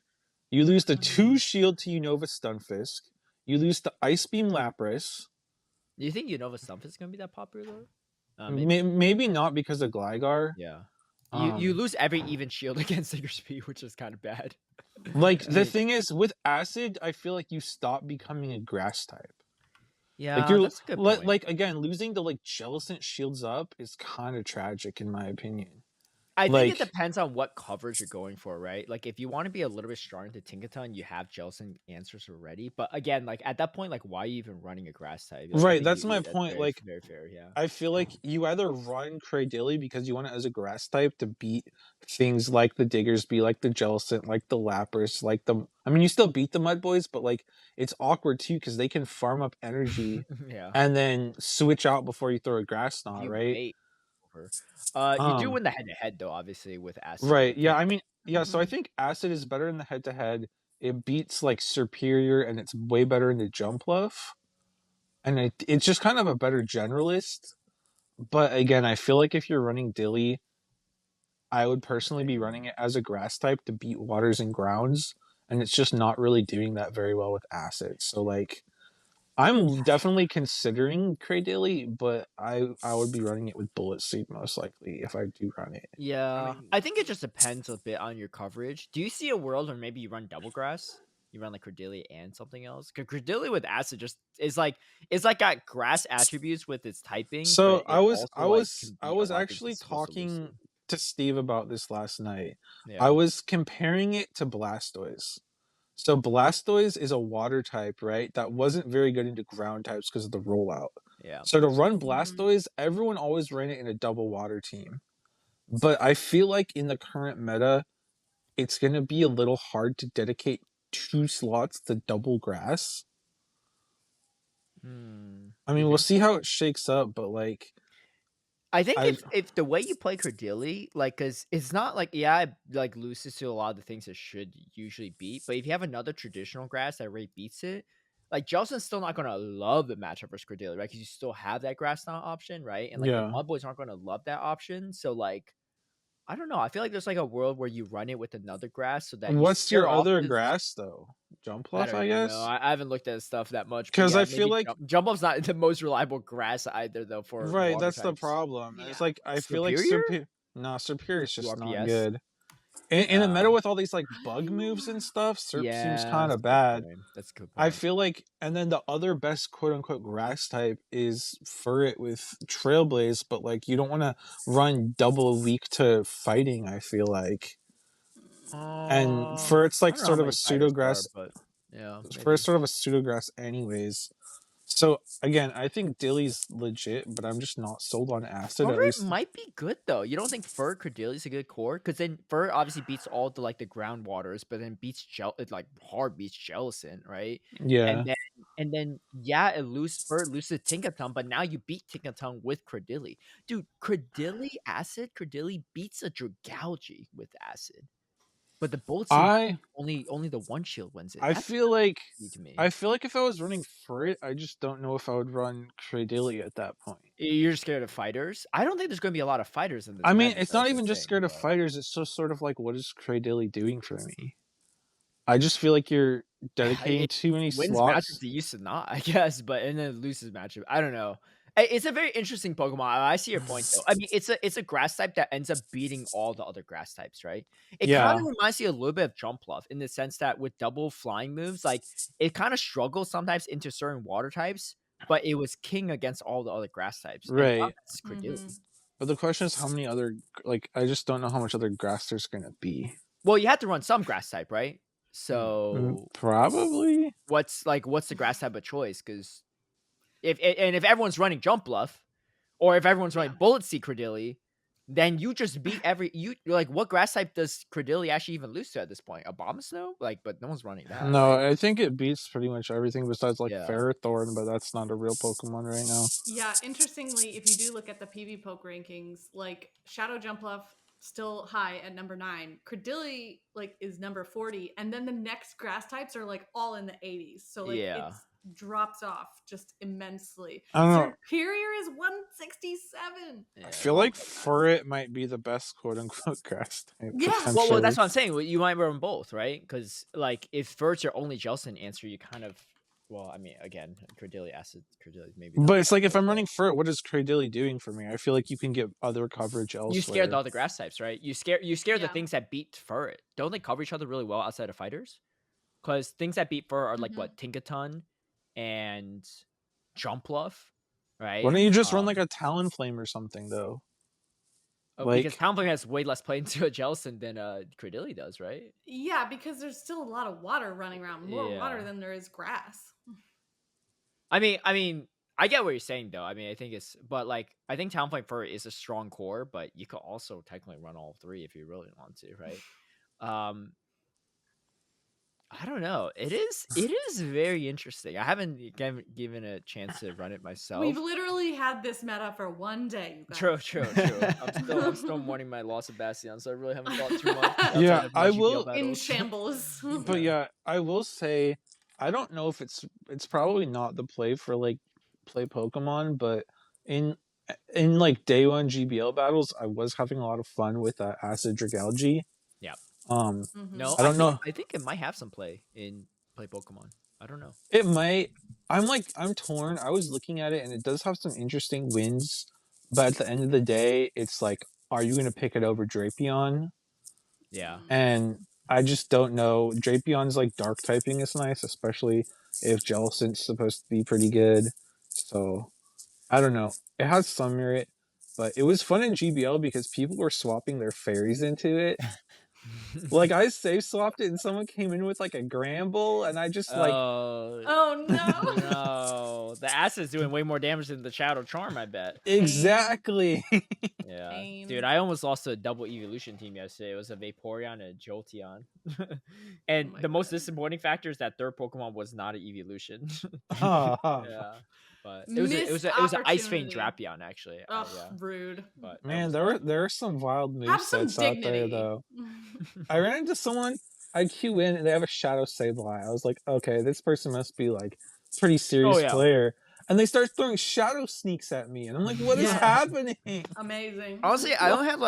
You lose to 2 shield to Unova Stunfisk. You lose to Ice Beam Lapras. Do you think Unova Stump is going to be that popular though? Maybe not because of Gligar. Yeah. You lose every even shield against Diggersby, which is kind of bad. Like, the thing is, with Acid, I feel like you stop becoming a Grass type. Yeah, Like, that's a good point. like again, losing to like Jellicent shields up is kind of tragic in my opinion. I like- think it depends on what coverage you're going for, right? Like, if you want to be a little bit stronger to Tinkaton, you have Jellicent answers already. But again, like at that point, like why are you even running a Grass type? Like, I Right, think that's my point, Very, like, very fair, yeah. I feel like you either run Cradilly because you want it as a Grass type to beat things like the Diggersby, like the Jellicent, like the Lapras, like the. I mean, you still beat the Mud Boys, but like it's awkward too because they can farm up energy Yeah. and then switch out before you throw a Grass Knot, You right? bait over. You do win the head-to-head though, obviously with Acid. Right. Like, Yeah. I mean, yeah. So I Mhm. think Acid is better in the head-to-head. It beats like Superior, and it's way better in the Jump Luff. And it's just kind of a better generalist. But again, I feel like if you're running Dilly, I would personally be running it as a Grass type to beat Waters and Grounds, and it's just not really doing that very well with Acid. So like, I'm definitely considering Cradilly, but I would be running it with Bullet Seed most likely if I do run it. Yeah, mean- I think it just depends a bit on your coverage. Do you see a world where maybe you run double grass? You run like Credilli and something else? Because Credilli with Acid just is like it's like got grass attributes with its typing. So but I it was also, I like, was can I beat a was lot of things actually it's supposed to lose talking to. to Steve about this last night. Yeah. I was comparing it to Blastoise. So Blastoise is a water type, right? That wasn't very good into ground types because of the rollout. Yeah. So to run Blastoise, everyone always ran it in a double water team. But I feel like in the current meta, it's going to be a little hard to dedicate 2 slots to double grass. I You mean, we'll think see so? how it shakes up, but like, I think I've- if the way you play Credilli, like, cause it's not like it like loses to a lot of the things it should usually beat, but if you have another traditional grass that already beats it, like Jelson's still not gonna love the matchup versus Credilli, right? Because you still have that grass knot option, right? And like the Yeah. Mud Boys aren't gonna love that option, so like I don't know. I feel like there's like a world where you run it with another grass so that you what's your scare off other this- grass though? Jump I Luff, don't I even guess. know. I haven't looked at stuff that much. but 'Cause yeah, I feel maybe like- Jump Off's not the most reliable grass either, though. For Right, water that's the types. problem. It's Yeah. like I feel like Superior? No, Serperior is just not URPS. good. In a meta with all these like bug moves and stuff, Serp seems kind of bad. That's a good point. I feel like, and then the other best quote unquote grass type is Furret with Trailblaze, but like you don't want to run double weak to fighting, I feel like. And Furret's like sort of a pseudograss, but yeah, Furret's sort of a pseudograss anyways. So again, I think Dilly's legit, but I'm just not sold on Acid. At Fur least might be good though. You don't think Fur Credillia is a good core? Because then Fur obviously beats all the like the ground waters, but then beats it like hard beats Jellicent, right? yeah. And then yeah, Fur loses Tinkaton, but now you beat Tinkaton with Credillia. Dude, Credillia beats a Dragalge with Acid. But the Bullet Seed only the one shield wins it. I feel like to me. if I was running Furret, I just don't know if I would run Credillia at that point. You're scared of fighters? I don't think there's going to be a lot of fighters in this. I mean, it's not even just scared of fighters. It's just sort of like, what is Credillia doing for me? I just feel like you're dedicating too many wins slots. Matchups it used to not, I guess, but and then loses matchup. I don't know. It's a very interesting Pokemon. I see your point though. I mean, it's a grass type that ends up beating all the other grass types, right? It kind of reminds you a little bit of Jumpluff in the sense that with double flying moves, like it kind of struggles sometimes into certain water types, but it was king against all the other grass types. Right. But the question is how many other, like, I just don't know how much other grass there's going to be. Well, you have to run some grass type, right? So probably. What's the grass type of choice? Because if everyone's running Jumpluff, or if everyone's running Bullet Seed Credillia, then you just beat what grass type does Credillia actually even lose to at this point? Abomasnow? But no one's running that. No, right? I think it beats pretty much everything besides Ferrothorn, but that's not a real Pokemon right now. Yeah, interestingly, if you do look at the PV Poke rankings, like Shadow Jumpluff still high at number 9. Credillia is number 40, and then the next grass types are all in the 80s. So it drops off just immensely. Superior is 167. I feel like Furret might be the best quote unquote grass type. Yeah. Well, that's what I'm saying. You might run both, right? Because if Furret's your only Jellicent answer, you kind of. Well, I mean, again, Credillia Acid, Credillia maybe. But it's like if I'm running Furret, what is Credillia doing for me? I feel like you can get other coverage elsewhere. You scared the other grass types, right? You scare the things that beat Furret. Don't they cover each other really well outside of fighters? Because things that beat Fur are what Tinkaton and Jumpluff, right? Why don't you just run a Talonflame or something though? Because Talonflame has way less play into a Jellicent than Credillia does, right? Yeah, because there's still a lot of water running around. More water than there is grass. I mean, I get what you're saying though. I mean, I think I think Talonflame Fur is a strong core, but you could also technically run all three if you really want to, right? I don't know. It is very interesting. I haven't given a chance to run it myself. We've literally had this meta for one day. True. I'm still mourning my loss of Bastiodon, so I really haven't thought too much. Yeah, I will in shambles. But yeah, I will say, I don't know if it's probably not the play for play Pokemon, but in day one GBL battles, I was having a lot of fun with Acid Dragalge. Yeah. No, I don't know. I think it might have some play in play Pokemon. I don't know. It might. I'm torn. I was looking at it and it does have some interesting wins, but at the end of the day, it's are you going to pick it over Drapion? Yeah. And I just don't know. Drapion's dark typing is nice, especially if Jellicent's supposed to be pretty good. So I don't know. It has some merit, but it was fun in GBL because people were swapping their fairies into it. I safe swapped it and someone came in with a Gramble and I just oh no. No. The Acid's doing way more damage than the Shadow Charm, I bet. Exactly. Yeah. Pain. Dude, I almost lost to a double evolution team yesterday. It was a Vaporeon and a Jolteon. And the most disappointing factor is that third Pokemon was not an evolution. Yeah. But it was an Ice Fang Drapion actually. Ugh, rude. But man, there are some wild movesets out there though. I ran into someone, I queue in and they have a Shadow Sableye. I was like, okay, this person must be pretty serious player. And they start throwing Shadow Sneaks at me, and I'm like, what is happening? Amazing. Honestly, I don't have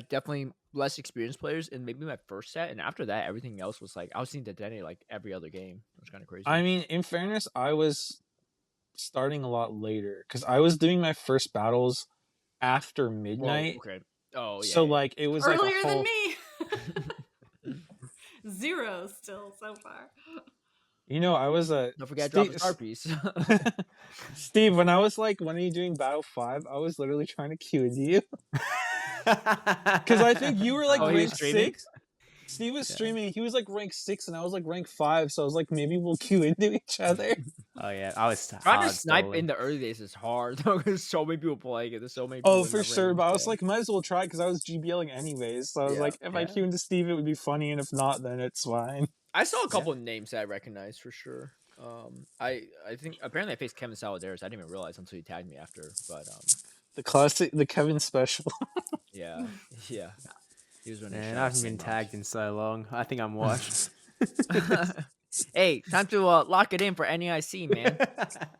definitely less experienced players in maybe my first set, and after that, everything else was I was seeing Dedenne every other game. It was kind of crazy. I mean, in fairness, I was starting a lot later because I was doing my first battles after midnight. Whoa, okay. Oh yeah. So yeah. like it was like Earlier a than whole. me. 0 still so far. You know, I was a Don't forget to drop a star piece. Steve. When I was like, when are you doing Battle 5? I was literally trying to queue into you because I think you were like Oh, he was rank streaming? 6. Steve was streaming. He was like rank 6, and I was like rank 5. So I was like, maybe we'll queue into each other. Oh yeah, I was Trying to hard snipe stalling. in the early days is hard though, because so many people playing it. There's so many people. Oh, in for the sure. range, But I was yeah. like, might as well try because I was GBLing anyways. So I was Yeah, like, if I yeah. queue into Steve, it would be funny, and if not, then it's fine. I saw a couple names that I recognized for sure. I think apparently I faced Kevin Saladares. I didn't even realize until he tagged me after. But The classic, the Kevin special. yeah, yeah, he was running. Man, Shadow I haven't been Sandbox. tagged in so long. I think I'm washed. Hey, time to lock it in for NEIC, man.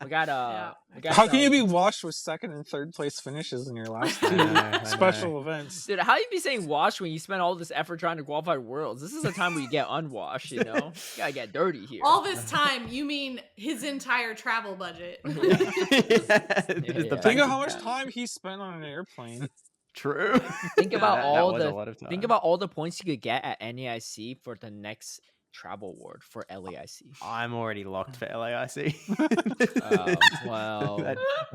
We got Yeah. we got How can some- you be washed with 2nd and 3rd place finishes in your last I two know, I special events? Dude, how you be saying wash when you spend all this effort trying to qualify worlds? This is a time where you get unwashed, you know? You gotta get dirty here. All this time, you mean his entire travel budget? There's Yeah. the Think of bank how much account. time he spent on an airplane. True. Think about That all was a the lot of time. think about all the points you could get at NEIC for the next travel award for LAIC. I'm already locked for LAIC. Well,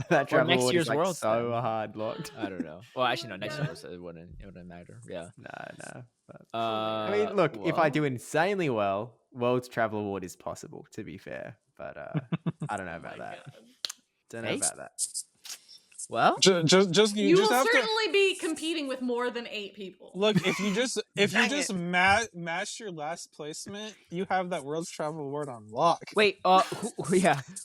that travel next award year's is like Worlds so then. hard locked. I don't know. Well, actually, no. Next Yeah. year it wouldn't matter. Yeah. No. But, I I mean, look, if I do insanely well, World's Travel Award is possible. To be fair, but I don't know about that. Don't know Hey? about that. well, Just You you will just have to certainly be competing with more than 8 people. look. If you just Dang match your last placement, you have that World's Travel Award on lock. wait.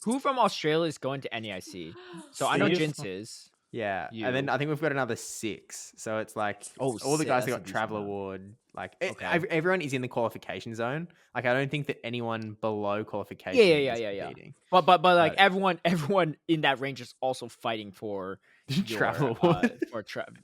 Who from Australia is going to NEIC? So I know Steve? Jinx is. Yeah, You. and then I think we've got another 6. So it's like Oh, all the guys that's who a got decent travel amount. award. Like Okay. everyone is in the qualification zone. Like I don't think that anyone below qualification. Yeah. is competing. But like But- everyone in that range is also fighting for your, Travel award.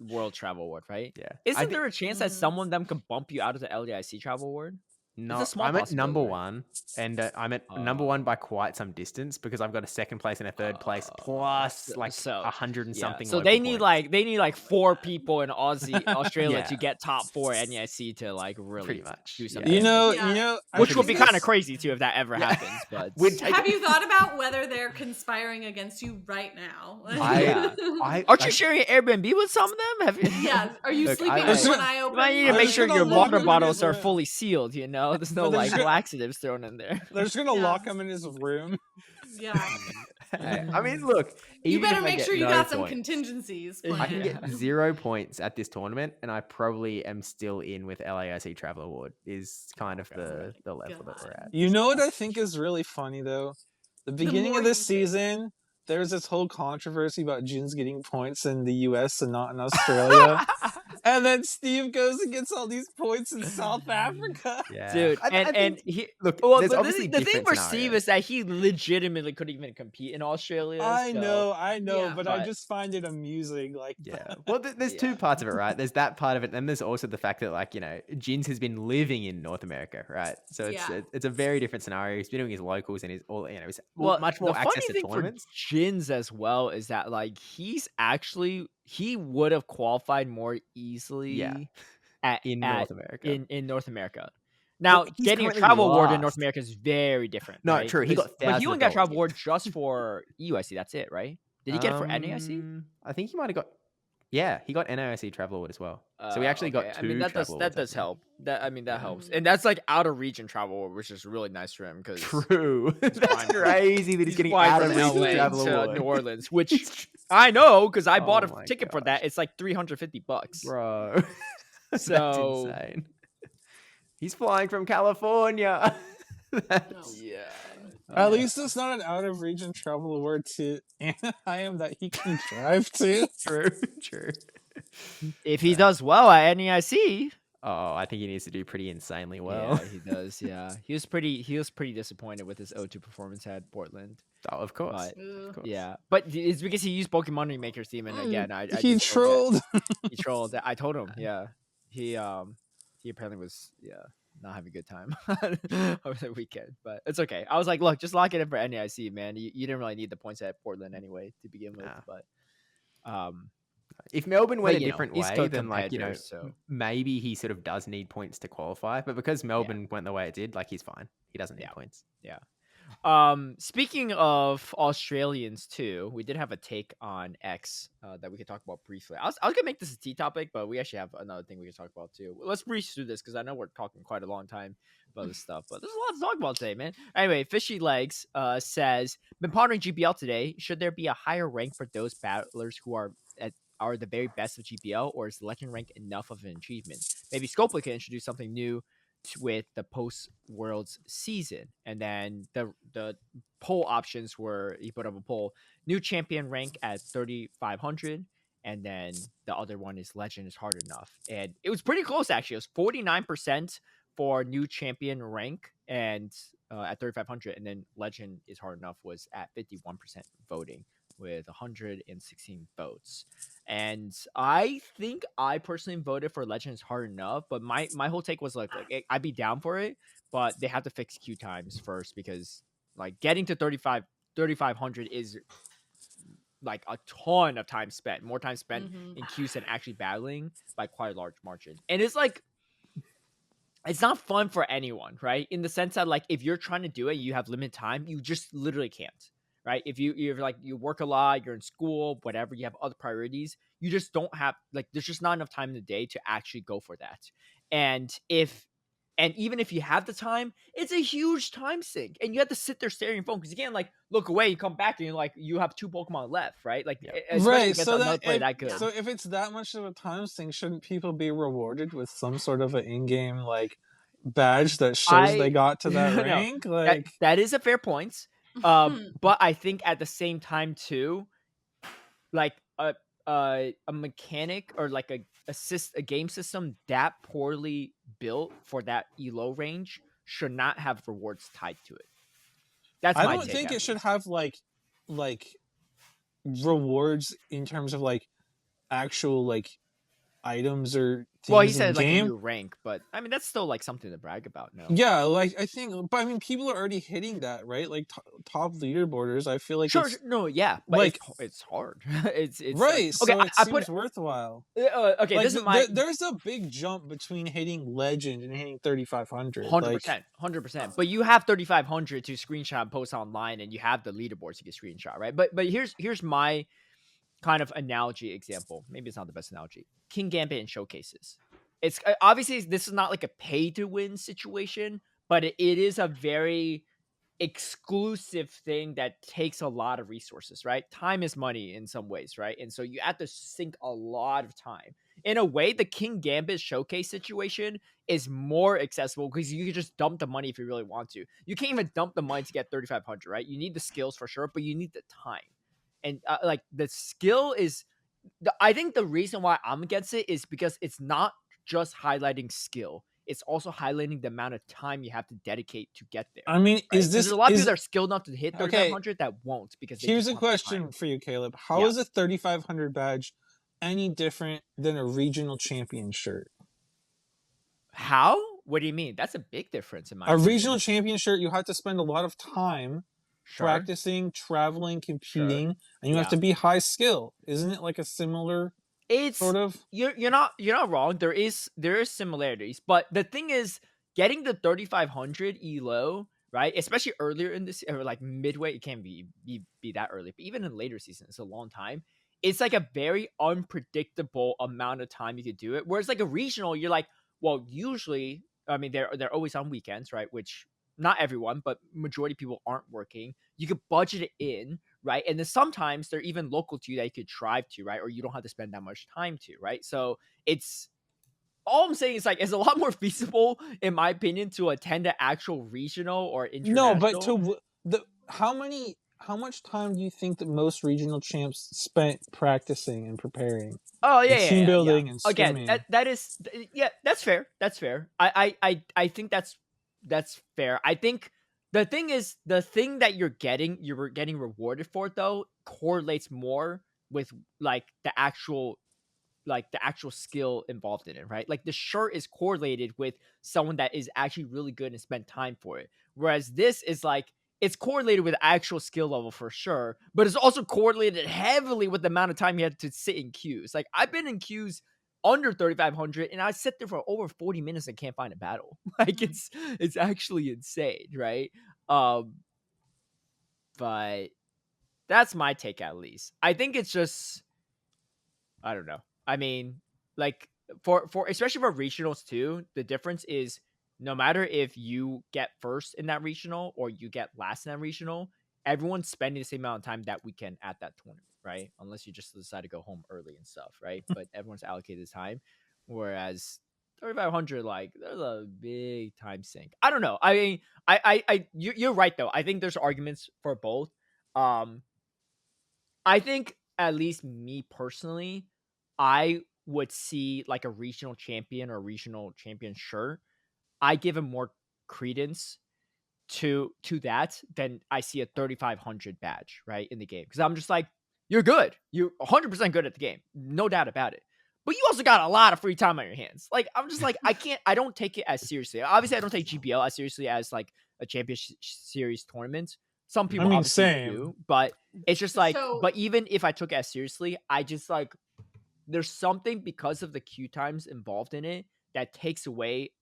World Travel Award, right? Yeah. Isn't there a chance that some of them could bump you out of the LDIC Travel Award? No, a small I'm at number possibility, right? 1, and I'm at number 1 by quite some distance because I've got a 2nd place and a 3rd place plus like so 100 and Yeah, something. so local they need points. like 4 people in Australia to Yeah. get top 4 NEIC to like really Pretty much. do yeah. something. You know, Yeah. Which I would be think kind of crazy too if that ever Yeah. happens. But We'd take Have it- you thought about whether they're conspiring against you right now? Aren't you sharing an Airbnb with some of them? Have you? Yeah. Are you Look, sleeping I- with I- one eye You open? might need to I'm make just sure gonna your lock water him in bottles his are room. fully sealed. You know, there's no But they're like just gonna- laxatives thrown in there. they're just gonna Yeah. lock him in his room. Yeah. I mean, look. You even better if I make get sure you no got some points, contingencies. I I can planned. get 0 points at this tournament, and I probably am still in with LAIC Travel Award. Is kind of the level that we're at. You know what I think is really funny though? The beginning more of this you get. season, there's this whole controversy about Jin's getting points in the US and not in Australia. And then Steve goes and gets all these points in South Africa. Yeah, Dude, I and think- he look. well, there's the obviously thing for different Steve scenarios. is that he legitimately couldn't even compete in Australia. I so- know, Yeah. but I But- just find it amusing. Like, Yeah. Well, there's Yeah. 2 parts of it, right? There's that part of it, and there's also the fact that, like, you know, Jins has been living in North America, right? So it's Yeah. it's a very different scenario. He's been doing his locals and he's all, you know, he's Well, much more the access funny to thing tournaments. for Jins as well is that like he would have qualified more easily in North America. in North America. Now, Well, he's getting a currently travel award in North last. America is very different. No, right? true, he got But he thousands only of got a travel dollars. award just for EUIC. That's it, right? Did he get it for NAIC? I think he might have got. Yeah, he got NAIC Travel Award as well. So we actually got 2 I mean, that travel does awards, I think. help. That helps, and that's like out of region travel award, which is really nice for him because True. That's flying from- crazy that he's getting flying out from of region LA travel to award. New Orleans, which I know because I bought Oh a my ticket for that. It's like $350. Bro. That's So- insane. He's flying from California. That's- Yeah. at least it's not an out of region travel award to Anaheim that he can drive to. True. If he does well at NEIC, Oh, I think he needs to do pretty insanely well. yeah, he does. Yeah, he was pretty disappointed with his O2 performance at Portland. Oh, of course. But Ugh. Of course. yeah, but it's because he used Pokemon Remaker's theme, and again, I He just forget. trolled. He trolled. I told him. Yeah, he apparently was not having a good time over the weekend, but it's okay. I was like, look, just lock it in for NEIC, man. You didn't really need the points at Portland anyway to begin with, Nah. but If Melbourne went But, a you know, different he's way, still a then competitor, so maybe he sort of does need points to qualify. But because Melbourne went the way it did, like he's fine. He doesn't need Yeah. points. yeah. Speaking of Australians too, we did have a take on X that we could talk about briefly. I was gonna make this a tea topic, but we actually have another thing we can talk about too. Let's breeze through this because I know we're talking quite a long time about this stuff, but there's a lot to talk about today, man. Anyway, Fishy Legs says, been pondering GBL today. Should there be a higher rank for those battlers who are the very best of GBL, or is the legend rank enough of an achievement? Maybe Scopely can introduce something new with the post Worlds season. And then the poll options were, he put up a poll: new champion rank at 3,500, and then the other one is legend is hard enough. And it was pretty close actually. It was 49% for new champion rank and at 3,500, and then legend is hard enough was at 51% voting with 116 votes. And I think I personally voted for Legends Hard Enough, but my whole take was like I'd be down for it, but they have to fix queue times first, because like getting to 3,500 is like a ton of time spent, more time spent in queues than actually battling by quite a large margin. And it's like, it's not fun for anyone, right? In the sense that like if you're trying to do it, you have limited time, you just literally can't. Right? If you're like, you work a lot, you're in school, whatever, you have other priorities, you just don't have, like, there's just not enough time in the day to actually go for that. And even if you have the time, it's a huge time sink, and you have to sit there staring at your phone because you can't like look away, you come back, and you're like, you have 2 Pokemon left, right? Like, especially Right. against So another player that good. so if it's that much of a time sink, shouldn't people be rewarded with some sort of an in-game like badge that shows they got to that No, rank? Like, that is a fair point. But I think at the same time too, like a mechanic or like a game system that poorly built for that elo range should not have rewards tied to it. That's I my don't take, think at it should least. have like rewards in terms of like actual like items or Well, he things in said like a game. new rank, but I mean that's still like something to brag about. No, Yeah, like I think, but I mean, people are already hitting that, right? Like top leaderboarders. I feel like sure, it's no, yeah, but like it's hard. it's like, right, okay. so it I put seems worthwhile. okay. Like This is my there's a big jump between hitting legend and hitting 3,500. Like 100%. But you have 3,500 to screenshot and post online, and you have the leaderboards you can screenshot, right? But here's my kind of analogy example. Maybe it's not the best analogy. King Gambit and showcases. It's obviously this is not like a pay to win situation, but it is a very exclusive thing that takes a lot of resources, right? Time is money in some ways, right? And so you have to sink a lot of time. In a way, the King Gambit showcase situation is more accessible because you can just dump the money if you really want to. You can't even dump the money to get 3,500, right? You need the skills for sure, but you need the time. And like the skill is, I think the reason why I'm against it is because it's not just highlighting skill. It's also highlighting the amount of time you have to dedicate to get there. I mean, Right? is Because this there's a lot of people is that are skilled enough to hit okay? 3,500 that won't because they Here's just a don't have the question time. for you, Caleb. How Yeah. is a 3,500 badge any different than a regional champion shirt? How? What do you mean? That's a big difference in my A opinion. regional champion shirt, you have to spend a lot of time Sure. practicing, traveling, competing, and you have Yeah. to be high skill. Isn't it like a similar It's sort of? you're not wrong. There is similarities, but the thing is, getting the 3,500 elo, right? Especially earlier in this, or like midway, it can't be that early, but even in later seasons, it's a long time. It's like a very unpredictable amount of time you could do it. Whereas like a regional, you're like, well, usually, I mean, they're always on weekends, right? Which not everyone, but majority of people aren't working. You could budget it in, right? And then sometimes they're even local to you that you could drive to, right? Or you don't have to spend that much time to, right? So it's, all I'm saying is like it's a lot more feasible, in my opinion, to attend an actual regional or international. No, but how much time do you think that most regional champs spent practicing and preparing? Oh yeah, And team building and Again, scrimming. that is, yeah, that's fair. That's fair. I think that's fair. I think the thing is, the thing that you're getting rewarded for though correlates more with like the actual skill involved in it, right? Like the shirt is correlated with someone that is actually really good and spent time for it. Whereas this is like, it's correlated with actual skill level for sure, but it's also correlated heavily with the amount of time you had to sit in queues. Like I've been in queues under 3,500 and I sit there for over 40 minutes and can't find a battle. Like it's actually insane, right? But that's my take at least. I think it's just I don't know. I mean, like for especially for regionals too, the difference is no matter if you get first in that regional or you get last in that regional, everyone's spending the same amount of time that weekend at that tournament, right? Unless you just decide to go home early and stuff, right? But everyone's allocated time. Whereas 3,500, like, there's a big time sink. I don't know. I mean, you're right though. I think there's arguments for both. I think at least me personally, I would see like a regional champion or regional champion shirt. I give him more credence to that than I see a 3,500 badge, right, in the game. Because I'm just like, you're good. You're 100% good at the game. No doubt about it. But you also got a lot of free time on your hands. Like, I'm just like, I don't take it as seriously. Obviously, I don't take GBL as seriously as like a championship series tournament. Some people obviously same. do, but it's just like, So- but even if I took it as seriously, I just like, there's something because of the queue times involved in it that takes away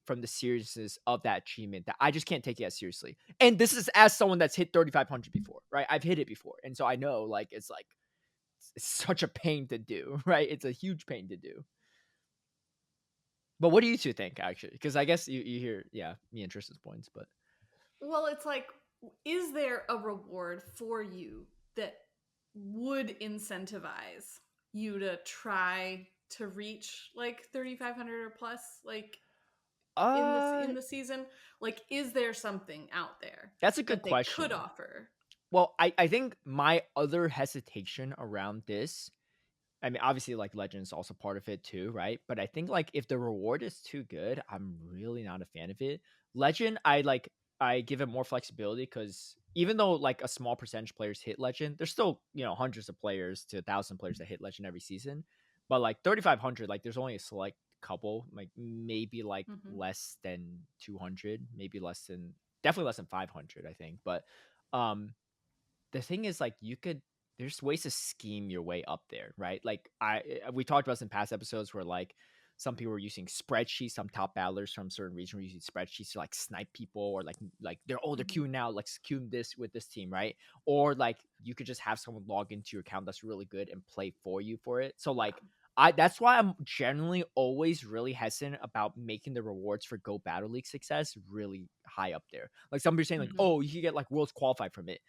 from the seriousness of that achievement that I just can't take it as seriously. And this is as someone that's hit 3,500 before, right? I've hit it before. And so I know like it's such a pain to do, right? It's a huge pain to do. But what do you two think actually? Because I guess you hear, me and Tristan's points, but Well, it's like, is there a reward for you that would incentivize you to try to reach like 3,500 or plus, like in the season? Like, is there something out there that's a good that they question. could offer? Well, I think my other hesitation around this, I mean, obviously, like Legend's also part of it too, right? But I think like if the reward is too good, I'm really not a fan of it. Legend, I give it more flexibility because even though like a small percentage of players hit Legend, there's still hundreds of players to 1,000 players that hit Legend every season. But like 3,500, like there's only a select couple, like maybe like less than 200, maybe definitely less than 500, I think. But the thing is like there's ways to scheme your way up there, right? Like we talked about this in past episodes where like some people were using spreadsheets, some top battlers from certain regions were using spreadsheets to like snipe people or like they're queuing now, like queuing this with this team, right? Or like you could just have someone log into your account that's really good and play for you for it. So like that's why I'm generally always really hesitant about making the rewards for Go Battle League success really high up there. Like some people are saying like, oh, you can get like worlds qualified from it.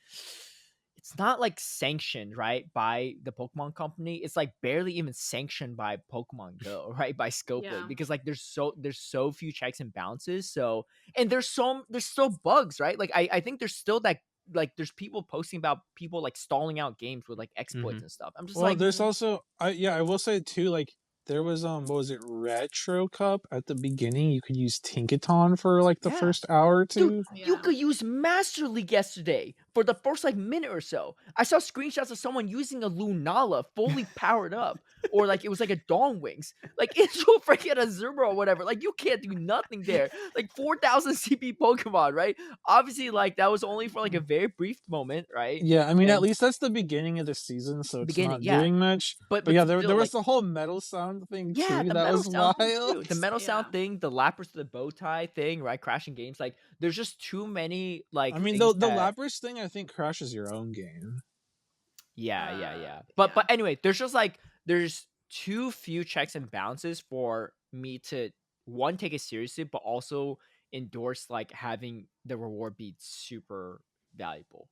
It's not like sanctioned, right, by the Pokemon Company. It's like barely even sanctioned by Pokemon Go, right, by Scopely, because like there's so few checks and balances. So and there's still bugs, right? Like I think there's still that like there's people posting about people like stalling out games with like exploits and stuff. I'm just Well, like, there's also I will say too, like there was what was it, Retro Cup at the beginning? You could use Tinkaton for like the first hour or two. dude, you could use Master League yesterday for the first like minute or so. I saw screenshots of someone using a Lunala fully powered up, or like it was like a Dawn Wings. Like it's so freaking Azumarill or whatever. Like you can't do nothing there. Like 4,000 CP Pokemon, right? Obviously, like that was only for like a very brief moment, right? Yeah, I mean, at And least that's the beginning of the season, so it's beginning, not yeah. doing much. But yeah, there still, was like, the whole metal sound thing yeah, too. the That metal was sound thing wild. too. The metal sound thing, the Lapras to the bow tie thing, right? Crashing games. Like, there's just too many like I mean, things the that Lapras thing, I think crashes your own game. yeah. But anyway, there's too few checks and balances for me to one take it seriously, but also endorse like having the reward be super valuable.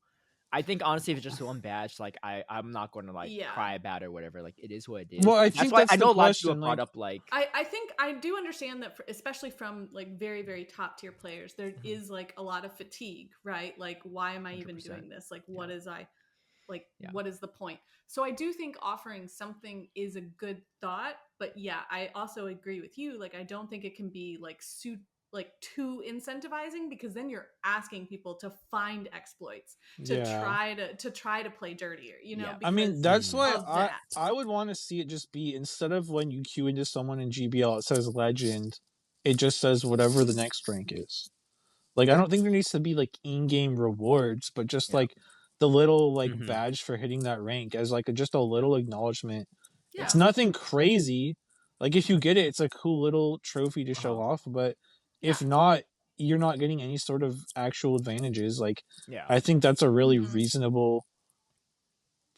I think honestly, if it's just one badge, like I'm not going to like cry about it or whatever. Like it is what it is. Well, I That's think why that's I the know a lot of people question. have brought Like, up like I think I do understand that, especially from like very, very top tier players, there is like a lot of fatigue, right? Like, why am I even 100%. doing this? Like, what is Yeah. what is the point? So I do think offering something is a good thought, but yeah, I also agree with you. Like, I don't think it can be like too incentivizing, because then you're asking people to find exploits to try to play dirtier, you know? I mean, because that's why of that. I would want to see it just be, instead of when you queue into someone in GBL, it says legend, it just says whatever the next rank is. Like, I don't think there needs to be like in-game rewards, but just Yeah. like the little like Mhm. badge for hitting that rank as like just a little acknowledgement. Yeah. It's nothing crazy. Like if you get it, it's a cool little trophy to show off. But if Yeah. not, you're not getting any sort of actual advantages. Like Yeah. I think that's a really Mhm. reasonable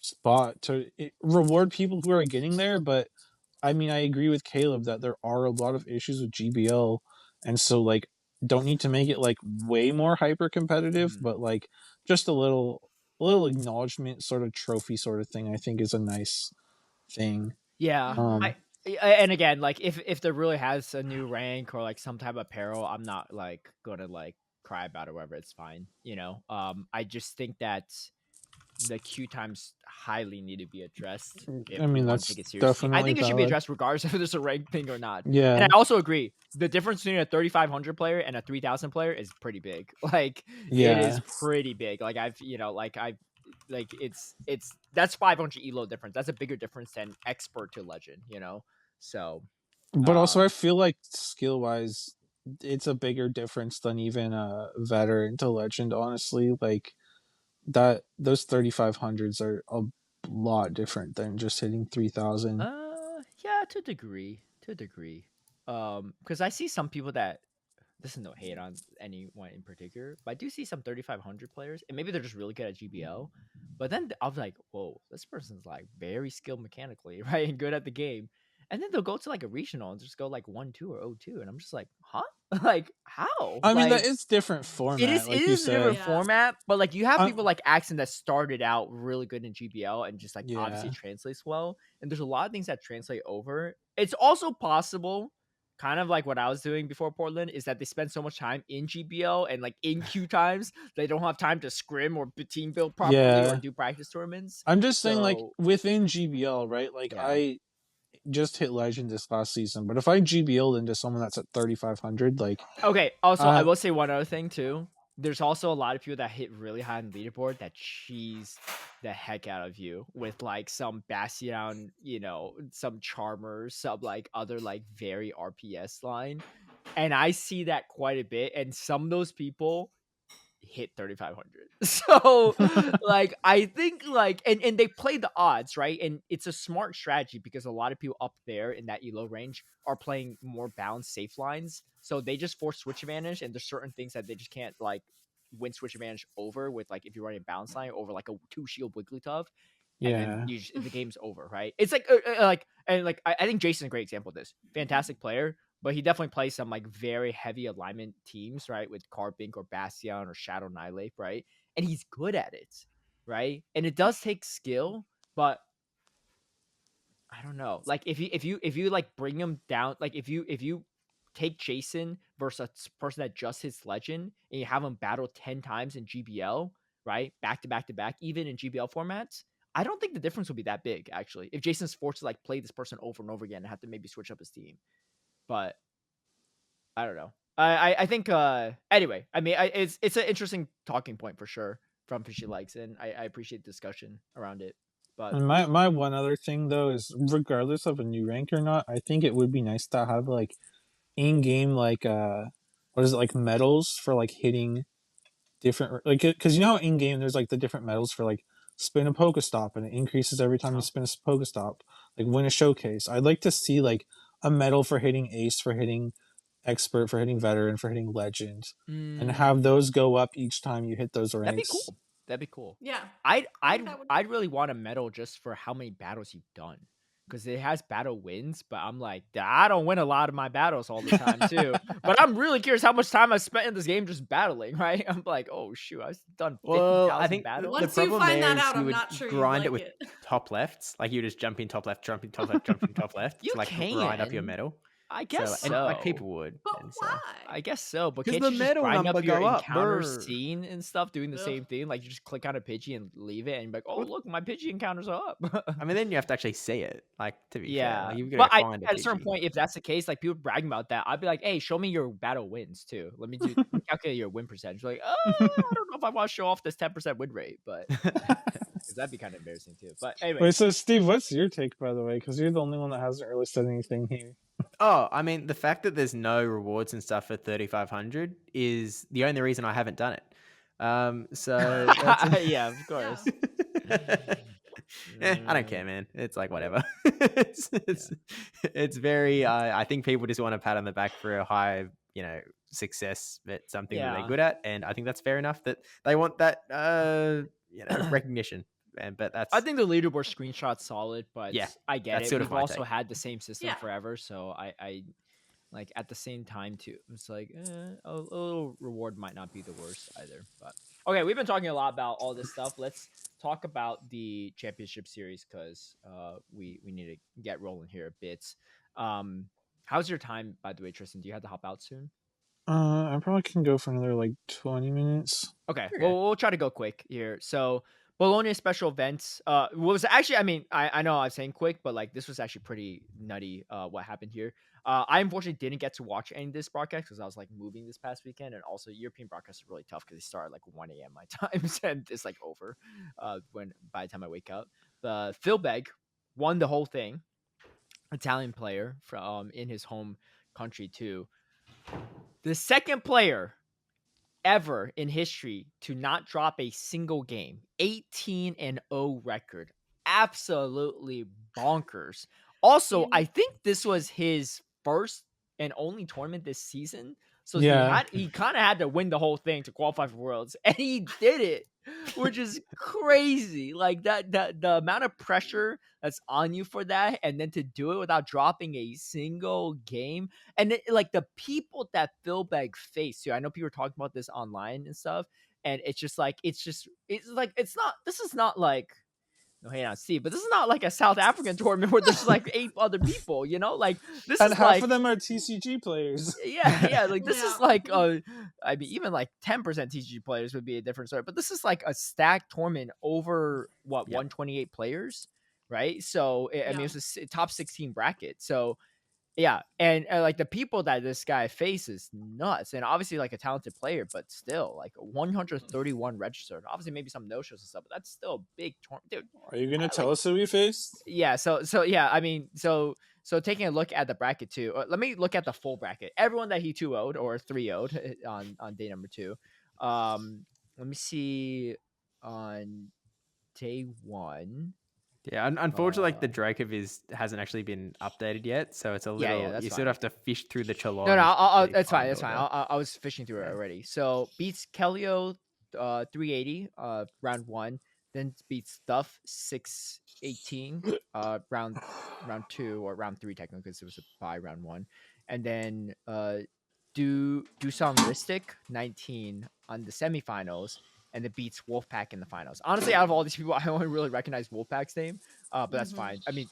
spot to reward people who are getting there. But I mean, I agree with Caleb that there are a lot of issues with GBL, and so like don't need to make it like way more hyper competitive, Mhm. but like just a little acknowledgement sort of trophy sort of thing. I think is a nice thing. Yeah. Um, And again, like if there really has a new rank or like some type of apparel, I'm not like gonna like cry about it, whatever. It's fine, you know. I just think that the queue times highly need to be addressed if I we mean want to that's take it seriously. I definitely think it should be valid. addressed regardless if there's a rank thing or not. And Yeah, I also agree, the difference between a 3,500 player and a 3,000 player is pretty big. Like it is yeah. pretty big. Like I've like it's that's 500 elo difference. That's a bigger difference than expert to legend, you know. So But also, I um feel like skill wise, it's a bigger difference than even a veteran to legend. Honestly, like that those 3500s are a lot different than just hitting 3000. yeah, to a degree. Because I see some people that, this is no hate on anyone in particular, but I do see some 3,500 players, and maybe they're just really good at GBL. But then I was like, whoa, this person's like very skilled mechanically, right, and good at the game. And then they'll go to like a regional and just go like 1-2 or 0-2, and I'm just like, huh, like how? I mean, that Like is different it format, is like you a different said. Yeah. format, but like you have I, people like Axon that started out really good in GBL and just like obviously yeah, translates well. And there's a lot of things that translate over. It's also possible, kind of like what I was doing before Portland, is that they spend so much time in GBL and like in queue times, they don't have time to scrim or team build properly or yeah. do practice tournaments. I'm just saying, like So within GBL, right? Like yeah. I just hit legend this last season, but if I GBL'd into someone that's at 3500, like Okay. Also, I uh, will say one other thing too. There's also a lot of people that hit really high on the leaderboard that cheese the heck out of you with like some Bastiodon, you know, some Charmer, some like other like very RPS line. And I see that quite a bit. And some of those people hit 3,500. So like I think like and they play the odds, right? And it's a smart strategy because a lot of people up there in that elo range are playing more balanced safe lines. So they just force switch advantage, and there's certain things that they just can't like win switch advantage over with, like if you're running a balance line over like a 2 shield Wigglytuff, and then yeah. the game's over, right? It's like I think Jason's a great example of this. Fantastic player, but he definitely plays some like very heavy alignment teams, right? With Carbink or Bastion or Shadow Nihilate, right? And he's good at it, right? And it does take skill, but I don't know. Like if you like bring him down, like if you take Jason versus a person that just hits legend and you have him battle 10 times in GBL, right? Back to back to back, even in GBL formats, I don't think the difference will be that big, actually. If Jason's forced to like play this person over and over again and have to maybe switch up his team. But I don't know. I think anyway, I mean it's an interesting talking point for sure from Fishy Likes, and I appreciate the discussion around it. But And my one other thing though is regardless of a new rank or not, I think it would be nice to have like in game like what is it, like medals for like hitting different, like because you know how in game there's like the different medals for like spin a Pokestop and it increases every time you spin a Pokestop, like win a showcase. I'd like to see like a medal for hitting ace, for hitting expert, for hitting veteran, for hitting legend, and have those go up each time you hit those that'd be ranks. cool. That'd be cool. Yeah. I'd I I'd think that would- I'd really want a medal just for how many battles you've done. Because it has battle wins, but I'm like, I don't win a lot of my battles all the time too. But I'm really curious how much time I spent in this game just battling, right? I'm like, oh shoot, I've done 50,000 Well, I think battles. the Once you problem find there that is out, you I'm would not sure you grind like it with it. top lefts. Like you just jump in top left, jump in top left, jump in top left You to like grind up your can. medal. I guess so. And like people would. But And so why? I guess so, but 'Cause can't the you just medal grind number up your go up, encounter brr. scene and stuff doing the Ugh. same thing? Like you just click on a Pidgey and leave it, and you're like, oh Well- look, my Pidgey encounters are up. I mean, then you have to actually see it. Like to be fair, Yeah, like you've got but to I find a at a certain Pidgey. point, if that's the case, like people bragging about that, I'd be like, hey, show me your battle wins too. Let me calculate your win percentage. Like, oh, I don't know if I want to show off this 10% win rate, but because that'd be kind of embarrassing too. But anyway, Wait, so Steve, what's your take by the way? Because you're the only one that hasn't really said anything here. Oh, I mean, the fact that there's no rewards and stuff for 3,500 is the only reason I haven't done it. So that's Yeah, of Yeah. course. I don't care, man. It's like whatever. It's very. I think people just want a pat on the back for a high, success at something that they're Yeah. good at, and I think that's fair enough that they want that, recognition. But I that's think the leaderboard screenshot's solid, but yeah, I get that's it. sort of We've my also take. had the same system Yeah. forever, so I like at the same time too. It's like a little reward might not be the worst either. But okay, we've been talking a lot about all this stuff. Let's talk about the championship series because we need to get rolling here a bit. How's your time, by the way, Tristan? Do you have to hop out soon? I probably can go for another like 20 minutes. Okay. Okay. Well, we'll try to go quick here. So, Bologna special events was actually, I mean, I know I'm saying quick, but like this was actually pretty nutty what happened here. I unfortunately didn't get to watch any of this broadcast because I was like moving this past weekend, and also European broadcasts are really tough because they start at like 1 a.m. my times and it's like over when by the time I wake up. The Filbeg won the whole thing. Italian player from in his home country too. The second player ever in history to not drop a single game. 18-0 record. Absolutely bonkers. Also, I think this was his first and only tournament this season. So Yeah. he kind of had to win the whole thing to qualify for Worlds, and he did it, which is crazy. Like that the amount of pressure that's on you for that, and then to do it without dropping a single game, and then, like the people that Filbeg faced too. I know people are talking about this online and stuff, and it's like it's not. This is not like no hate on Steve, but this is not like a South African tournament where there's like 8 other people. Like this And is half like of them are TCG players. yeah, like this is Yeah. like I mean even like 10% TCG players would be a different story, but this is like a stacked tournament over what Yep. 128 players, right? So I mean Yeah. it's a top 16 bracket. So yeah, and like the people that this guy faces nuts, and obviously like a talented player, but still like 131 registered. Obviously maybe some no shows and stuff, but that's still a big tournament, dude. Are you gonna tell Like us who we faced? yeah, so yeah, I mean so taking a look at the bracket too. Let me look at the full bracket. Everyone that he 2-0'd or 3-0'd on day number 2. Let me see on day 1. Yeah, unfortunately, like the Drake hasn't actually been updated yet, so it's a Yeah, little. that's You fine. sort of have to fish through the chalons. No, to that's fine. find That's fine. order. I was fishing through it Yeah. already. So beats Kellio 380 round 1, then beats Stuff 618 round 2 or round 3 technically because it was a bye round 1. And then Doosan Ristic 19 on the semifinals, and it beats Wolfpack in the finals. Honestly, out of all these people, I only really recognize Wolfpack's name. But that's fine. I mean,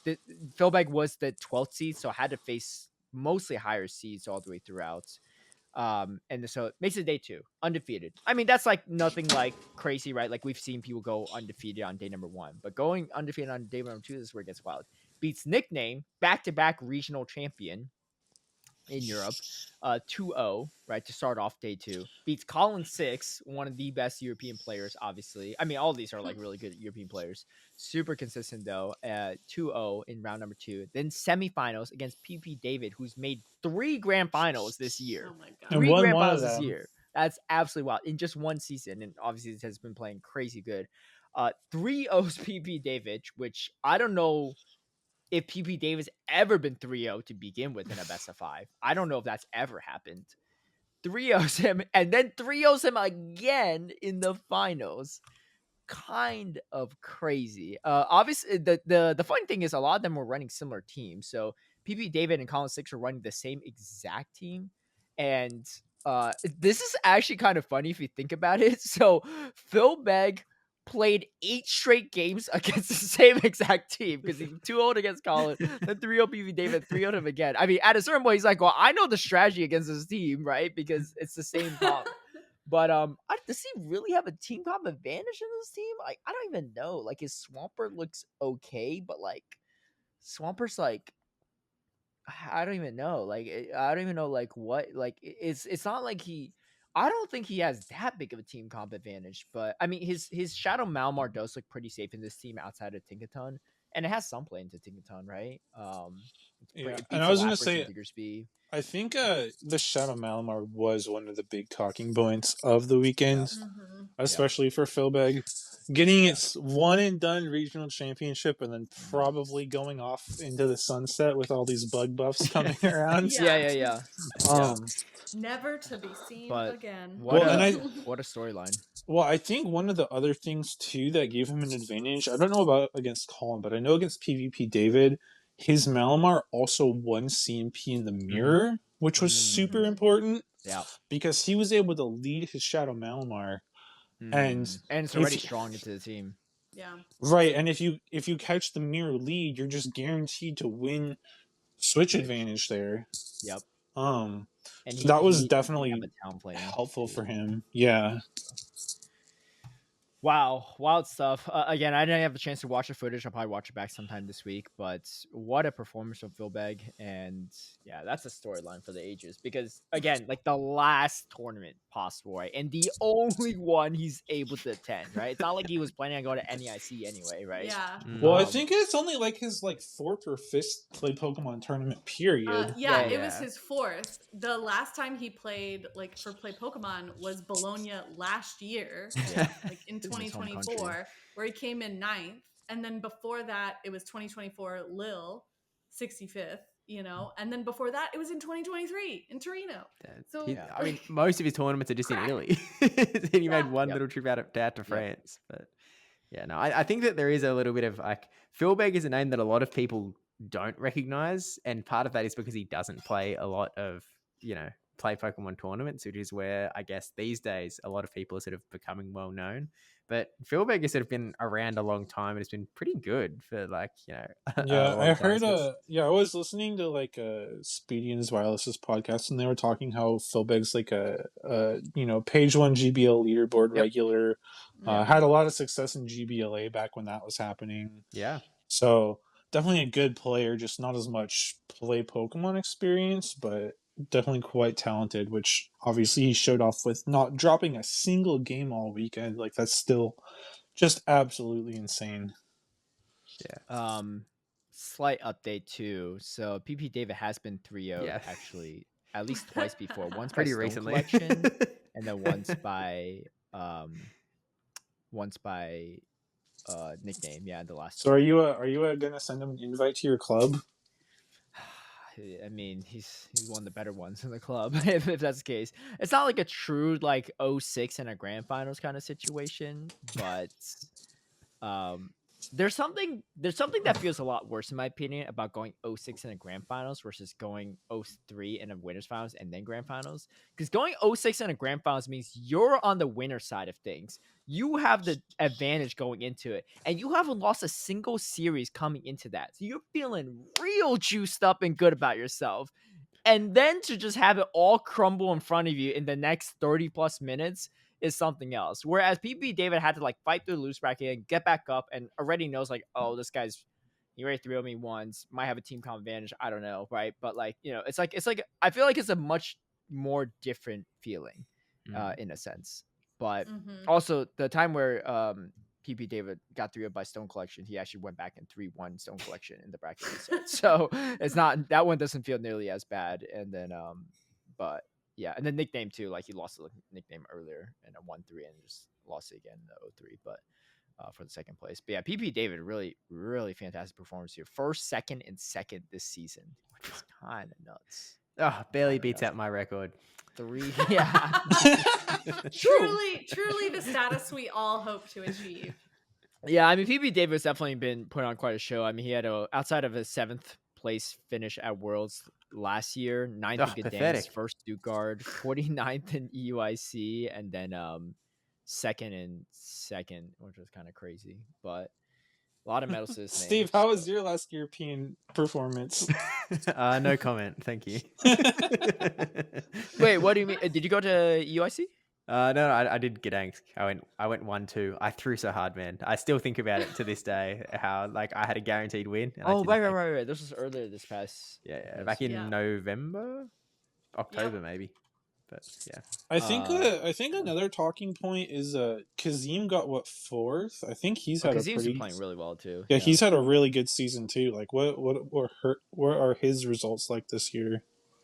Filbeg was the 12th seed, so I had to face mostly higher seeds all the way throughout. And so it makes it day 2 undefeated. I mean, that's like nothing like crazy, right? Like we've seen people go undefeated on day number 1, but going undefeated on day number 2, this is where it gets wild. Beats Nickname, back-to-back regional champion in Europe, 2-0, right, to start off day 2. Beats Colin 6, one of the best European players, obviously. I mean, all of these are like really good European players. Super consistent, though, 2-0 in round number 2. Then semifinals against PP David, who's made 3 grand finals this year. Oh my god. And 3 won grand one of finals this them. year. That's absolutely wild. In just one season, and obviously it has been playing crazy good. 3-0's PP David, which I don't know if PP Davis ever been 3-0 to begin with in a best of 5. I don't know if that's ever happened. 3-0's him and then 3-0's him again in the finals. Kind of crazy. Obviously the funny thing is a lot of them were running similar teams. So PP David and Colin 6 were running the same exact team. And this is actually kind of funny if you think about it. So Filbeg played 8 straight games against the same exact team because he 2-0 against Colin, then 3-0 PV David, 3-0 him again. I mean, at a certain point, he's like, well, I know the strategy against this team, right? Because it's the same comp. But does he really have a team comp advantage in this team? I don't even know. Like his Swampert looks okay, but like Swampert's like I don't even know. Like I don't even know like what like it's not like he I don't think he has that big of a team comp advantage, but I mean his Shadow Malmar does look pretty safe in this team outside of Tinkaton, and it has some play into Tinkaton, right? Yeah, It and beats I was gonna Lapras say, and Diggersby. I think the Shadow Malamar was one of the big talking points of the weekend, especially for Filbeg. Getting its one and done regional championship and then probably going off into the sunset with all these bug buffs coming around. Yeah. Never to be seen But again. what Well, and what a storyline. Well, I think one of the other things too that gave him an advantage, I don't know about against Colin, but I know against PvP David, his Malamar also won CMP in the mirror, which was super important. Yeah. Because he was able to lead his Shadow Malamar, and it's already strong into the team. Yeah. Right, and if you catch the mirror lead, you're just guaranteed to win switch advantage there. Yep. And so that was definitely playing helpful for him. Yeah. Wow, wild stuff. Again, I didn't have the chance to watch the footage. I'll probably watch it back sometime this week. But what a performance from Filbeg. And yeah, that's a storyline for the ages. Because again, like the last tournament possible, right? And the only one he's able to attend, right? It's not like he was planning on going to NEIC anyway, right? Yeah. Well, I think it's only like his fourth or fifth play Pokemon tournament period. It was his fourth. The last time he played for Play Pokemon was Bologna last year, like in 2024, where he came in 9th. And then before that, it was 2024 Lille, 65th, and then before that, it was in 2023 in Torino. So I mean, most of his tournaments are just in Italy. He made one little trip out to France, but yeah, no, I think that there is a little bit of Filbeg is a name that a lot of people don't recognize, and part of that is because he doesn't play a lot of play Pokemon tournaments, which is where I guess these days a lot of people are sort of becoming well known. But Filbeg has sort of been around a long time and it's been pretty good for I heard I was listening to Speedy and his Wireless's podcast, and they were talking how Filbeg's a page 1 GBL leaderboard regular, had a lot of success in GBLA back when that was happening. Yeah, so definitely a good player, just not as much play Pokemon experience, but definitely quite talented, which obviously he showed off with not dropping a single game all weekend. That's still just absolutely insane. Yeah. Slight update too. So PP David has been 3-0 actually at least twice before. Once pretty by Stone recently, Collection, and then once by nickname. Yeah, the last. So are you gonna send him an invite to your club? I mean, he's one of the better ones in the club. if that's the case, it's not like a true 06 in a grand finals kind of situation, but there's something that feels a lot worse in my opinion about going 06 in a grand finals versus going 03 in a winners finals and then grand finals. Because going 06 in a grand finals means you're on the winner side of things. You have the advantage going into it, and you haven't lost a single series coming into that. So you're feeling real juiced up and good about yourself. And then to just have it all crumble in front of you in the next 30 plus minutes is something else. Whereas PP David had to fight through the loose bracket and get back up and already knows oh, this guy's he already 3-0 me once, might have a team comp advantage. I don't know, right? But it's like I feel like it's a much more different feeling in a sense. But also the time where PP David got 3-0 by Stone Collection, he actually went back and 3-1 Stone Collection in the bracket reset. So it's not, that one doesn't feel nearly as bad. And then but yeah, and then nickname too, he lost the nickname earlier in a 1-3 and just lost it again in the 0-3, but for the second place. But yeah, PP David, really, really fantastic performance here. First, second, and second this season, which is kind of nuts. Oh, barely beats out my record. 3, yeah. truly the status we all hope to achieve. Yeah, I mean, PP David's definitely been putting on quite a show. I mean, he had outside of a 7th place finish at Worlds last year, 9th in Gdansk, first Stuttgart, 49th in EUIC, and then second, which was kind of crazy, but a lot of medals to his name. Steve, how was your last European performance? No comment, thank you. Wait, what do you mean? Did you go to EUIC? No, I did Gdansk. I went 1-2. I threw so hard, man. I still think about it to this day. How I had a guaranteed win. And right. This was earlier this past. Yeah. Back in November, October maybe. But yeah. I think another talking point is Kazim got what, 4th? I think he's had a Kazim's pretty playing really well too. yeah, he's had a really good season too. Like what are his results like this year?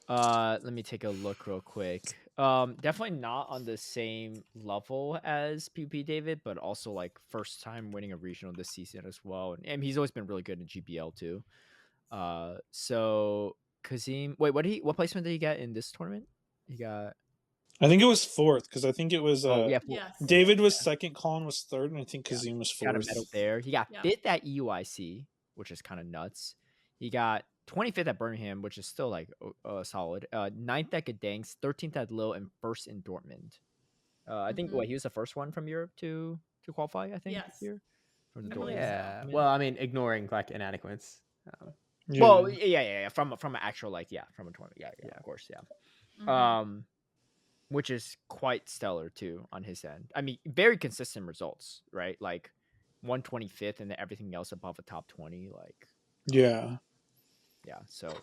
Let me take a look real quick. Definitely not on the same level as PP David, but also like first time winning a regional this season as well. And he's always been really good in GBL too. So Kazim, wait, what placement did he get in this tournament? He got I think it was 4th because I think it was yeah, Yes. David was 2nd, Colin was 3rd, and I think Yeah. Kazim was He got a 4th. medal there. He got Yeah. 5th at EUIC, which is kind of nuts. He got 25th at Birmingham, which is still like solid. 9th at Gdansk, 13th at Lille, and 1st in Dortmund. I think he was the first one from Europe to qualify. I think Yes. here from the I believe Dortmund. so. Yeah. Yeah. Well, I mean, ignoring like inadequates. Yeah. Well, yeah. From an actual from a tournament. Yeah, of course, yeah. Mhm. Which is quite stellar too on his end. I mean, very consistent results, right? Like 125th and then everything else above a top 20. Like, yeah. yeah. So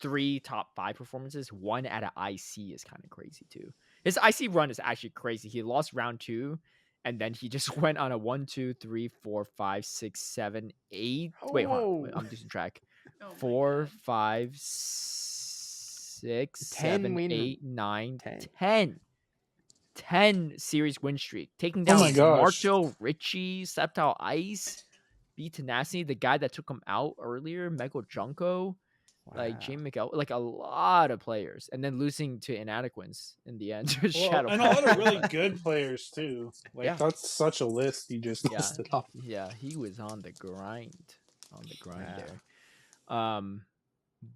3 top 5 performances, 1 at an IC is kind of crazy too. His IC run is actually crazy. He lost round 2, and then he just went on a 1, 2, 3, 4, 5, 6, 7, 8. Wait, hold on. Wait, I'm losing track. Oh my 4, God. 5, 6, 10 7, win- 8, 9, 10. 10 series win streak, taking Oh down my gosh. Marto, Richie, Septile Ice, B Tenacity, the guy that took him out earlier, Mego Junko, like Jim McEl, like a lot of players, and then losing to Inadequates in the end. Well, Shadow and a lot of Pass. really good players too. Like Yeah. that's such a list you just Yeah. listed off. Yeah, he was on the grind. Wow. There.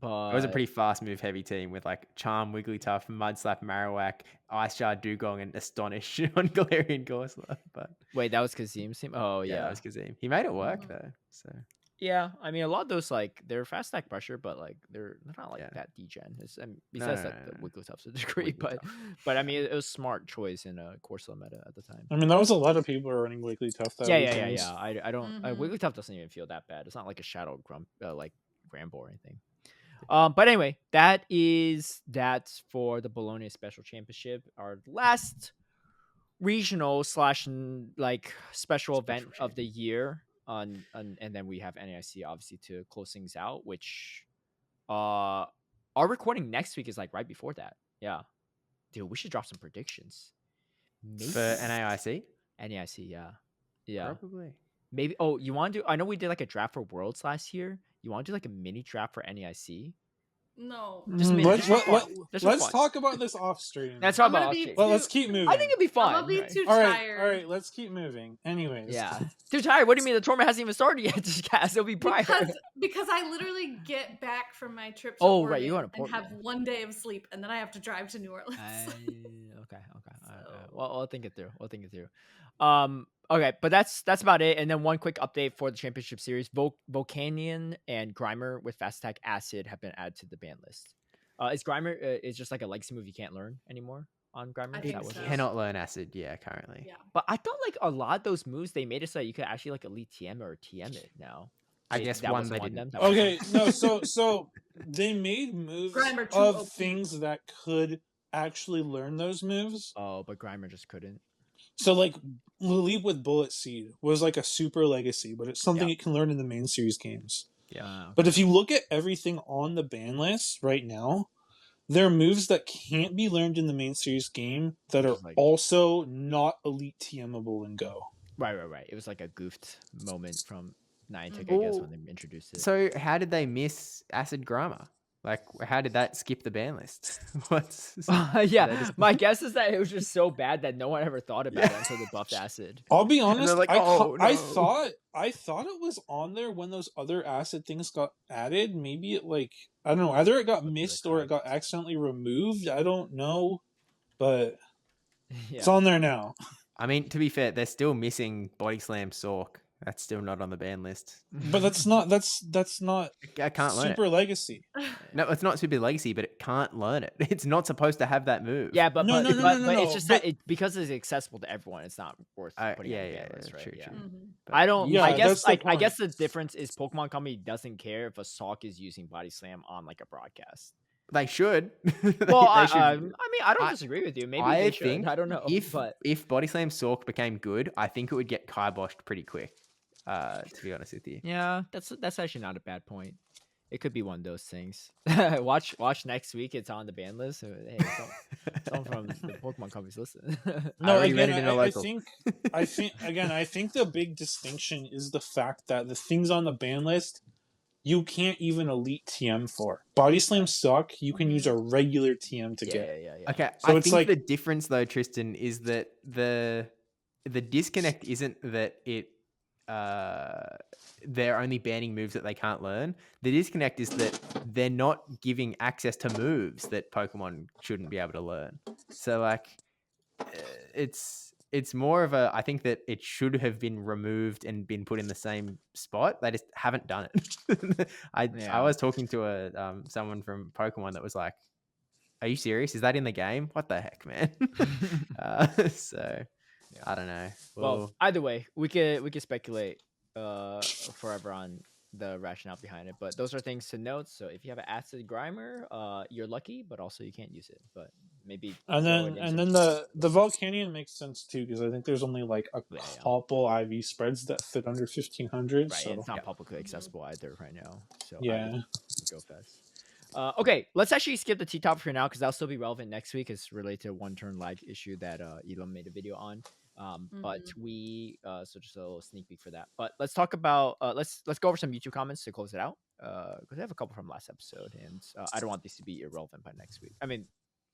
It was a But pretty fast move heavy team with like Charm, Wigglytuff, Mudslap, Marowak, Ice Shard, Dugong, and Astonish on Galarian Gorsla. But wait, that was Kazim's team? Oh, yeah. that was Kazim. He made it work Mhm. though. So Yeah, I mean, a lot of those, like, they're fast stack pressure, but, like, they're not, like, Yeah. that degen. Besides, no, like, the no. Wigglytuff's a degree, but, I mean, it was smart choice in a Corsola meta at the time. I mean, that was a lot of people are running Wigglytuff that weekend. Yeah. I don't, Mhm. Wigglytuff doesn't even feel that bad. It's not like a Shadow Grump, like, Gramble or anything. But anyway, that's for the Bologna Special Championship, our last regional / like special event of the year. And then we have NAIC obviously to close things out, which our recording next week is like right before that. Yeah, dude, we should drop some predictions. Maybe. for NAIC, NAIC, yeah, probably. maybe. Oh, you want to do? I know we did like a draft for Worlds last year. You want to do like a mini draft for NAIC? No. Just Mm, for let's fun. Just for let's fun. talk about this off stream. Let's talk I'm gonna about be Off-Stream. Well, too- let's keep moving. I think it'd be fun. I'm gonna be right? too all tired. right, let's keep moving. Anyways, Yeah, too tired. What do you mean the tournament hasn't even started yet? Just cast. It'll be prior. Because I literally get back from my trip to Oh, Oregon right, you're going to and have Portland. 1 day of sleep, and then I have to drive to New Orleans. Okay. All right. So- Well, I'll think it through. Okay, but that's about it. And then one quick update for the championship series: Volcanion and Grimer with Fast Attack Acid have been added to the ban list. Is Grimer is just like a legacy move you can't learn anymore on Grimer? I Is think that what so. it is? Cannot learn Acid, currently. Yeah. But I thought like a lot of those moves they made it so that you could actually like elite TM or TM it now. I guess that one wasn't they one didn't. of them. okay, no, so they made moves Grimer too of OP. things that could actually learn those moves. Oh, but Grimer just couldn't. So like Leap with Bullet Seed was like a super legacy, but it's something Yeah. it can learn in the main series games. Yeah. But if you look at everything on the ban list right now, there are moves that can't be learned in the main series game that are Just like- also not elite TMable in Go. Right. It was like a goofed moment from Niantic, I Mhm. guess, when they introduced it. So how did they miss Acid Grammar? Like, how did that skip the ban list? What's they Yeah, just- my guess is that it was just so bad that no one ever thought about it Yeah. until they buffed Acid. I'll be honest, like, I "Oh, I no." thought it was on there when those other acid things got added. Maybe it like I don't know, either it got Look at the missed or it got accidentally removed. I don't know, but it's Yeah. on there now. I mean, to be fair, they're still missing Body Slam Sork. That's still not on the ban list. But that's not I can't learn super legacy. it. No, it's not Super Legacy, but it can't learn it. It's not supposed to have that move. Yeah, but No, but, no, but, no, but no, it's just but- that because it's accessible to everyone, it's not worth putting on the yeah, ban list, right? true, Yeah. true. Mhm. But I don't. Yeah, I guess that's the like I guess point. the difference is Pokemon Company doesn't care if a Salk is using Body Slam on like a broadcast. They should. Well, They should. I mean, I don't I disagree with you. Maybe I they should. think I don't know, but if Body Slam Sork became good, I think it would get kiboshed pretty quick. To be honest with you. yeah, that's actually not a bad point. It could be one of those things. watch next week. It's on the ban list. So, hey, someone from the Pokemon company's listening. No, already read again, it in a I local. think, I think the big distinction is the fact that the things on the ban list, you can't even elite TM for. Body Slam Suck, you can use a regular TM to get. Yeah. Okay, So I it's think like- the difference though, Tristan, is that the disconnect isn't that they're only banning moves that they can't learn. The disconnect is that they're not giving access to moves that Pokemon shouldn't be able to learn. So like, it's more of a, I think that it should have been removed and been put in the same spot. They just haven't done it. I was talking to someone from Pokemon that was like, "Are you serious? Is that in the game? What the heck, man?" So Yeah. I don't know. Well, either way, we could speculate forever on the rationale behind it, but those are things to note. So if you have an acid grimer, you're lucky, but also you can't use it. But maybe And throw it then into the Volcanion makes sense too, because I think there's only like a Yeah. couple IV spreads that fit under 1500. right. So It's not publicly accessible either right now. So yeah. go fast. Okay, let's actually skip the T-top for now because that'll still be relevant next week. It's related to one turn lag issue that Elam made a video on. But we so just a little sneak peek for that. But let's talk about let's go over some YouTube comments to close it out. Because I have a couple from last episode, and I don't want these to be irrelevant by next week. I mean,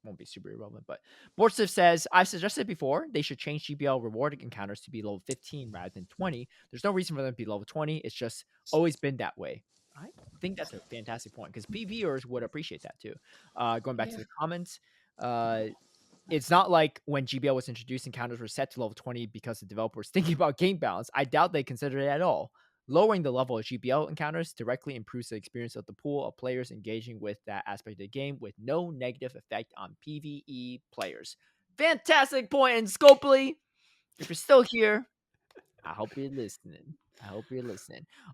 won't be super irrelevant, but Bortsif says, I've suggested before they should change GBL rewarding encounters to be level 15 rather than 20. There's no reason for them to be level 20. It's just always been that way. I think that's a fantastic point because PVers would appreciate that too. Going back to the comments, it's not like when GBL was introduced, encounters were set to level 20 because the developer was thinking about game balance. I doubt they considered it at all. Lowering the level of GBL encounters directly improves the experience of the pool of players engaging with that aspect of the game with no negative effect on PvE players. Fantastic point, and Scopely, if you're still here, I hope you're listening.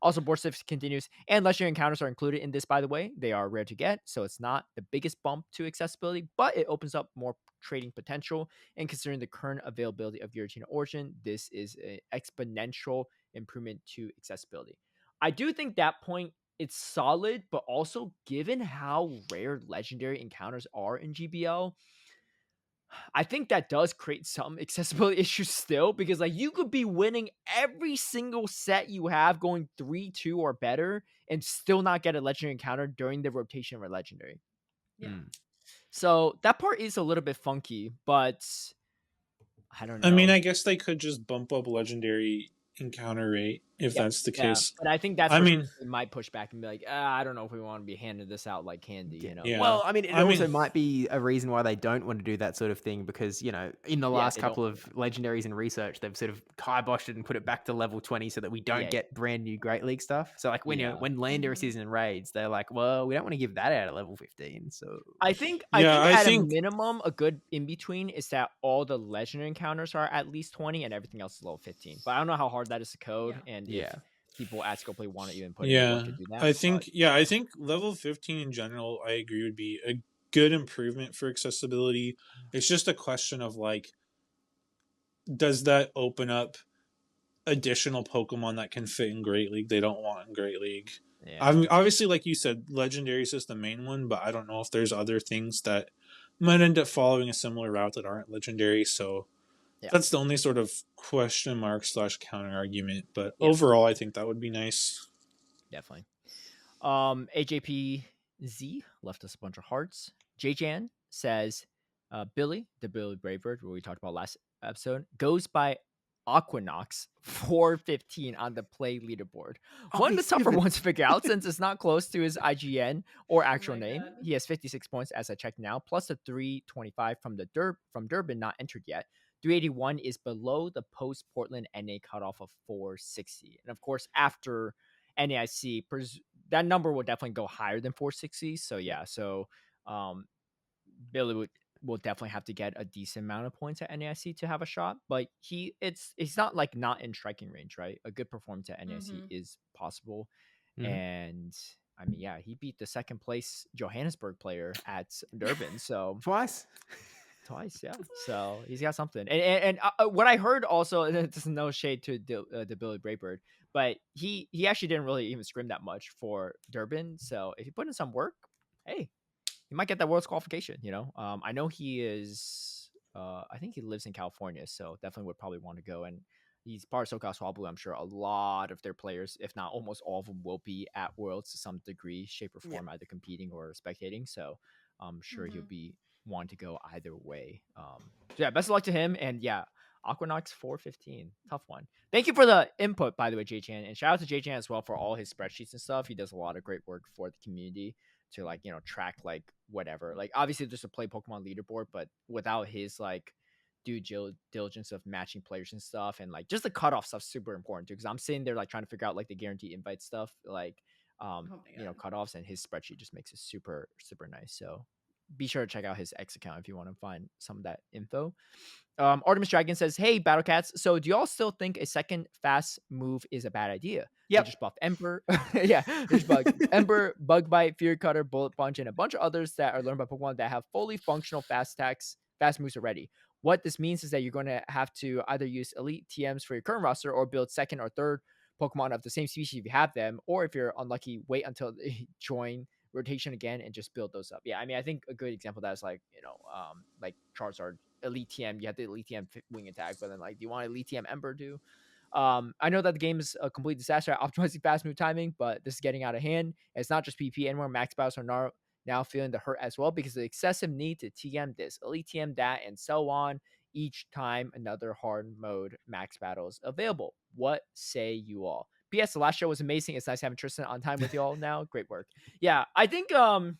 Also, Borsif continues, and legendary encounters are included in this, by the way. They are rare to get, so it's not the biggest bump to accessibility, but it opens up more trading potential. And considering the current availability of Giratina Origin, this is an exponential improvement to accessibility. I do think that point it's solid, but also given how rare legendary encounters are in GBL, I think that does create some accessibility issues still because like you could be winning every single set you have going 3-2 or better and still not get a legendary encounter during the rotation of a legendary. Yeah. So that part is a little bit funky, but I don't know. I mean, I guess they could just bump up legendary encounter rate if that's the case. But I think that's I where mean, they might push back and be like, I don't know if we want to be handing this out like candy, you know? Yeah. Well, I mean, it I also mean- might be a reason why they don't want to do that sort of thing because, you know, in the last they couple don't- of legendaries in research, they've sort of kiboshed it and put it back to level 20 so that we don't get brand new Great League stuff. So, like, when Landorus is in raids, they're like, well, we don't want to give that out at level 15. So, I think I at think- a minimum, a good in between is that all the legendary encounters are at least 20 and everything else is level 15. But I don't know how hard that is to code and if people at Scopely want to even put in the work to do that. I think level 15 in general, I agree, would be a good improvement for accessibility. It's just a question of like, does that open up additional Pokemon that can fit in Great League they don't want in Great League? I mean, obviously, like you said, legendary is just the main one, but I don't know if there's other things that might end up following a similar route that aren't legendary. So that's the only sort of question mark / counter argument. But overall, I think that would be nice. Definitely. AJPZ left us a bunch of hearts. JJan says, Billy, the Billy Bravebird, what we talked about last episode, goes by Aquanox 415 on the play leaderboard. One of the tougher ones to figure out since it's not close to his IGN or actual name. God. He has 56 points as I check now, plus the 325 from from Durban not entered yet. 381 is below the post Portland NA cutoff of 460. And of course, after NAIC, that number will definitely go higher than 460. So yeah, Billy will definitely have to get a decent amount of points at NAIC to have a shot. But he's not like not in striking range, right? A good performance at NAIC is possible. And I mean, yeah, he beat the second place Johannesburg player at Durban. So Twice. twice, yeah. So he's got something. And what I heard also, and it's no shade to the Billy Braybird, but he actually didn't really even scrim that much for Durban. So if you put in some work, hey, he might get that world's qualification. I know he is. I think he lives in California, so definitely would probably want to go. And he's part of SoCal Swap Blue. I'm sure a lot of their players, if not almost all of them, will be at Worlds to some degree, shape, or form, either competing or spectating. So I'm sure he'll be wanting to go either way. So yeah, best of luck to him. And yeah, Aquanox 415, tough one. Thank you for the input, by the way, JChan, and shout out to JChan as well for all his spreadsheets and stuff. He does a lot of great work for the community to track whatever. Obviously there's a play Pokemon leaderboard, but without his due diligence of matching players and stuff, and just the cutoff stuff super important too. Because I'm sitting there trying to figure out the guaranteed invite stuff, cutoffs, and his spreadsheet just makes it super super nice. So be sure to check out his X account if you want to find some of that info. Artemis Dragon says, "Hey, Battle Cats. So, do y'all still think a second fast move is a bad idea? Yep. They just buff Ember, yeah, there's Ember, Bug Bite, Fury Cutter, Bullet Punch, and a bunch of others that are learned by Pokemon that have fully functional fast attacks, fast moves already. What this means is that you're going to have to either use elite TMs for your current roster or build second or third Pokemon of the same species if you have them, or if you're unlucky, wait until they join rotation again and just build those up. Yeah, I mean, I think a good example of that is Charizard Elite TM. You have the Elite TM wing attack, but then do you want Elite TM Ember too? I know that the game is a complete disaster at optimizing fast move timing, but this is getting out of hand. And it's not just PP anymore. Max battles are now feeling the hurt as well because of the excessive need to TM this, Elite TM that, and so on each time another hard mode max battle is available. What say you all? P.S. The last show was amazing. It's nice having Tristan on time with you all now. Great work. Yeah, I think kind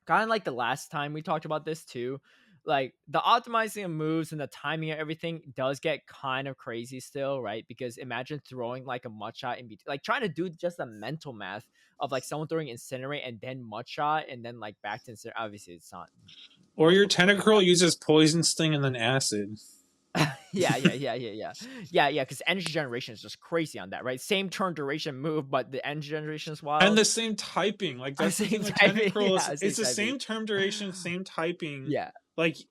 of like the last time we talked about this too. The optimizing of moves and the timing of everything does get kind of crazy still, right? Because imagine throwing a mud shot in between, trying to do just the mental math of someone throwing Incinerate and then mud shot and then back to Incinerate. Obviously, it's not. Or your Tentacruel uses Poison Sting and then Acid. Yeah. Because energy generation is just crazy on that, right? Same turn duration move, but the energy generation is wild. And the same typing. That's the thing with Tentacruel. It's the same term duration, same typing. Yeah.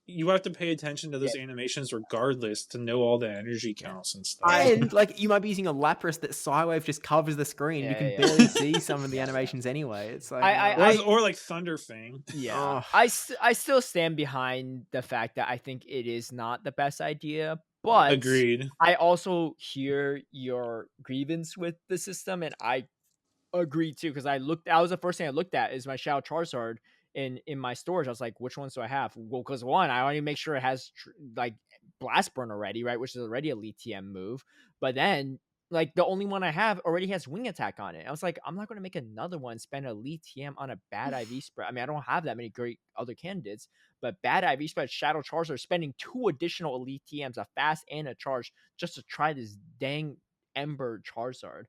You have to pay attention to those animations regardless to know all the energy counts and stuff. And you might be using a Lapras that Psywave just covers the screen. You can barely see some of the animations anyway. It's or Thunderfang. Yeah. I still stand behind the fact that I think it is not the best idea. But agreed. I also hear your grievance with the system, and I agree too, because that was the first thing I looked at is my Shadow Charizard in my storage. I was like, which ones do I have? Well, because one, I want to make sure it has Blast Burn already, right, which is already a Elite TM move. But then the only one I have already has Wing Attack on it. I was like, I'm not going to make another one spend Elite TM on a bad IV spread. I mean, I don't have that many great other candidates, but bad IV spread Shadow Charizard spending 2 additional Elite TMs, a fast and a charge, just to try this dang Ember Charizard.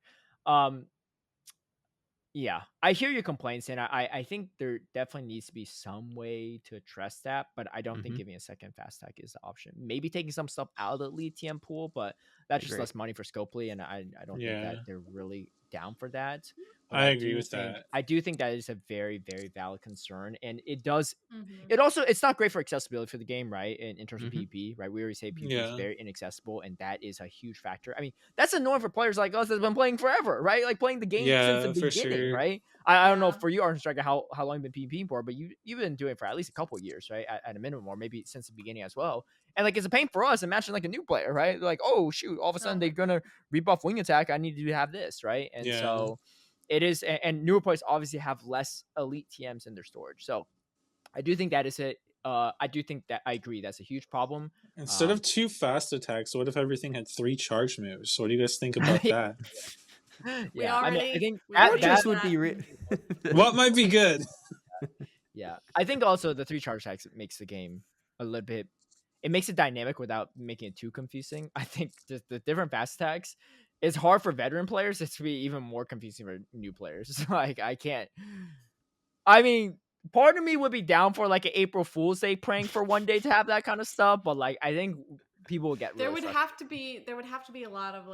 Yeah, I hear your complaints, and I think there definitely needs to be some way to address that, but I don't think giving a second fast tag is the option. Maybe taking some stuff out of the Elite TM pool, but that's just less money for Scopely, and I don't think that they're really down for that. But I agree with that. I do think that is a very, very valid concern, and it does. It also, it's not great for accessibility for the game, right? In terms of PvP, right? We already say PvP is very inaccessible, and that is a huge factor. I mean, that's annoying for players like us that's been playing forever, right? Playing the game since the beginning, right? I don't know for you, Arden Striker, how long you've been PvPing for, but you've been doing it for at least a couple of years, right? At a minimum, or maybe since the beginning as well. And it's a pain for us. Imagine a new player, right? Oh shoot, all of a sudden they're gonna rebuff Wing Attack. I need to have this, right? And so it is, and newer players obviously have less elite TMs in their storage. So I do think that is it. I do think that I agree. That's a huge problem. Instead of 2 fast attacks, what if everything had 3 charge moves? What do you guys think about that? I think that would be what might be good. Yeah, I think also the 3 charge attacks makes the game a little bit. It makes it dynamic without making it too confusing. I think just the different fast attacks. It's hard for veteran players. It's to be even more confusing for new players. I can't. I mean, part of me would be down for an April Fool's Day prank for one day to have that kind of stuff, but I think people will get. There would have to be a lot of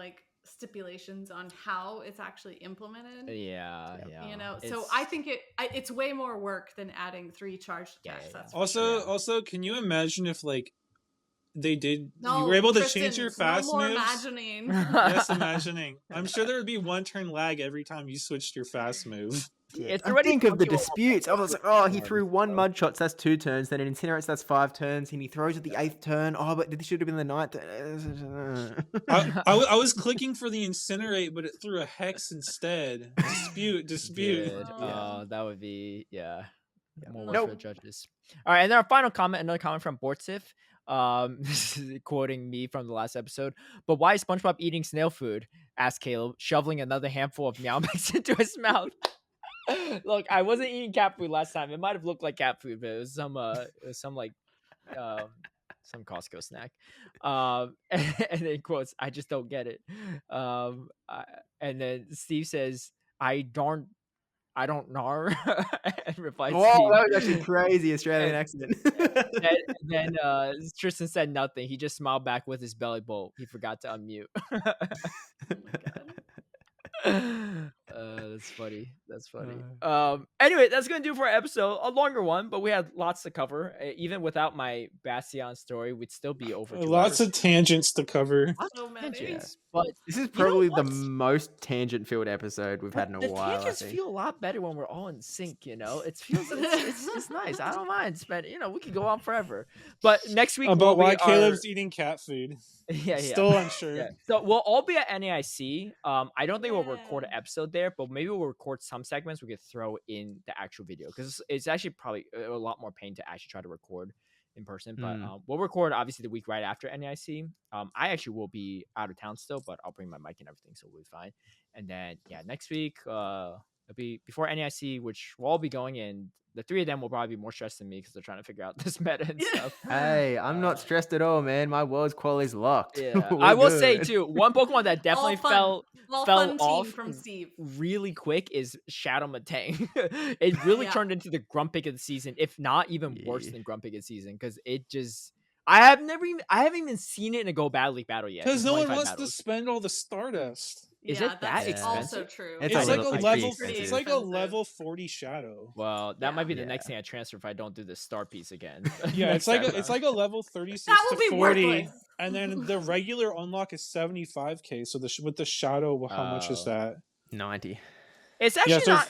stipulations on how it's actually implemented. Yeah. You know, so I think it's way more work than adding 3 charged attacks. That's for sure. Also, can you imagine if like they did No, you were able to Tristan, change your fast no more moves? imagining. Yes, imagining. I'm sure there would be 1 turn lag every time you switched your fast move. It's I already think of the funky when we're disputes. I playing was like, with oh, he forms, threw 1 so- mud shots, that's 2 turns. Then it incinerates, that's 5 turns. And he throws at the 8th turn. Oh, but this should have been the 9th. I was clicking for the incinerate, but it threw a hex instead. Dispute. Dude, Yeah. that would be more work Nope. for the judges. All right, and then our final comment, another comment from Bortsif. This is quoting me from the last episode. But why is SpongeBob eating snail food? Asked Caleb, shoveling another handful of meow mix into his mouth. Look, I wasn't eating cat food last time. It might have looked like cat food, but it was some like some Costco snack. And then quotes, I just don't get it. And then Steve says, I don't know. And replies, Wow, Steve. that was actually crazy Australian accent. Then Tristan said nothing. He just smiled back with his belly bowl. He forgot to unmute. That's funny. Anyway, that's gonna do for our episode. A longer one, but we had lots to cover. Even without my Bastiodon story, we'd still be over 2 Lots hours. of tangents to cover. So many. Tangents. But This is you know probably the what? most tangent-filled episode we've had in a The while, I tangents think. feel a lot better when we're all in sync. You know, it's nice. I don't mind. We could go on forever. But next week About will why be Caleb's eating cat food. yeah. Still unsure. Yeah. So we'll all be at NAIC. I don't think we'll record an Yeah. episode there, but maybe we'll record some segments we could throw in the actual video because it's actually probably a lot more pain to actually try to record in person. But we'll record obviously the week right after NAIC. I actually will be out of town still, but I'll bring my mic and everything, so we'll be fine. And then next week it'll be before NAIC, which we'll all be going in. The 3 of them will probably be more stressed than me because they're trying to figure out this meta and stuff. Hey, I'm not stressed at all, man. My world's quality's locked. Yeah, We're I will say good. too. One Pokemon that definitely All fun off team from Steve. really quick is Shadow Matang. It really Yeah. turned into the Grumpig of the season, if not even worse Yeah. than Grumpig of the season, because it just I haven't even seen it in a Go Battle League battle yet. Because in no one 25 wants battles. to spend all the Stardust. Is Yeah, it that that's expensive? also true. It's It's a like little- a it's level. pretty It's like a expensive. level 40 shadow. Well, that might be the Yeah. next thing I transfer if I don't do this star piece again. Yeah, next it's like time it's around. like a level 36 That will to be 40, worthless. and then the regular unlock is 75k. So with the shadow, well, how much is Oh. that? 90. It's actually so not.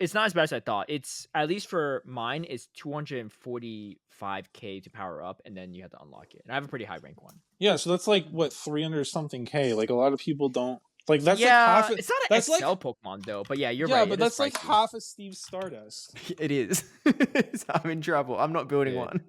It's not as bad as I thought. It's at least for mine. It's 245k to power up, and then you have to unlock it. And I have a pretty high rank one. Yeah, so that's like what 300 something k. Like a lot of people don't like. That's yeah, like half. it's not an That's XL like Pokemon though. But yeah, you're yeah, right. but it is that's like pricey. half of Steve's Stardust. It is. So I'm in trouble. I'm not building Dude. one.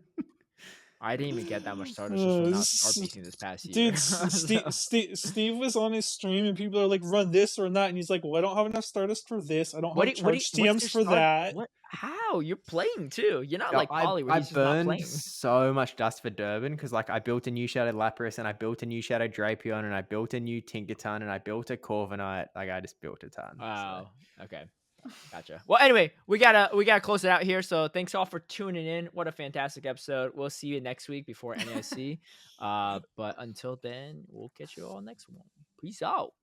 I didn't even get that much Stardust just for not star piecing this past year. Dude, Steve was on his stream and people are like, run this or that, and he's like, well, I don't have enough Stardust for this. I don't have charge TMs for that. How you're playing too? You're not No, like Polly where I he's just not burned playing. so much dust for Durban because like I built a new Shadow Lapras and I built a new Shadow Drapion and I built a new Tinkerton and I built a Corviknight. Like I just built a ton. Wow. Okay. Gotcha. Well, anyway, we gotta close it out here. So thanks all for tuning in. What a fantastic episode. We'll see you next week before NAIC. But until then, we'll catch you all next one. Peace out.